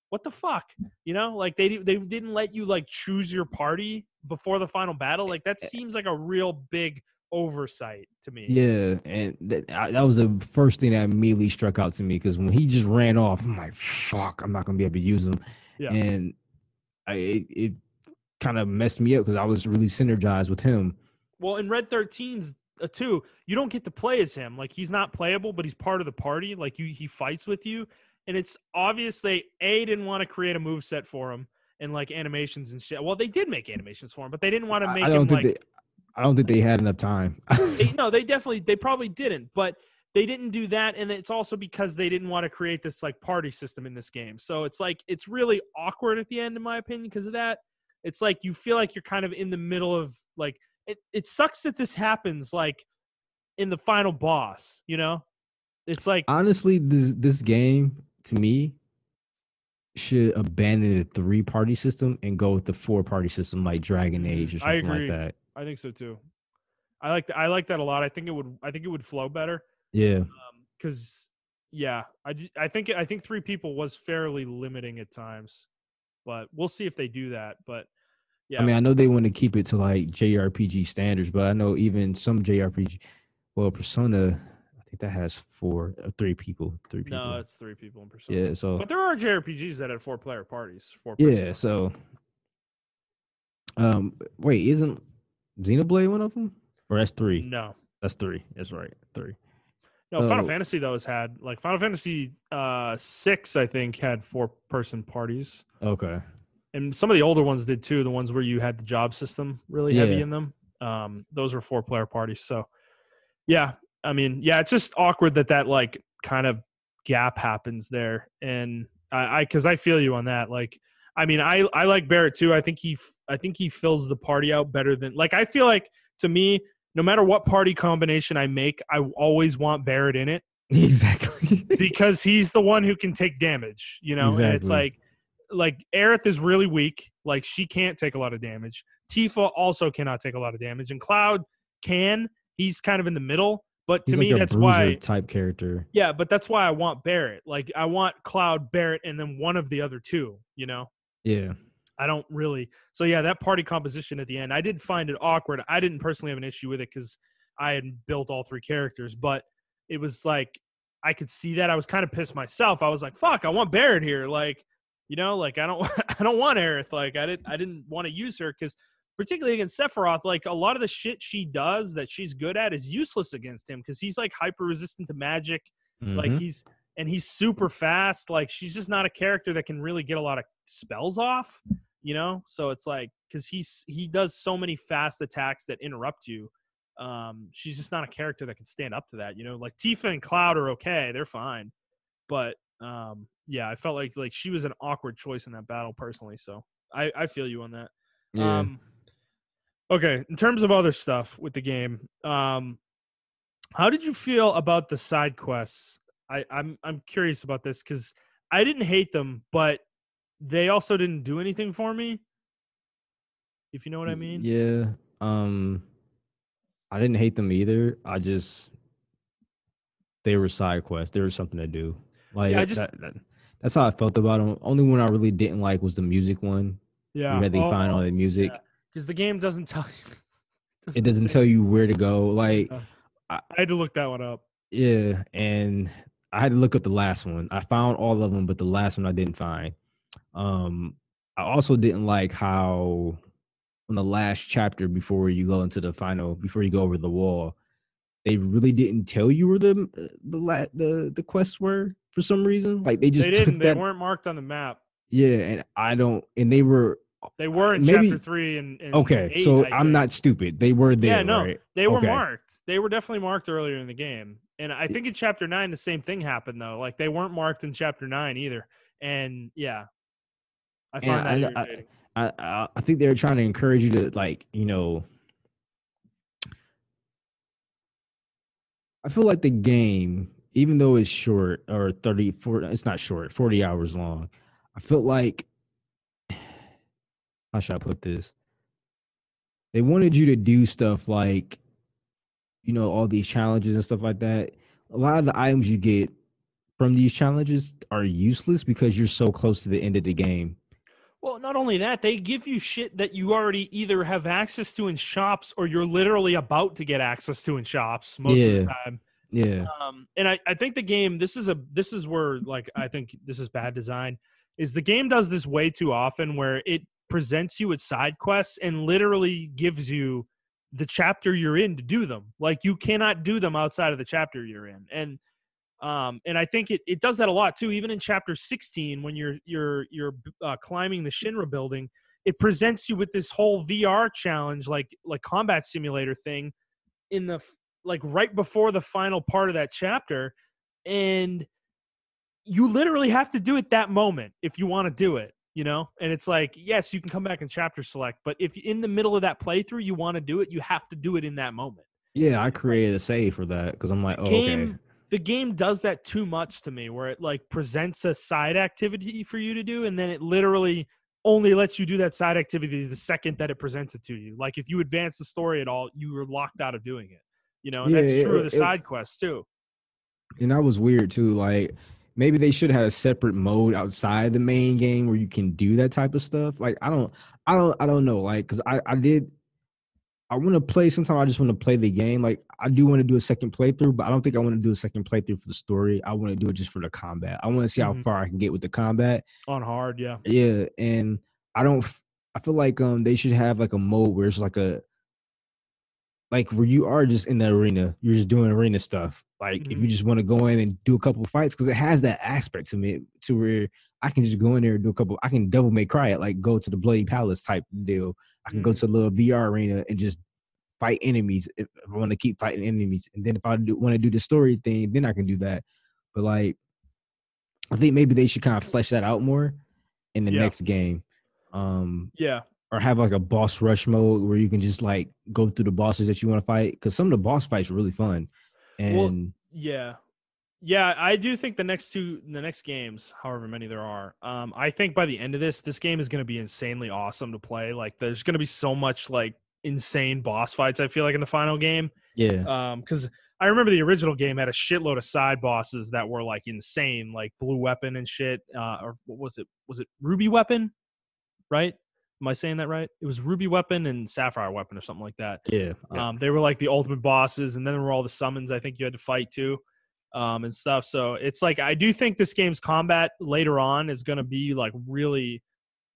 what the fuck? You know, like they didn't let you like choose your party before the final battle. Like that seems like a real big oversight to me. Yeah, and that was the first thing that immediately struck out to me, because when he just ran off, I'm like, fuck, I'm not gonna be able to use him. Yeah. And it kind of messed me up because I was really synergized with him. Well, in Red 13's too, you don't get to play as him. Like he's not playable, but he's part of the party. Like he fights with you, and it's obvious they didn't want to create a move set for him and like animations and shit. Well, they did make animations for him, but they didn't want to make him like. I don't think they had enough time. They probably didn't, but they didn't do that. And it's also because they didn't want to create this like party system in this game. So it's like, it's really awkward at the end, in my opinion, because of that. It's like, you feel like you're kind of in the middle of like, it sucks that this happens like in the final boss, you know? It's like, honestly, this game to me should abandon the 3-party system and go with the 4-party system like Dragon Age or something like that. I think so too. I like that a lot. I think it would flow better. Yeah. Because I think 3 people was fairly limiting at times, but we'll see if they do that. But yeah, I mean, I know they want to keep it to like JRPG standards, but I know even some JRPG, well, Persona, I think that has 3 people. No, it's 3 people in Persona. Yeah, so but there are JRPGs that had 4-player parties. So wait, isn't Xenoblade one of them? Or that's 3? No. That's 3. That's right. 3. No, Final Fantasy though has had like Final Fantasy 6, I think, had 4-person parties. Okay. And some of the older ones did too. The ones where you had the job system really heavy in them. Those were 4-player parties. So yeah, I mean, yeah, it's just awkward that like kind of gap happens there. And because I feel you on that. Like, I mean, I like Barrett too. I think he fills the party out better than, like, I feel like, to me, no matter what party combination I make, I always want Barrett in it. Exactly. Because he's the one who can take damage, you know? Exactly. And it's like Aerith is really weak. Like, she can't take a lot of damage. Tifa also cannot take a lot of damage. And Cloud can. He's kind of in the middle. But to me, that's why type character. Yeah, but that's why I want Barrett. Like, I want Cloud, Barrett, and then one of the other 2, you know? Yeah. I don't really. So yeah, that party composition at the end, I did find it awkward. I didn't personally have an issue with it because I had built all 3 characters, but it was like, I could see that. I was kind of pissed myself. I was like, fuck, I want Barrett here. Like, you know, like I don't want Aerith. Like I didn't want to use her because particularly against Sephiroth, like a lot of the shit she does that she's good at is useless against him because he's like hyper resistant to magic. Mm-hmm. Like he's super fast. Like she's just not a character that can really get a lot of spells off. You know, so it's like, because he does so many fast attacks that interrupt you. she's just not a character that can stand up to that. You know, like Tifa and Cloud are okay; they're fine, but yeah, I felt like she was an awkward choice in that battle personally. So I feel you on that. Yeah. Okay, in terms of other stuff with the game, how did you feel about the side quests? I'm curious about this because I didn't hate them, but they also didn't do anything for me. If you know what I mean? Yeah. I didn't hate them either. They were side quests. There was something to do. Like Yeah, that's how I felt about them. Only one I really didn't like was the music one. yeah. You had to find all the music. Because the game doesn't tell you. It doesn't tell you where to go. Like I had to look that one up. yeah, and I had to look up the last one. I found all of them, but the last one I didn't find. I also didn't like how on the last chapter before you go into the final, before you go over the wall, they really didn't tell you where the quests were for some reason. Like they just took that. They weren't marked on the map. Yeah, and I don't. And they were. They were in chapter 3 and okay. 8, So I'm not stupid. They were there. Yeah, no, right? They were marked. They were definitely marked earlier in the game. And I think in chapter 9 the same thing happened though. Like they weren't marked in chapter 9 either. And yeah, I find that irritating. I think they were trying to encourage you to like, you know. I feel like the game, even though it's short or 40, it's not short, 40 hours long. I feel like, how should I put this? They wanted you to do stuff like, you know, all these challenges and stuff like that. A lot of the items you get from these challenges are useless because you're so close to the end of the game. Well, not only that, they give you shit that you already either have access to in shops or you're literally about to get access to in shops most of the time. Yeah. And I think the game, this is where like I think this is bad design, is the game does this way too often where it presents you with side quests and literally gives you the chapter you're in to do them. Like you cannot do them outside of the chapter you're in. And I think it does that a lot too. Even in chapter 16, when you're climbing the Shinra building, it presents you with this whole VR challenge, like combat simulator thing, in the like right before the final part of that chapter, and you literally have to do it that moment if you want to do it. You know, and it's like, yes, you can come back and chapter select, but if in the middle of that playthrough you want to do it, you have to do it in that moment. Yeah, I created a save for that because I'm like, okay. The game does that too much to me, where it like presents a side activity for you to do, and then it literally only lets you do that side activity the second that it presents it to you. Like if you advance the story at all, you were locked out of doing it. You know, and that's true of the side quests too. And that was weird too. Like maybe they should have a separate mode outside the main game where you can do that type of stuff. Like I don't know. Like because I want to play. Sometimes I just want to play the game. Like I do want to do a second playthrough, but I don't think I want to do a second playthrough for the story. I want to do it just for the combat. I want to see how far I can get with the combat on hard. Yeah. Yeah. And I feel like they should have like a mode where it's like where you are just in the arena. You're just doing arena stuff. Like if you just want to go in and do a couple of fights, because it has that aspect to me to where I can just go in there and do a couple. I can Devil May Cry it, like go to the Bloody Palace type deal. I can go to a little VR arena and just fight enemies if I want to keep fighting enemies. And then if I want to do the story thing, then I can do that. But like, I think maybe they should kind of flesh that out more in the next game. Or have like a boss rush mode where you can just like go through the bosses that you want to fight. Because some of the boss fights are really fun. And yeah, I do think the next games, however many there are, I think by the end of this game is going to be insanely awesome to play. Like, there's going to be so much like insane boss fights. I feel like in the final game, because I remember the original game had a shitload of side bosses that were like insane, like Blue Weapon and shit. Or what was it? Was it Ruby Weapon? Right? Am I saying that right? It was Ruby Weapon and Sapphire Weapon or something like that. Yeah. They were like the ultimate bosses, and then there were all the summons I think you had to fight too. And stuff. So it's like I do think this game's combat later on is going to be like really,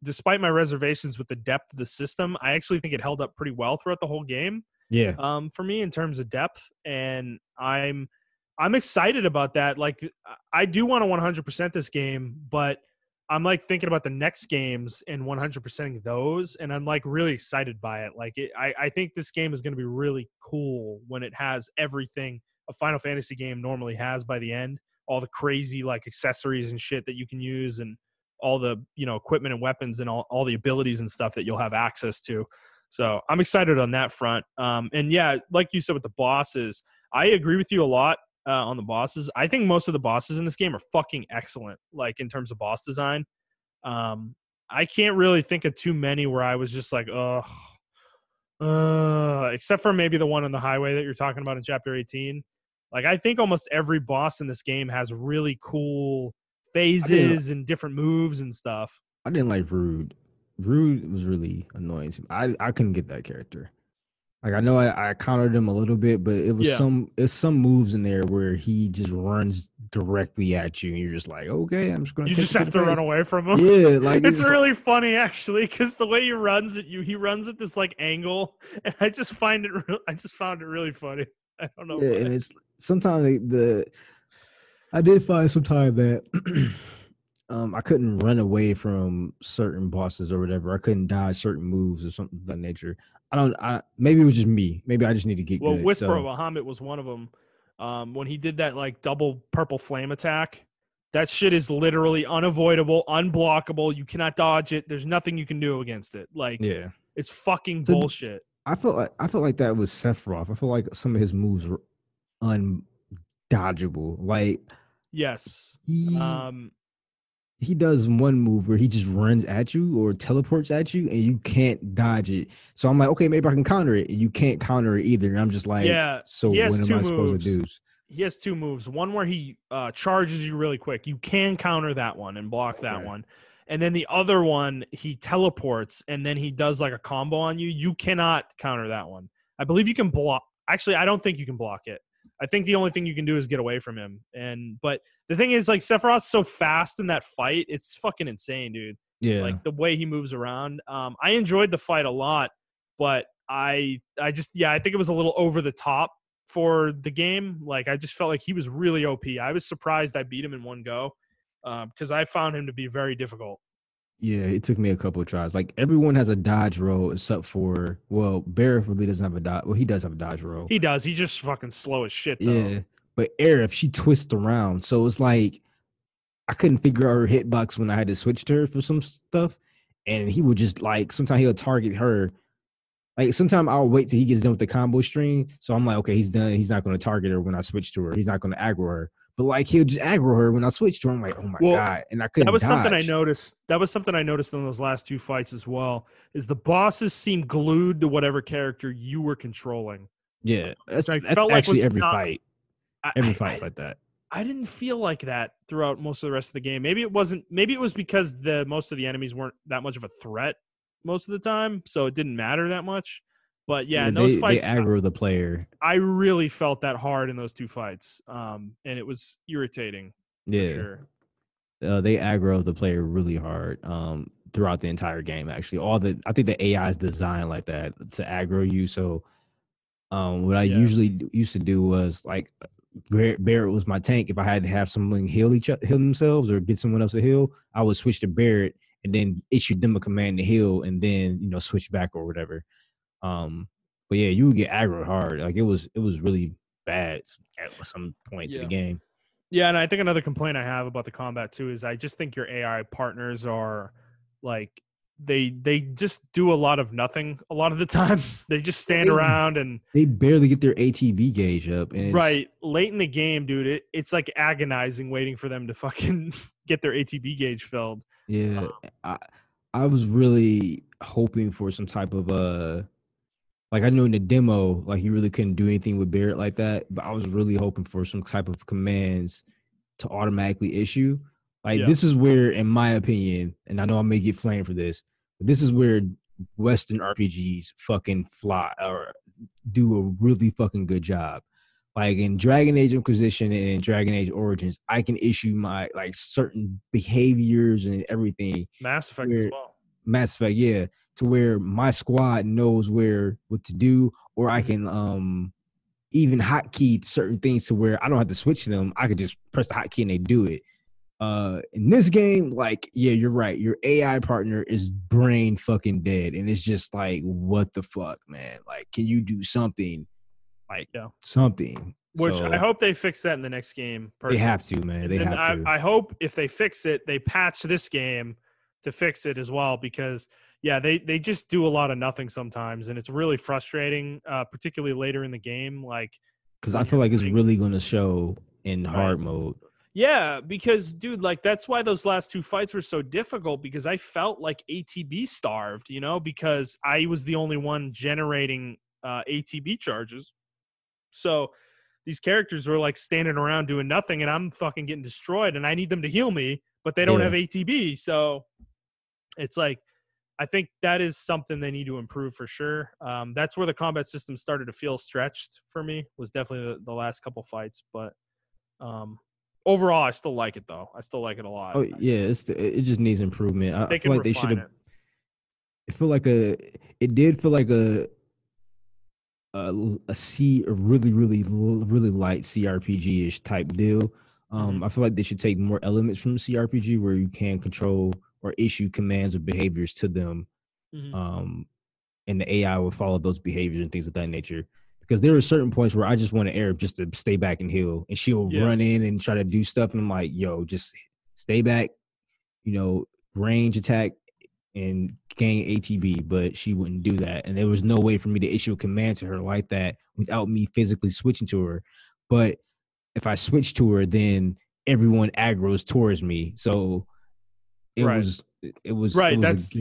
despite my reservations with the depth of the system, I actually think it held up pretty well throughout the whole game. Yeah. For me in terms of depth, and I'm excited about that. Like I do want to 100% this game, but I'm like thinking about the next games and 100%ing those, and I'm like really excited by it. Like, I think this game is going to be really cool when it has everything a Final Fantasy game normally has by the end. All the crazy like accessories and shit that you can use, and all the equipment and weapons and all the abilities and stuff that you'll have access to. So I'm excited on that front. And yeah, like you said with the bosses, I agree with you a lot. On the bosses, I think most of the bosses in this game are fucking excellent. Like in terms of boss design, I can't really think of too many where I was just like, ugh, except for maybe the one on the highway that you're talking about in chapter 18. Like I think almost every boss in this game has really cool phases and different moves and stuff. I didn't like Rude. Rude was really annoying to me. I couldn't get that character. Like I know I countered him a little bit, but it was some moves in there where he just runs directly at you, and you're just like, okay, I'm just gonna. You just have to run away from him. Yeah, like it's really funny actually, because the way he runs at you, he runs at this like angle, and I just found it really funny. I don't know. Yeah, and it's sometimes I did find sometimes that. I couldn't run away from certain bosses or whatever. I couldn't dodge certain moves or something of that nature. Maybe it was just me. Maybe I just need to get good. Whisper of Bahamut was one of them. When he did that like double purple flame attack, that shit is literally unavoidable, unblockable. You cannot dodge it. There's nothing you can do against it. Like, it's fucking bullshit. I felt like that was Sephiroth. I feel like some of his moves were undodgeable. Like, yes, he does one move where he just runs at you or teleports at you and you can't dodge it. So I'm like, okay, maybe I can counter it. And you can't counter it either. And I'm just like, so what am I supposed to do? He has two moves. One where he charges you really quick. You can counter that one and block that one. And then the other one, he teleports and then he does like a combo on you. You cannot counter that one. I believe you can block. Actually, I don't think you can block it. I think the only thing you can do is get away from him. But the thing is, like, Sephiroth's so fast in that fight, it's fucking insane, dude. Yeah. Like the way he moves around. I enjoyed the fight a lot, but I think it was a little over the top for the game. Like I just felt like he was really OP. I was surprised I beat him in one go because I found him to be very difficult. Yeah, it took me a couple of tries. Like everyone has a dodge roll except for Barrett really doesn't have a dodge. Well, he does have a dodge roll. He does. He's just fucking slow as shit though. Yeah. But Aerith, she twists around. So it's like I couldn't figure out her hitbox when I had to switch to her for some stuff. And he would just like sometimes he'll target her. Like sometimes I'll wait till he gets done with the combo string. So I'm like, okay, he's done. He's not going to target her when I switch to her. He's not going to aggro her. But like he'll just aggro her when I switch to her. I'm like, oh my God. And I couldn't. That was something I noticed. That was something I noticed in those last two fights as well. Is the bosses seem glued to whatever character you were controlling. Yeah, that's actually every fight. Every fight's like that. I didn't feel like that throughout most of the rest of the game. Maybe it wasn't. Maybe it was because most of the enemies weren't that much of a threat most of the time, so it didn't matter that much. But yeah, in those fights, they aggro the player. I really felt that hard in those two fights, and it was irritating. Yeah, for sure. They aggro the player really hard throughout the entire game. Actually, I think the AI is designed like that to aggro you. So, what I usually used to do was like Barrett was my tank. If I had to have someone heal themselves or get someone else to heal, I would switch to Barrett and then issue them a command to heal, and then switch back or whatever. But yeah, you would get aggro hard. Like it was really bad at some points in the game. Yeah, and I think another complaint I have about the combat too is I just think your AI partners are like they just do a lot of nothing a lot of the time. They just stand around and they barely get their ATB gauge up. And right late in the game, dude, it's like agonizing waiting for them to fucking get their ATB gauge filled. Yeah, I was really hoping for some type of like I knew in the demo, like you really couldn't do anything with Barrett like that, but I was really hoping for some type of commands to automatically issue. Like this is where, in my opinion, and I know I may get flamed for this, but this is where Western RPGs fucking fly or do a really fucking good job. Like in Dragon Age Inquisition and Dragon Age Origins, I can issue my like certain behaviors and everything. Mass Effect as well. Mass Effect, yeah. To where my squad knows what to do, or I can even hotkey certain things to where I don't have to switch them. I could just press the hotkey and they do it. In this game, like, yeah, you're right. Your AI partner is brain fucking dead, and it's just like, what the fuck, man? Like, can you do something? Like, something. Which I So hope they fix that in the next game. They have to, man. They have to. I hope if they fix it, they patch this game to fix it as well, because they just do a lot of nothing sometimes, and it's really frustrating, particularly later in the game. Like, because I feel like it's really going to show in hard mode. Yeah, because dude, like that's why those last two fights were so difficult, because I felt like ATB starved, because I was the only one generating ATB charges. So these characters were like standing around doing nothing, and I'm fucking getting destroyed, and I need them to heal me, but they don't have ATB. So it's like, I think that is something they need to improve for sure. That's where the combat system started to feel stretched for me, was definitely the last couple fights. But overall, I still like it, though. I still like it a lot. Oh yeah, it just needs improvement. I feel like they should have. It did feel like a really light CRPG ish type deal. I feel like they should take more elements from CRPG where you can control or issue commands or behaviors to them, and the AI will follow those behaviors and things of that nature. Because there are certain points where I just want an Arab just to stay back and heal, and she'll run in and try to do stuff, and I'm like, yo, just stay back, range attack and gain ATB, but she wouldn't do that. And there was no way for me to issue a command to her like that without me physically switching to her. But if I switch to her, then everyone aggroes towards me. So it was right. That's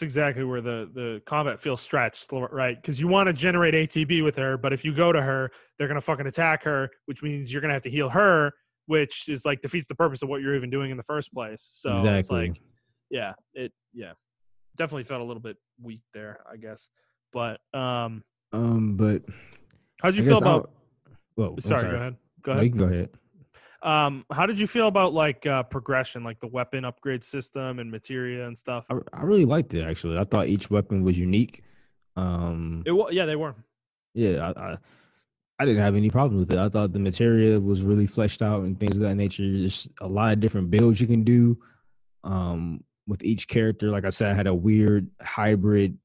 exactly where the combat feels stretched, right? Because you want to generate ATB with her, but if you go to her, they're gonna fucking attack her, which means you're gonna have to heal her, which is like defeats the purpose of what you're even doing in the first place. So it's like, it definitely felt a little bit weak there, I guess. But but how'd you feel about? Sorry, go ahead. No, you can go ahead. How did you feel about like progression, like the weapon upgrade system and materia and stuff? I really liked it, actually. I thought each weapon was unique. They were. Yeah, I didn't have any problems with it. I thought the materia was really fleshed out and things of that nature. There's a lot of different builds you can do with each character. Like I said, I had a weird hybrid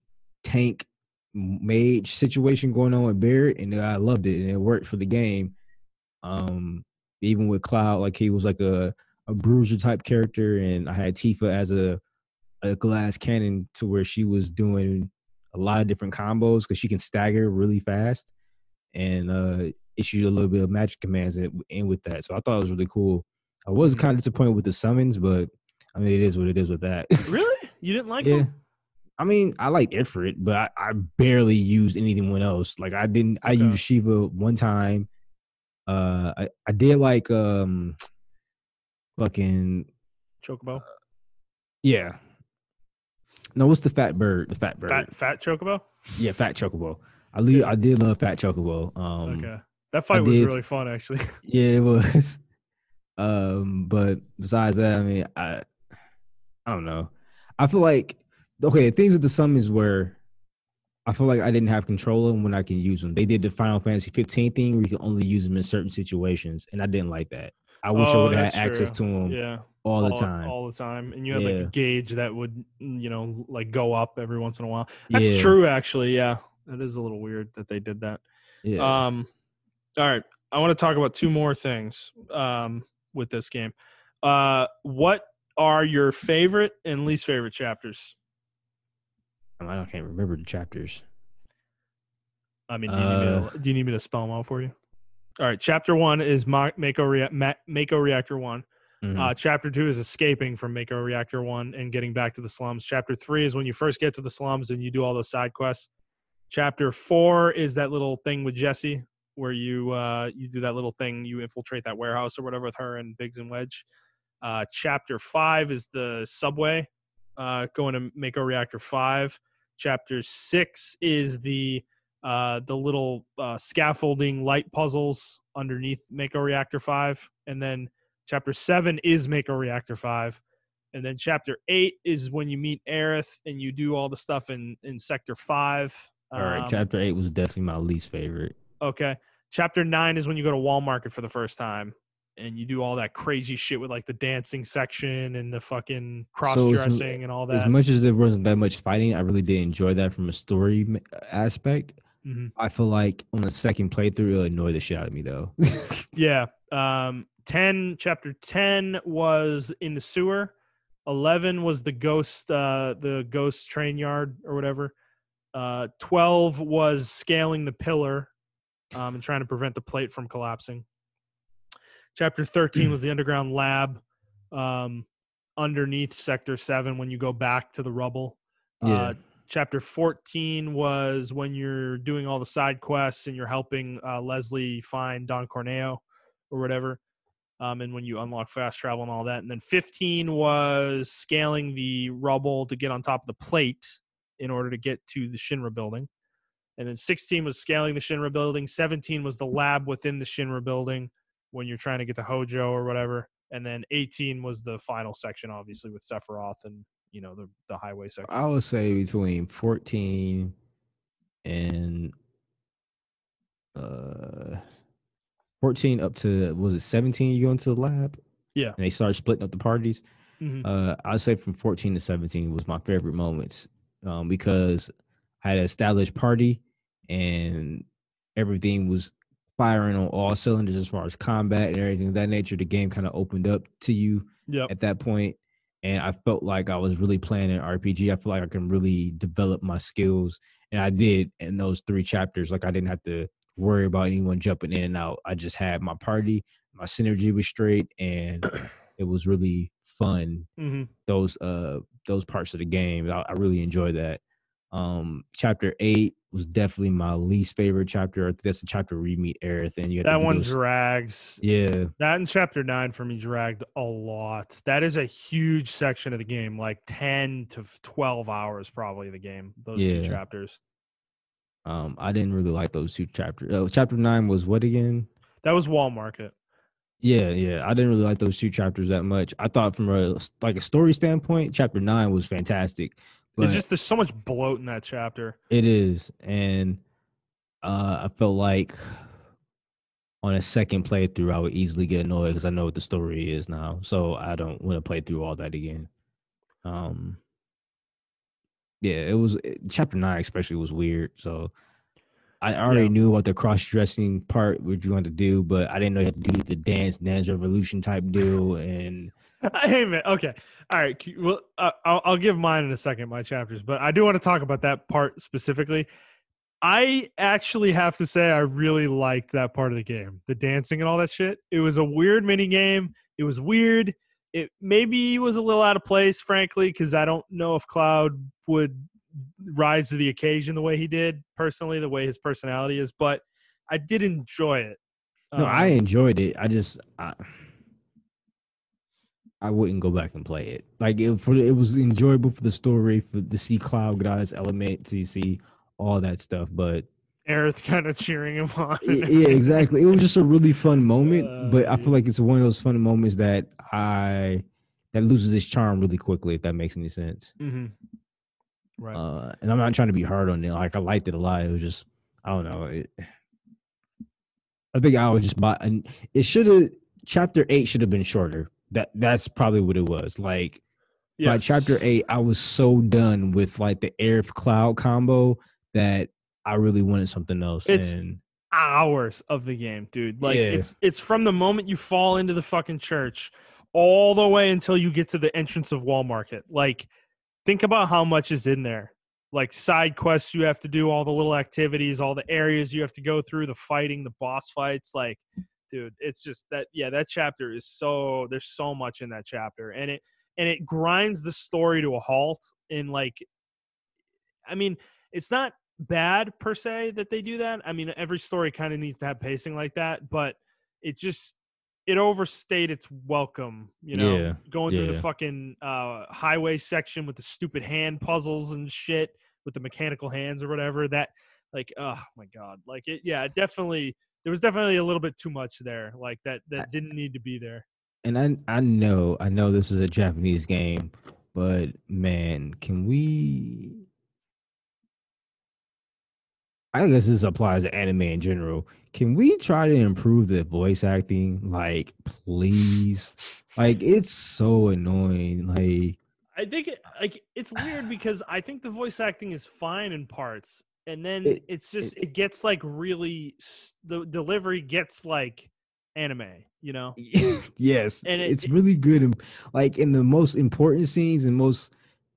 tank mage situation going on with Barrett, and I loved it, and it worked for the game. Even with Cloud, like he was like a bruiser type character, and I had Tifa as a glass cannon to where she was doing a lot of different combos because she can stagger really fast and issue a little bit of magic commands in with that. So I thought it was really cool. I was kind of disappointed with the summons, but I mean, it is what it is with that. Really? You didn't like them? I mean, I like Ifrit, but I barely use anyone else. Like I used Shiva one time. I did like fucking Chocobo. Yeah. No, what's the fat bird? The fat bird. Fat Chocobo? Yeah, fat Chocobo. I did love fat Chocobo. Okay. That fight was really fun, actually. Yeah, it was. But besides that, I mean, I don't know. I feel like things with the summons where I feel like I didn't have control of them when I can use them. They did the Final Fantasy 15 thing where you can only use them in certain situations, and I didn't like that. I wish I would have had access to them all the time. All the time. And you had like a gauge that would, like go up every once in a while. That's true, actually. Yeah. That is a little weird that they did that. Yeah. All right. I want to talk about two more things with this game. What are your favorite and least favorite chapters? I can't remember the chapters. I mean, do you need me to spell them out for you? All right. Chapter 1 is Mako Reactor 1. Mm-hmm. Chapter 2 is escaping from Mako Reactor 1 and getting back to the slums. Chapter 3 is when you first get to the slums and you do all those side quests. Chapter 4 is that little thing with Jessie where you do that little thing. You infiltrate that warehouse or whatever with her and Biggs and Wedge. Chapter 5 is the subway going to Mako Reactor 5. Chapter 6 is the little scaffolding light puzzles underneath Mako Reactor 5. And then Chapter 7 is Mako Reactor 5. And then Chapter 8 is when you meet Aerith and you do all the stuff in Sector 5. All right, Chapter 8 was definitely my least favorite. Okay. Chapter 9 is when you go to Wall Market for the first time. and you do all that crazy shit with like the dancing section and the fucking So cross-dressing and all as that. much as there wasn't that much fighting, I really did enjoy that from a story aspect. Mm-hmm. I feel like on the second playthrough, it annoyed the shit out of me though. Yeah. 10 chapter 10 was in the sewer. 11 was the ghost train yard or whatever. 12 was scaling the pillar and trying to prevent the plate from collapsing. Chapter 13 was the underground lab underneath Sector 7 when you go back to the rubble. Yeah. Chapter 14 was when you're doing all the side quests and you're helping Leslie find Don Corneo or whatever. And when you unlock fast travel and all that. And then 15 was scaling the rubble to get on top of the plate in order to get to the Shinra building. And then 16 was scaling the Shinra building. 17 was the lab within the Shinra building when you're trying to get to Hojo or whatever. And then 18 was the final section, obviously, with Sephiroth and, you know, the highway section. I would say between 14 and 14 up to, was it 17 you go into the lab? Yeah. And they started splitting up the parties. Mm-hmm. I'd say from 14 to 17 was my favorite moments because I had an established party and everything was firing on all cylinders as far as combat and everything of that nature. The game kind of opened up to you at that point, and I felt like I was really playing an RPG. I feel like I can really develop my skills, and I did in those 3 chapters. Like I didn't have to worry about anyone jumping in and out. I just had my party, my synergy was straight, and it was really fun. Mm-hmm. Those parts of the game, I really enjoyed that. Chapter 8 was definitely my least favorite chapter. I think that's the chapter where you meet Aerith, and you have that one drags. Yeah, that in chapter 9 for me dragged a lot. That is a huge section of the game, like 10 to 12 hours probably. The game, those 2 chapters. I didn't really like those 2 chapters. Chapter 9 was what again? That was Wall Market. Yeah. I didn't really like those 2 chapters that much. I thought from a story standpoint, chapter 9 was fantastic. But it's just there's so much bloat in that chapter. It is, and I felt like on a second playthrough, I would easily get annoyed because I know what the story is now, so I don't want to play through all that again. It was chapter 9 especially was weird, so I already knew about the cross-dressing part, what you wanted to do, but I didn't know you had to do the dance revolution type deal. And hey, man, okay, all right. Well, I'll give mine in a second, my chapters, but I do want to talk about that part specifically. I actually have to say I really liked that part of the game, the dancing and all that shit. It was a weird mini game. It was weird. It maybe was a little out of place, frankly, because I don't know if Cloud would rise to the occasion the way he did, personally, the way his personality is, but I did enjoy it. No, I enjoyed it. I wouldn't go back and play it. Like it was enjoyable for the story, for the see Cloud Guy's element, to see all that stuff. But Aerith kind of cheering him on. Yeah, exactly. It was just a really fun moment, but I feel like it's one of those fun moments that loses its charm really quickly, if that makes any sense. Mm-hmm. Right. And I'm not trying to be hard on it. Like I liked it a lot. It was just, I don't know. I think I was just and it should have. Chapter 8 should have been shorter. That's probably what it was. Like by chapter 8, I was so done with like the Aerith Cloud combo that I really wanted something else. It's hours of the game, dude. Like it's from the moment you fall into the fucking church all the way until you get to the entrance of Wall Market. Like, think about how much is in there. Like side quests you have to do, all the little activities, all the areas you have to go through, the fighting, the boss fights. Like, dude, it's just that. Yeah, that chapter is so. There's so much in that chapter, and it grinds the story to a halt. In like, I mean, it's not bad per se that they do that. I mean, every story kind of needs to have pacing like that, but it overstayed its welcome, going through the fucking highway section with the stupid hand puzzles and shit with the mechanical hands or whatever. That, like, oh my god, like there was definitely a little bit too much there, like that didn't need to be there. And I know this is a Japanese game, but man, can we I guess this applies to anime in general. Can we try to improve the voice acting? Like, please. Like, it's so annoying. Like, I think it's weird because I think the voice acting is fine in parts, and then it, it's just it it gets like really the delivery gets like anime, you know, yes, and it's really good. Like in the most important scenes and most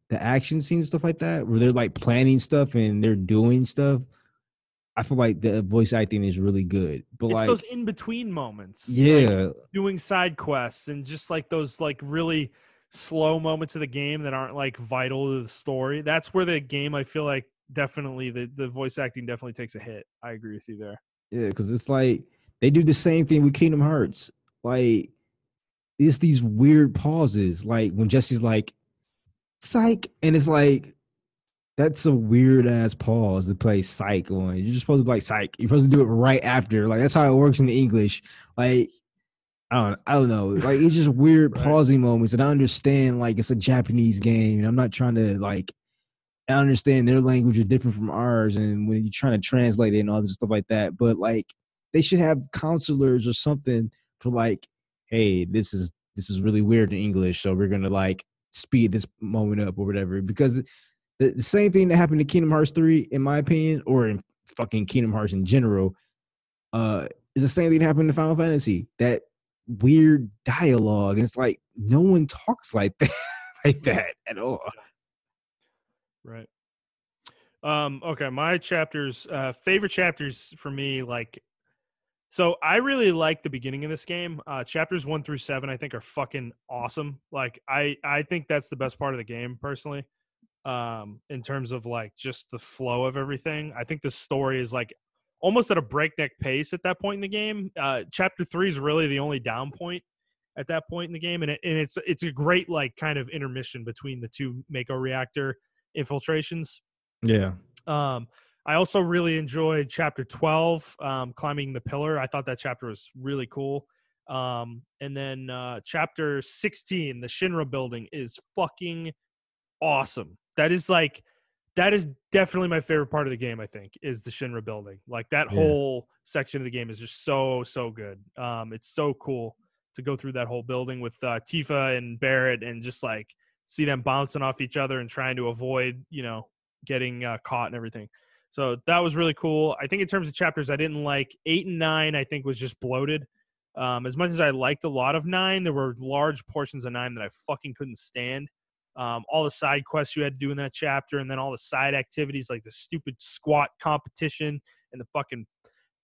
the action scenes, stuff like that, where they're like planning stuff and they're doing stuff. I feel like the voice acting is really good. But it's those like, in between moments, like yeah, doing side quests and just like those like really slow moments of the game that aren't like vital to the story. That's where the game I feel like definitely the voice acting definitely takes a hit. I agree with you there. yeah, because it's like they do the same thing with Kingdom Hearts. Like, it's these weird pauses, like when Jesse's like, psych, and it's like, that's a weird ass pause to play psych on. You're just supposed to be like psych. You're supposed to do it right after. Like, that's how it works in English. Like, I don't know. Like, it's just weird Right. pausing moments. And I understand like it's a Japanese game. And I'm not trying to like I understand their language is different from ours, and when you're trying to translate it and all this stuff like that, but like they should have counselors or something for like, hey, this is really weird in English, so we're gonna like speed this moment up or whatever. Because the same thing that happened to Kingdom Hearts 3, in my opinion, or in fucking Kingdom Hearts in general, is the same thing that happened to Final Fantasy. That weird dialogue. And it's like no one talks like that like that at all. Right. Okay, my chapters, favorite chapters for me, like, so I really like the beginning of this game. Chapters 1 through 7, I think, are fucking awesome. Like, I think that's the best part of the game, personally. In terms of like just the flow of everything, I think the story is like almost at a breakneck pace at that point in the game. Chapter 3 is really the only down point at that point in the game, and it's a great like kind of intermission between the two Mako reactor infiltrations. Yeah. Um, I also really enjoyed chapter 12, climbing the pillar. I thought that chapter was really cool. And then chapter 16, the Shinra building, is fucking awesome. That is definitely my favorite part of the game, I think, is the Shinra building. Like that Yeah. whole section of the game is just so good. It's so cool to go through that whole building with Tifa and Barrett and just like see them bouncing off each other and trying to avoid, getting caught and everything. So that was really cool. I think in terms of chapters, I didn't like 8 and 9. I think was just bloated. As much as I liked a lot of 9, there were large portions of 9 that I fucking couldn't stand. All the side quests you had to do in that chapter, and then all the side activities like the stupid squat competition and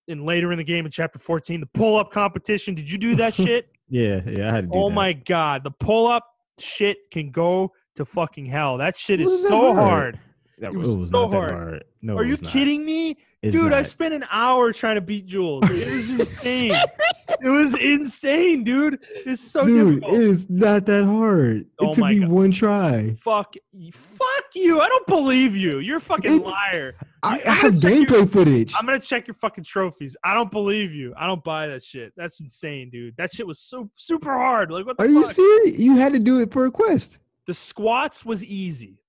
and later in the game in chapter 14, the pull-up competition. Did you do that shit? Yeah, I had to do Oh that. my God. The pull-up shit can go to fucking hell. That shit It is wasn't that so hard. hard. It was was so not that hard. hard. No, Are it you was not. kidding me? It's Dude, not. I spent an hour trying to beat Jules. It was insane. It was insane, dude. It's so difficult. It is not that hard. Oh It took my me God. one try. Fuck you. I don't believe you. You're a fucking liar. I have gameplay footage. I'm going to check your fucking trophies. I don't believe you. I don't buy that shit. That's insane, dude. That shit was so super hard. Like, what the fuck? Are you serious? You had to do it for a quest. The squats was easy.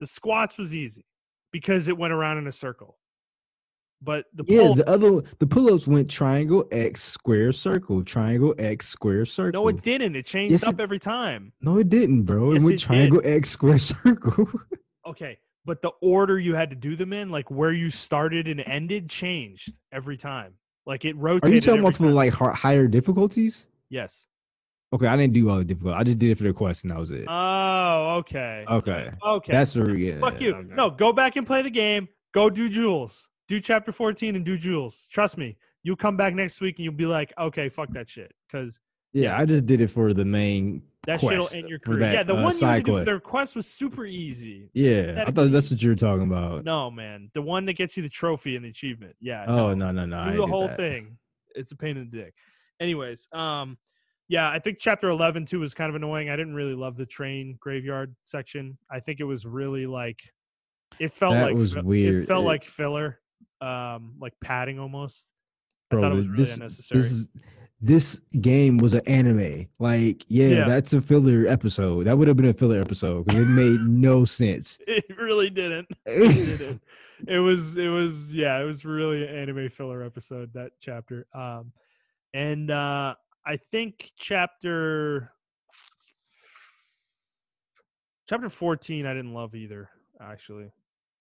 Because it went around in a circle. But the pull-ups went triangle X square circle, triangle X square circle. No, it didn't. It changed up every time. No, it didn't, bro. Yes, it went triangle X square circle. Okay, but the order you had to do them in, like where you started and ended, changed every time. Like it rotated. Are you talking about for like higher difficulties? Yes. Okay, I didn't do all the difficult. I just did it for the quest, and that was it. Oh, okay. Okay. That's where we get. Fuck you. Okay. No, go back and play the game. Go do Jules. Do chapter 14 and do Jules. Trust me. You'll come back next week and you'll be like, okay, fuck that shit. Because I just did it for the main. That quest shit'll end your career. The one you had to do for their quest was super easy. Yeah, I thought that's what you were talking about. No, man. The one that gets you the trophy and the achievement. Yeah. Oh, no. Do the whole thing. It's a pain in the dick. Anyways, yeah, I think chapter 11 too was kind of annoying. I didn't really love the train graveyard section. I think it was really like it felt weird. It felt like filler, like padding almost. I thought it was really unnecessary. this game was an anime. Like, yeah, that's a filler episode. That would have been a filler episode because it made no sense. It really didn't. It didn't. It was really an anime filler episode, that chapter. And I think chapter 14 I didn't love either, actually.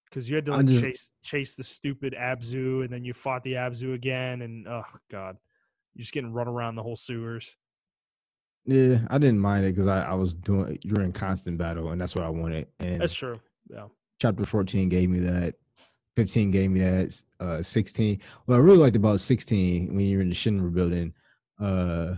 Because you had to chase the stupid Abzu, and then you fought the Abzu again, and oh god. You're just getting run around the whole sewers. Yeah, I didn't mind it because you're in constant battle, and that's what I wanted. And that's true. Yeah. Chapter 14 gave me that. 15 gave me that. 16. What I really liked about 16 when you're in the Shinra building, I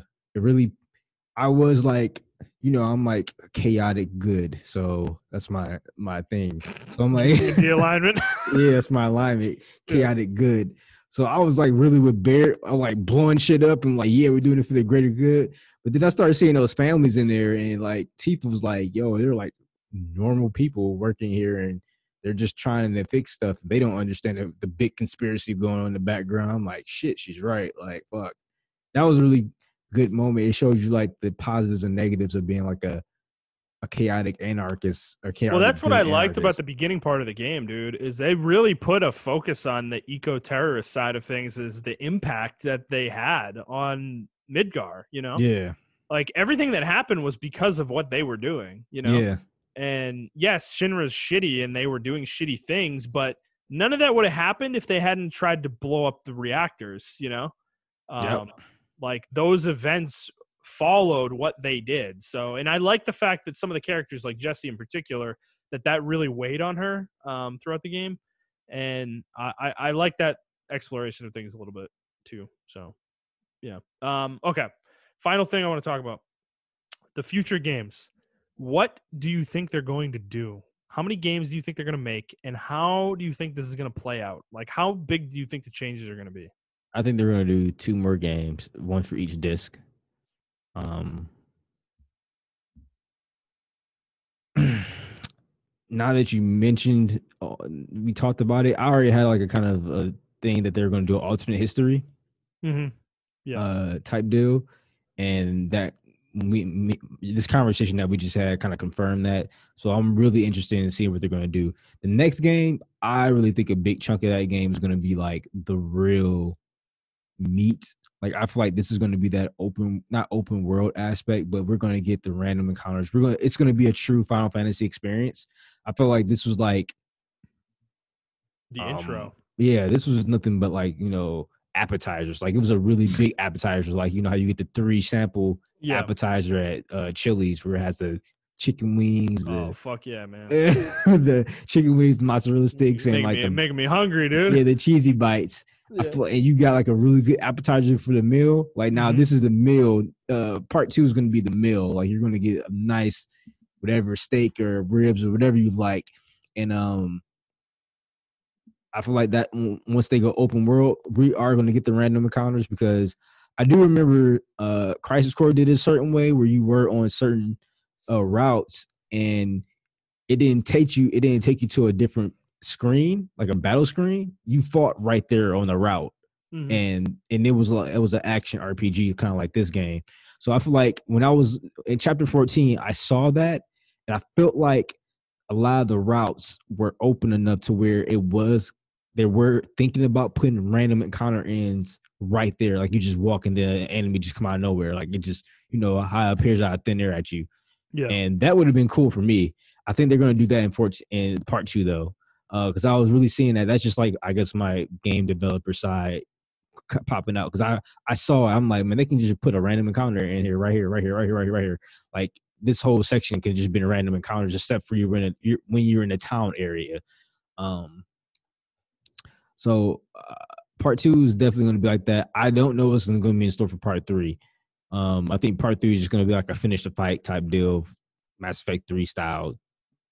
was like, I'm like chaotic good. So that's my thing. So I'm like the alignment. Yeah, that's my alignment. Chaotic good. So I was like really with Bear, I'm like blowing shit up and like, yeah, we're doing it for the greater good. But then I started seeing those families in there and like Tifa was like, yo, they're like normal people working here and they're just trying to fix stuff. They don't understand the big conspiracy going on in the background. I'm like, shit, she's right. Like, fuck. That was a really good moment. It shows you like the positives and negatives of being like a chaotic anarchist. Well, that's what I liked about the beginning part of the game, dude, is they really put a focus on the eco-terrorist side of things, is the impact that they had on Midgar, Yeah. Like everything that happened was because of what they were doing, Yeah. And yes, Shinra's shitty and they were doing shitty things, but none of that would have happened if they hadn't tried to blow up the reactors, Yep. Like those events followed what they did. So, and I like the fact that some of the characters, like Jessie in particular, that really weighed on her throughout the game. And I like that exploration of things a little bit too. So, yeah. Okay. Final thing I want to talk about. The future games. What do you think they're going to do? How many games do you think they're going to make? And how do you think this is going to play out? Like, how big do you think the changes are going to be? I think they're going to do 2 more games, one for each disc. Now that you mentioned, we talked about it. I already had like a kind of a thing that they're going to do an alternate history, type deal, and that this conversation that we just had kind of confirmed that. So I'm really interested in seeing what they're going to do. The next game, I really think a big chunk of that game is going to be like the real meat. Like I feel like this is going to be that not open world aspect, but we're going to get the random encounters. It's going to be a true Final Fantasy experience. I feel like this was like the intro. Yeah, this was nothing but like, appetizers. Like it was a really big appetizer. Like, how you get the 3 sample appetizer at Chili's where it has the chicken wings. Fuck yeah, man. The chicken wings, the mozzarella sticks, and like making me hungry, dude. Yeah, the cheesy bites. Yeah. I feel like, and you got like a really good appetizer for the meal. Like now, this is the meal. Part 2 is going to be the meal. Like you're going to get a nice, whatever steak or ribs or whatever you like, and I feel like that once they go open world, we are going to get the random encounters because I do remember Crisis Core did it a certain way where you were on certain routes and it didn't take you to a different screen, like a battle screen. You fought right there on the route, and it was an action RPG kind of like this game. So I feel like when I was in chapter 14, I saw that and I felt like a lot of the routes were open enough to where they were thinking about putting random encounter ends right there. Like you just walk in the enemy just come out of nowhere. Like it just, how it appears out of thin air at you. Yeah. And that would have been cool for me. I think they're going to do that in part 2 though. Because I was really seeing that. That's just like, I guess my game developer side popping out. Because I saw it. I'm like, man, they can just put a random encounter in here, right here. Like this whole section could just be a random encounter, except for when you're in a town area. So part 2 is definitely going to be like that. I don't know what's going to be in store for part 3. I think part 3 is just going to be like a finish the fight type deal, Mass Effect 3 style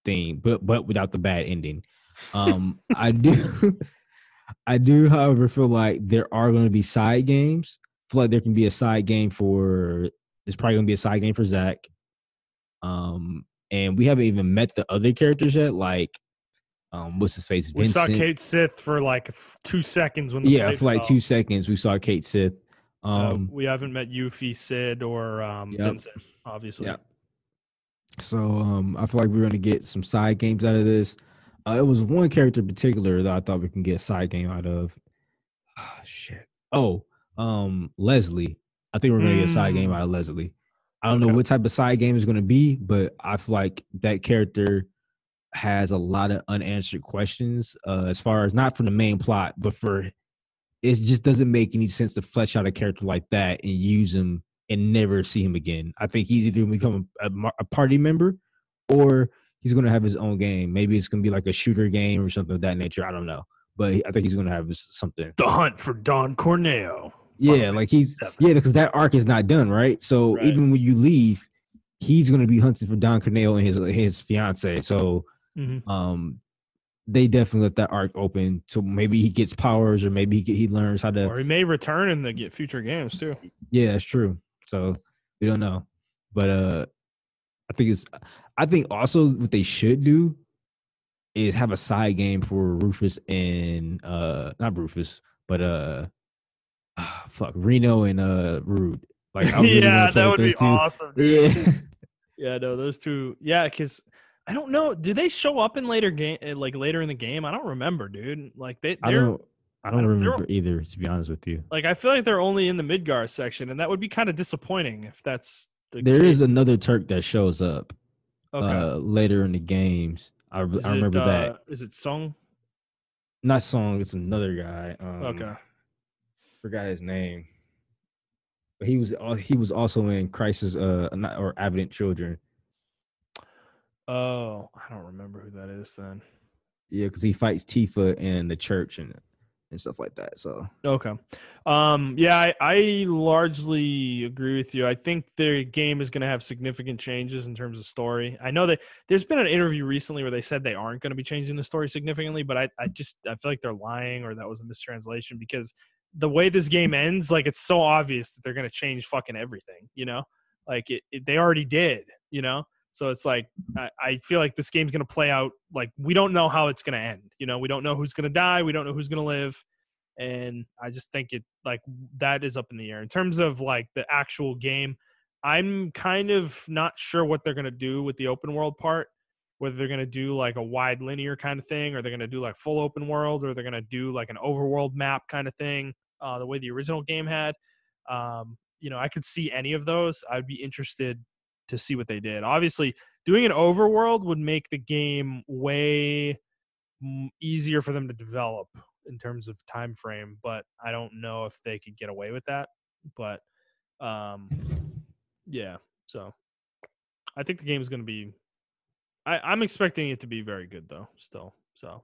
thing, but without the bad ending. I do, however, feel like there are going to be side games. I feel like there can be a side game there's probably going to be a side game for Zach. And we haven't even met the other characters yet, like what's his face? We saw Kate Sith for like 2 seconds when I feel like 2 seconds we saw Kate Sith. We haven't met Yuffie, Sid, or Vincent, obviously. Yep. So I feel like we're gonna get some side games out of this. It was one character in particular that I thought we can get a side game out of. Oh, shit. Oh, Leslie. I think we're gonna get a side game out of Leslie. I don't know what type of side game is gonna be, but I feel like that character has a lot of unanswered questions. As far as not from the main plot, but for it just doesn't make any sense to flesh out a character like that and use him and never see him again. I think he's either going to become a party member or he's going to have his own game. Maybe it's going to be like a shooter game or something of that nature. I don't know. But I think he's going to have something. The Hunt for Don Corneo. Yeah, like because that arc is not done, right? So even when you leave, he's going to be hunting for Don Corneo and his fiance. So they definitely left that arc open. So maybe he gets powers, or maybe he learns how to. Or he may return in the future games too. Yeah, that's true. So we don't know, but I think also what they should do is have a side game for Rufus and not Rufus, but Reno and Rude. Like, I really that would be two. Awesome. Dude. Yeah, no, those two. Yeah, because I don't know. Do they show up in later in the game? I don't remember, dude. Like I don't remember either, to be honest with you. Like, I feel like they're only in the Midgar section, and that would be kind of disappointing if that's the case. There is another Turk that shows up later in the games. I remember that. Is it Song? Not Song. It's another guy. Forgot his name. But he was also in Crisis or Avident Children. Oh, I don't remember who that is then. Yeah, because he fights Tifa in the church and stuff like that. So I largely agree with you. I think the game is going to have significant changes in terms of story. I know that there's been an interview recently where they said they aren't going to be changing the story significantly, but I feel like they're lying, or that was a mistranslation, because the way this game ends, like, it's so obvious that they're going to change fucking everything, you know? Like they already did, you know? So it's like, I feel like this game's going to play out like we don't know how it's going to end. You know, we don't know who's going to die. We don't know who's going to live. And I just think that is up in the air. In terms of like the actual game, I'm kind of not sure what they're going to do with the open world part, whether they're going to do like a wide linear kind of thing, or they're going to do like full open world, or they're going to do like an overworld map kind of thing, the way the original game had. I could see any of those. I'd be interested to see what they did. Obviously, doing an overworld would make the game way easier for them to develop in terms of time frame, but I don't know if they could get away with that. But so I think the game is going to be I'm expecting it to be very good though still, so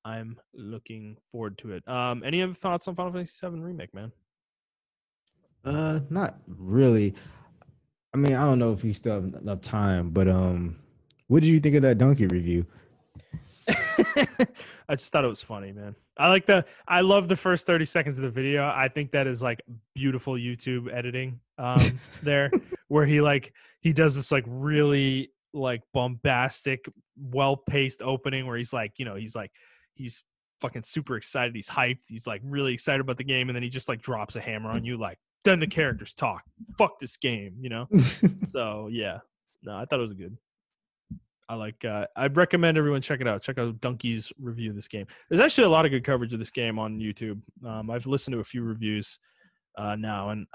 I'm looking forward to it. Any other thoughts on Final Fantasy VII Remake, man? Not really. I mean, I don't know if we still have enough time, but what did you think of that donkey review? I just thought it was funny, man. I love the first 30 seconds of the video. I think that is like beautiful YouTube editing there, where he does this like really like bombastic, well-paced opening where he's fucking super excited. He's hyped. He's like really excited about the game. And then he just like drops a hammer on you. Like, then the characters talk. Fuck this game, you know? So yeah, no, I thought it was good. I'd recommend everyone check it out. Check out Donkey's review of this game. There's actually a lot of good coverage of this game on YouTube. I've listened to a few reviews now, and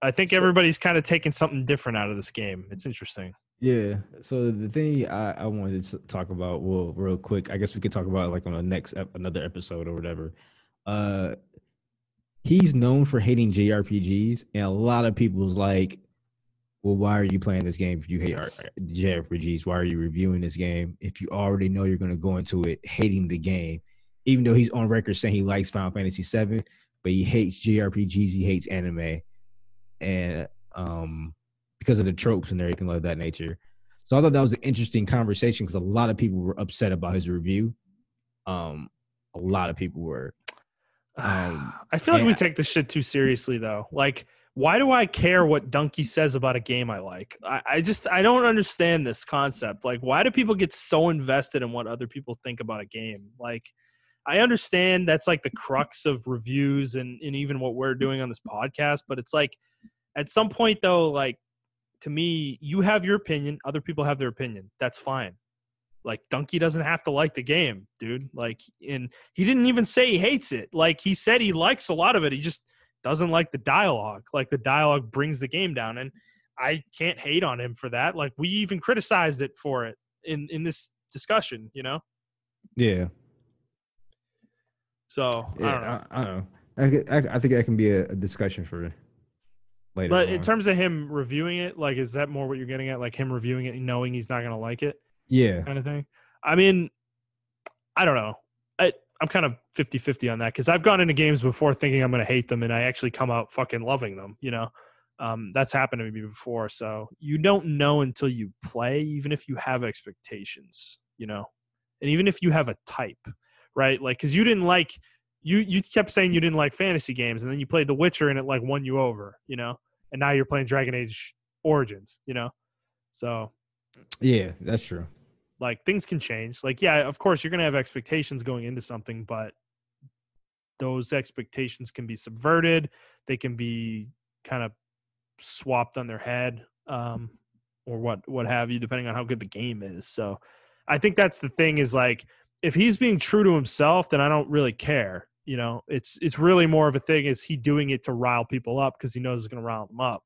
I think everybody's kind of taking something different out of this game. It's interesting. Yeah. So the thing I wanted to talk about, well, real quick, I guess we could talk about it like on the next another episode or whatever. He's known for hating JRPGs, and a lot of people's like, well, why are you playing this game if you hate JRPGs? Why are you reviewing this game if you already know you're going to go into it hating the game? Even though he's on record saying he likes Final Fantasy VII, but he hates JRPGs, he hates anime, and because of the tropes and everything like that nature. So I thought that was an interesting conversation because a lot of people were upset about his review. A lot of people were. I feel like we take this shit too seriously, though. Like, why do I care what Donkey says about a game I like? I don't understand this concept. Like, why do people get so invested in what other people think about a game? Like, I understand that's like the crux of reviews and even what we're doing on this podcast, but it's like at some point though, like to me, you have your opinion, other people have their opinion. That's fine. Like Donkey doesn't have to like the game, dude. Like, and he didn't even say he hates it. Like he said he likes a lot of it. He just doesn't like the dialogue. Like the dialogue brings the game down, and I can't hate on him for that. Like we even criticized it for it in this discussion, you know? Yeah. So yeah, I don't know. I think that can be a discussion for later. But on. in terms of him reviewing it, like, is that more what you're getting at? Like him reviewing it and knowing he's not going to like it? Yeah. Kind of thing. I mean, I don't know. I'm kind of 50-50 on that because I've gone into games before thinking I'm going to hate them and I actually come out fucking loving them, you know? That's happened to me before. So you don't know until you play, even if you have expectations, you know? And even if you have a type, right? Like, because you didn't like – you kept saying you didn't like fantasy games and then you played The Witcher and it, like, won you over, you know? And now you're playing Dragon Age Origins, you know? So – yeah, that's true. like things can change. Like, yeah, of course you're going to have expectations going into something, but those expectations can be subverted. They can be kind of swapped on their head, or what have you, depending on how good the game is. So I think that's the thing is like, if he's being true to himself, then I don't really care. You know, it's really more of a thing. Is he doing it to rile people up because he knows it's going to rile them up?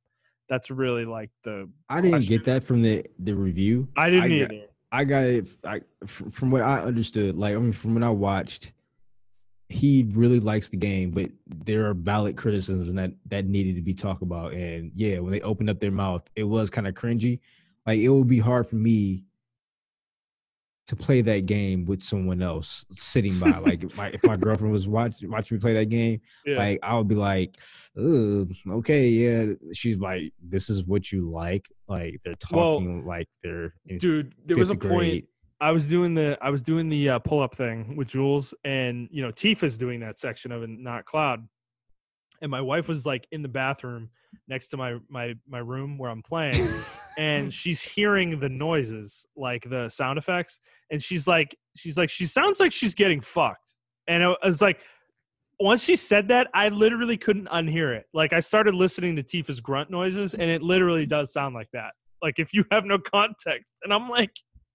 That's really like the I didn't get that from the review. I didn't either. I got it from what I understood. Like, I mean, from when I watched, he really likes the game, but there are valid criticisms that needed to be talked about. And yeah, when they opened up their mouth, it was kind of cringy. Like, it would be hard for me to play that game with someone else sitting by. Like, if my girlfriend was watching me play that game, yeah. Like, I would be like, okay, yeah. She's like, this is what you like. Like, they're talking like they're dude. There was a grade. point. I was doing the pull up thing with Jules, and you know, Tifa's doing that section of it, not Cloud. And my wife was like in the bathroom next to my room where I'm playing, and she's hearing the noises, like the sound effects, and she's like, she sounds like she's getting fucked. And it was like, once she said that, I literally couldn't unhear it. Like, I started listening to Tifa's grunt noises, and it literally does sound like that. Like, if you have no context, and I'm like,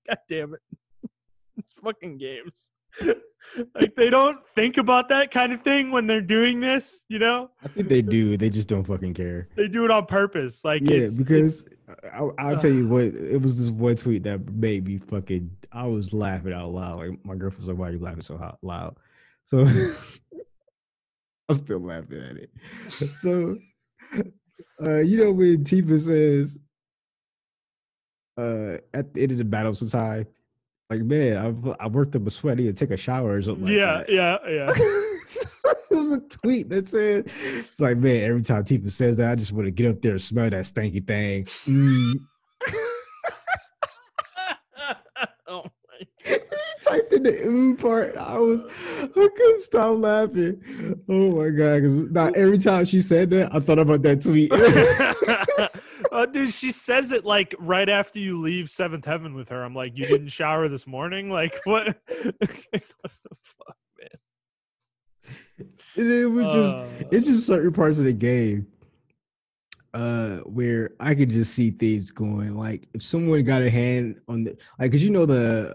God damn it, it's fucking games. Like, they don't think about that kind of thing when they're doing this, you know? I think they do. They just don't fucking care. They do it on purpose. Like, yeah, because I'll tell you what, it was this one tweet that made me fucking, I was laughing out loud. Like, my girlfriend was like, why are you laughing so loud? So I'm still laughing at it. So, you know, when Tifa says, at the end of the battle sometime, like, man, I worked up a sweat. I need to take a shower or something like that. Yeah. It was a tweet that said, it's like, man, every time Tifa says that, I just want to get up there and smell that stanky thing. Oh my God. He typed in the part. I couldn't stop laughing. Oh my God. Because not every time she said that, I thought about that tweet. Dude, she says it like right after you leave Seventh Heaven with her. I'm like, you didn't shower this morning? Like, what? What the fuck, man? It was it's just certain parts of the game where I could just see things going. Like, if someone got a hand on the, like, cause you know the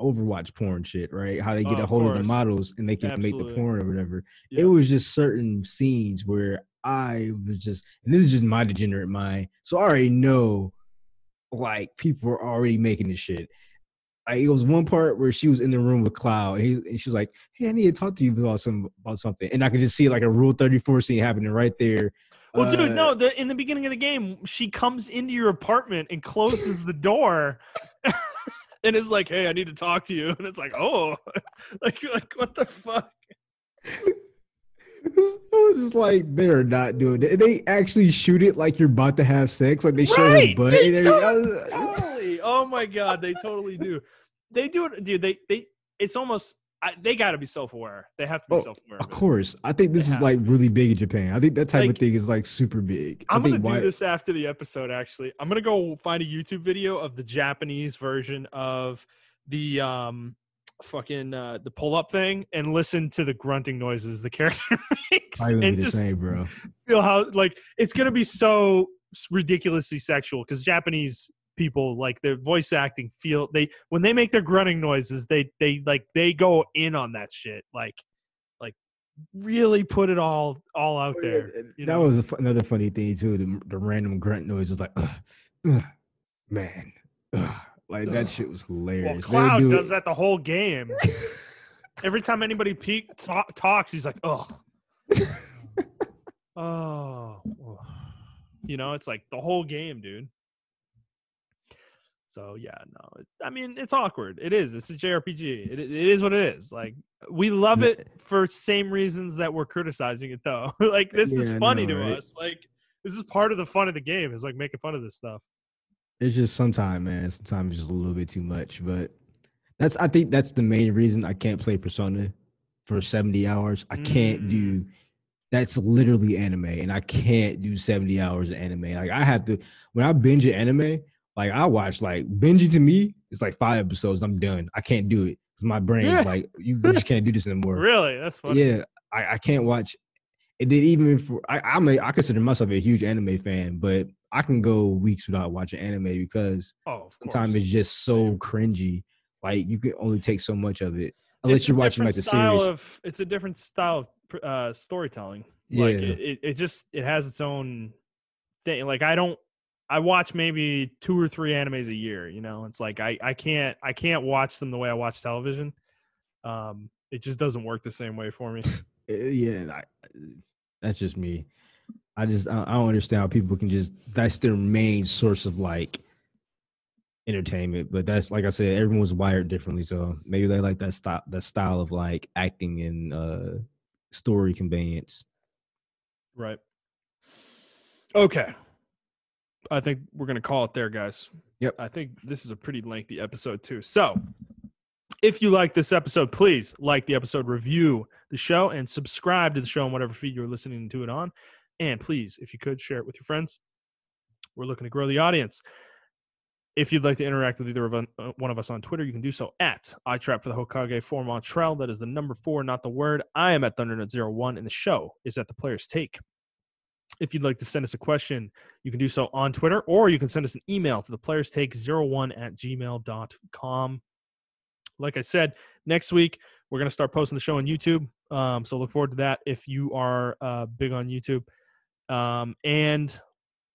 Overwatch porn shit, right? How they get a hold of the models and they can make the porn or whatever. Yeah. It was just certain scenes where I was just, and this is just my degenerate mind, so I already know, like, people were already making this shit. Like, it was one part where she was in the room with Cloud, and she was like, "Hey, I need to talk to you about something," and I could just see like a Rule 34 scene happening right there. Well, dude, no, in the beginning of the game, she comes into your apartment and closes the door. And is like, "Hey, I need to talk to you." And it's like, "Oh," like what the fuck? I was just like, they're not doing it. They actually shoot it like you're about to have sex. Like, they show his butt. Totally. Oh my God, they totally do. They do it, dude. They. It's almost. They got to be self-aware. They have to be self-aware. Of course, I think this is like really big in Japan. I think that type of thing is like super big. I'm gonna do this after the episode. Actually, I'm gonna go find a YouTube video of the Japanese version of the fucking the pull-up thing and listen to the grunting noises the character makes. I would and be the just same, bro. feel how, like, it's going to be so ridiculously sexual because Japanese people, like, their voice acting when they make their grunting noises, they go in on that shit. Like really put it all out there. That was another funny thing too. The random grunt noise was like, man, like that shit was hilarious. Well, Cloud does that the whole game. Every time anybody talks, he's like, oh, it's like the whole game, dude. So yeah, no, I mean, it's awkward. It is. It's a JRPG. It is what it is. Like, we love it for same reasons that we're criticizing it, though. Like, this is funny to us. Like, this is part of the fun of the game. Is like making fun of this stuff. It's just sometimes it's just a little bit too much. But I think that's the main reason I can't play Persona for 70 hours. I can't do. That's literally anime, and I can't do 70 hours of anime. Like, I have to when I binge an anime. Like, I watch, like, binging to me, it's like 5 episodes. I'm done. I can't do it because my brain's like, you just can't do this anymore. Really? That's funny. Yeah, I can't watch. And then even for I consider myself a huge anime fan, but I can go weeks without watching anime because sometimes it's just so cringy. Like, you can only take so much of it unless you're watching like the series. It's a different style of storytelling. Yeah. Like, it has its own thing. Like, I watch maybe 2 or 3 animes a year. It's like I can't watch them the way I watch television. It just doesn't work the same way for me. Yeah, that's just me. I don't understand how people can that's their main source of like entertainment. But that's, like I said, everyone's wired differently. So maybe they like that style of like acting and story conveyance. Right. Okay. I think we're going to call it there, guys. Yep. I think this is a pretty lengthy episode, too. So if you like this episode, please like the episode, review the show, and subscribe to the show on whatever feed you're listening to it on. And please, if you could, share it with your friends. We're looking to grow the audience. If you'd like to interact with either of one of us on Twitter, you can do so at iTrap for the Hokage for Montrell. That is the number 4, not the word. I am at ThunderNut01, and the show is at The Player's Take. If you'd like to send us a question, you can do so on Twitter, or you can send us an email to theplayerstake01@gmail.com. Like I said, next week, we're going to start posting the show on YouTube. So look forward to that if you are big on YouTube. And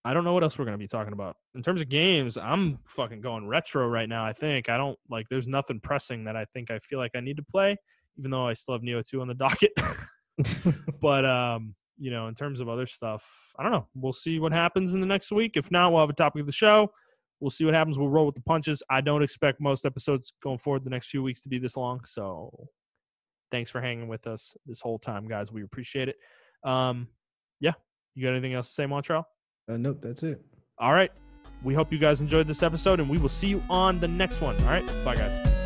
I don't know what else we're going to be talking about. In terms of games, I'm fucking going retro right now, I think. There's nothing pressing that I feel like I need to play, even though I still have Neo 2 on the docket. But, in terms of other stuff, I don't know. We'll see what happens in the next week. If not, we'll have a topic of the show. We'll see what happens. We'll roll with the punches. I don't expect most episodes going forward the next few weeks to be this long. So thanks for hanging with us this whole time, guys. We appreciate it. Yeah. You got anything else to say, Montrell? Nope, that's it. All right. We hope you guys enjoyed this episode, and we will see you on the next one. All right. Bye, guys.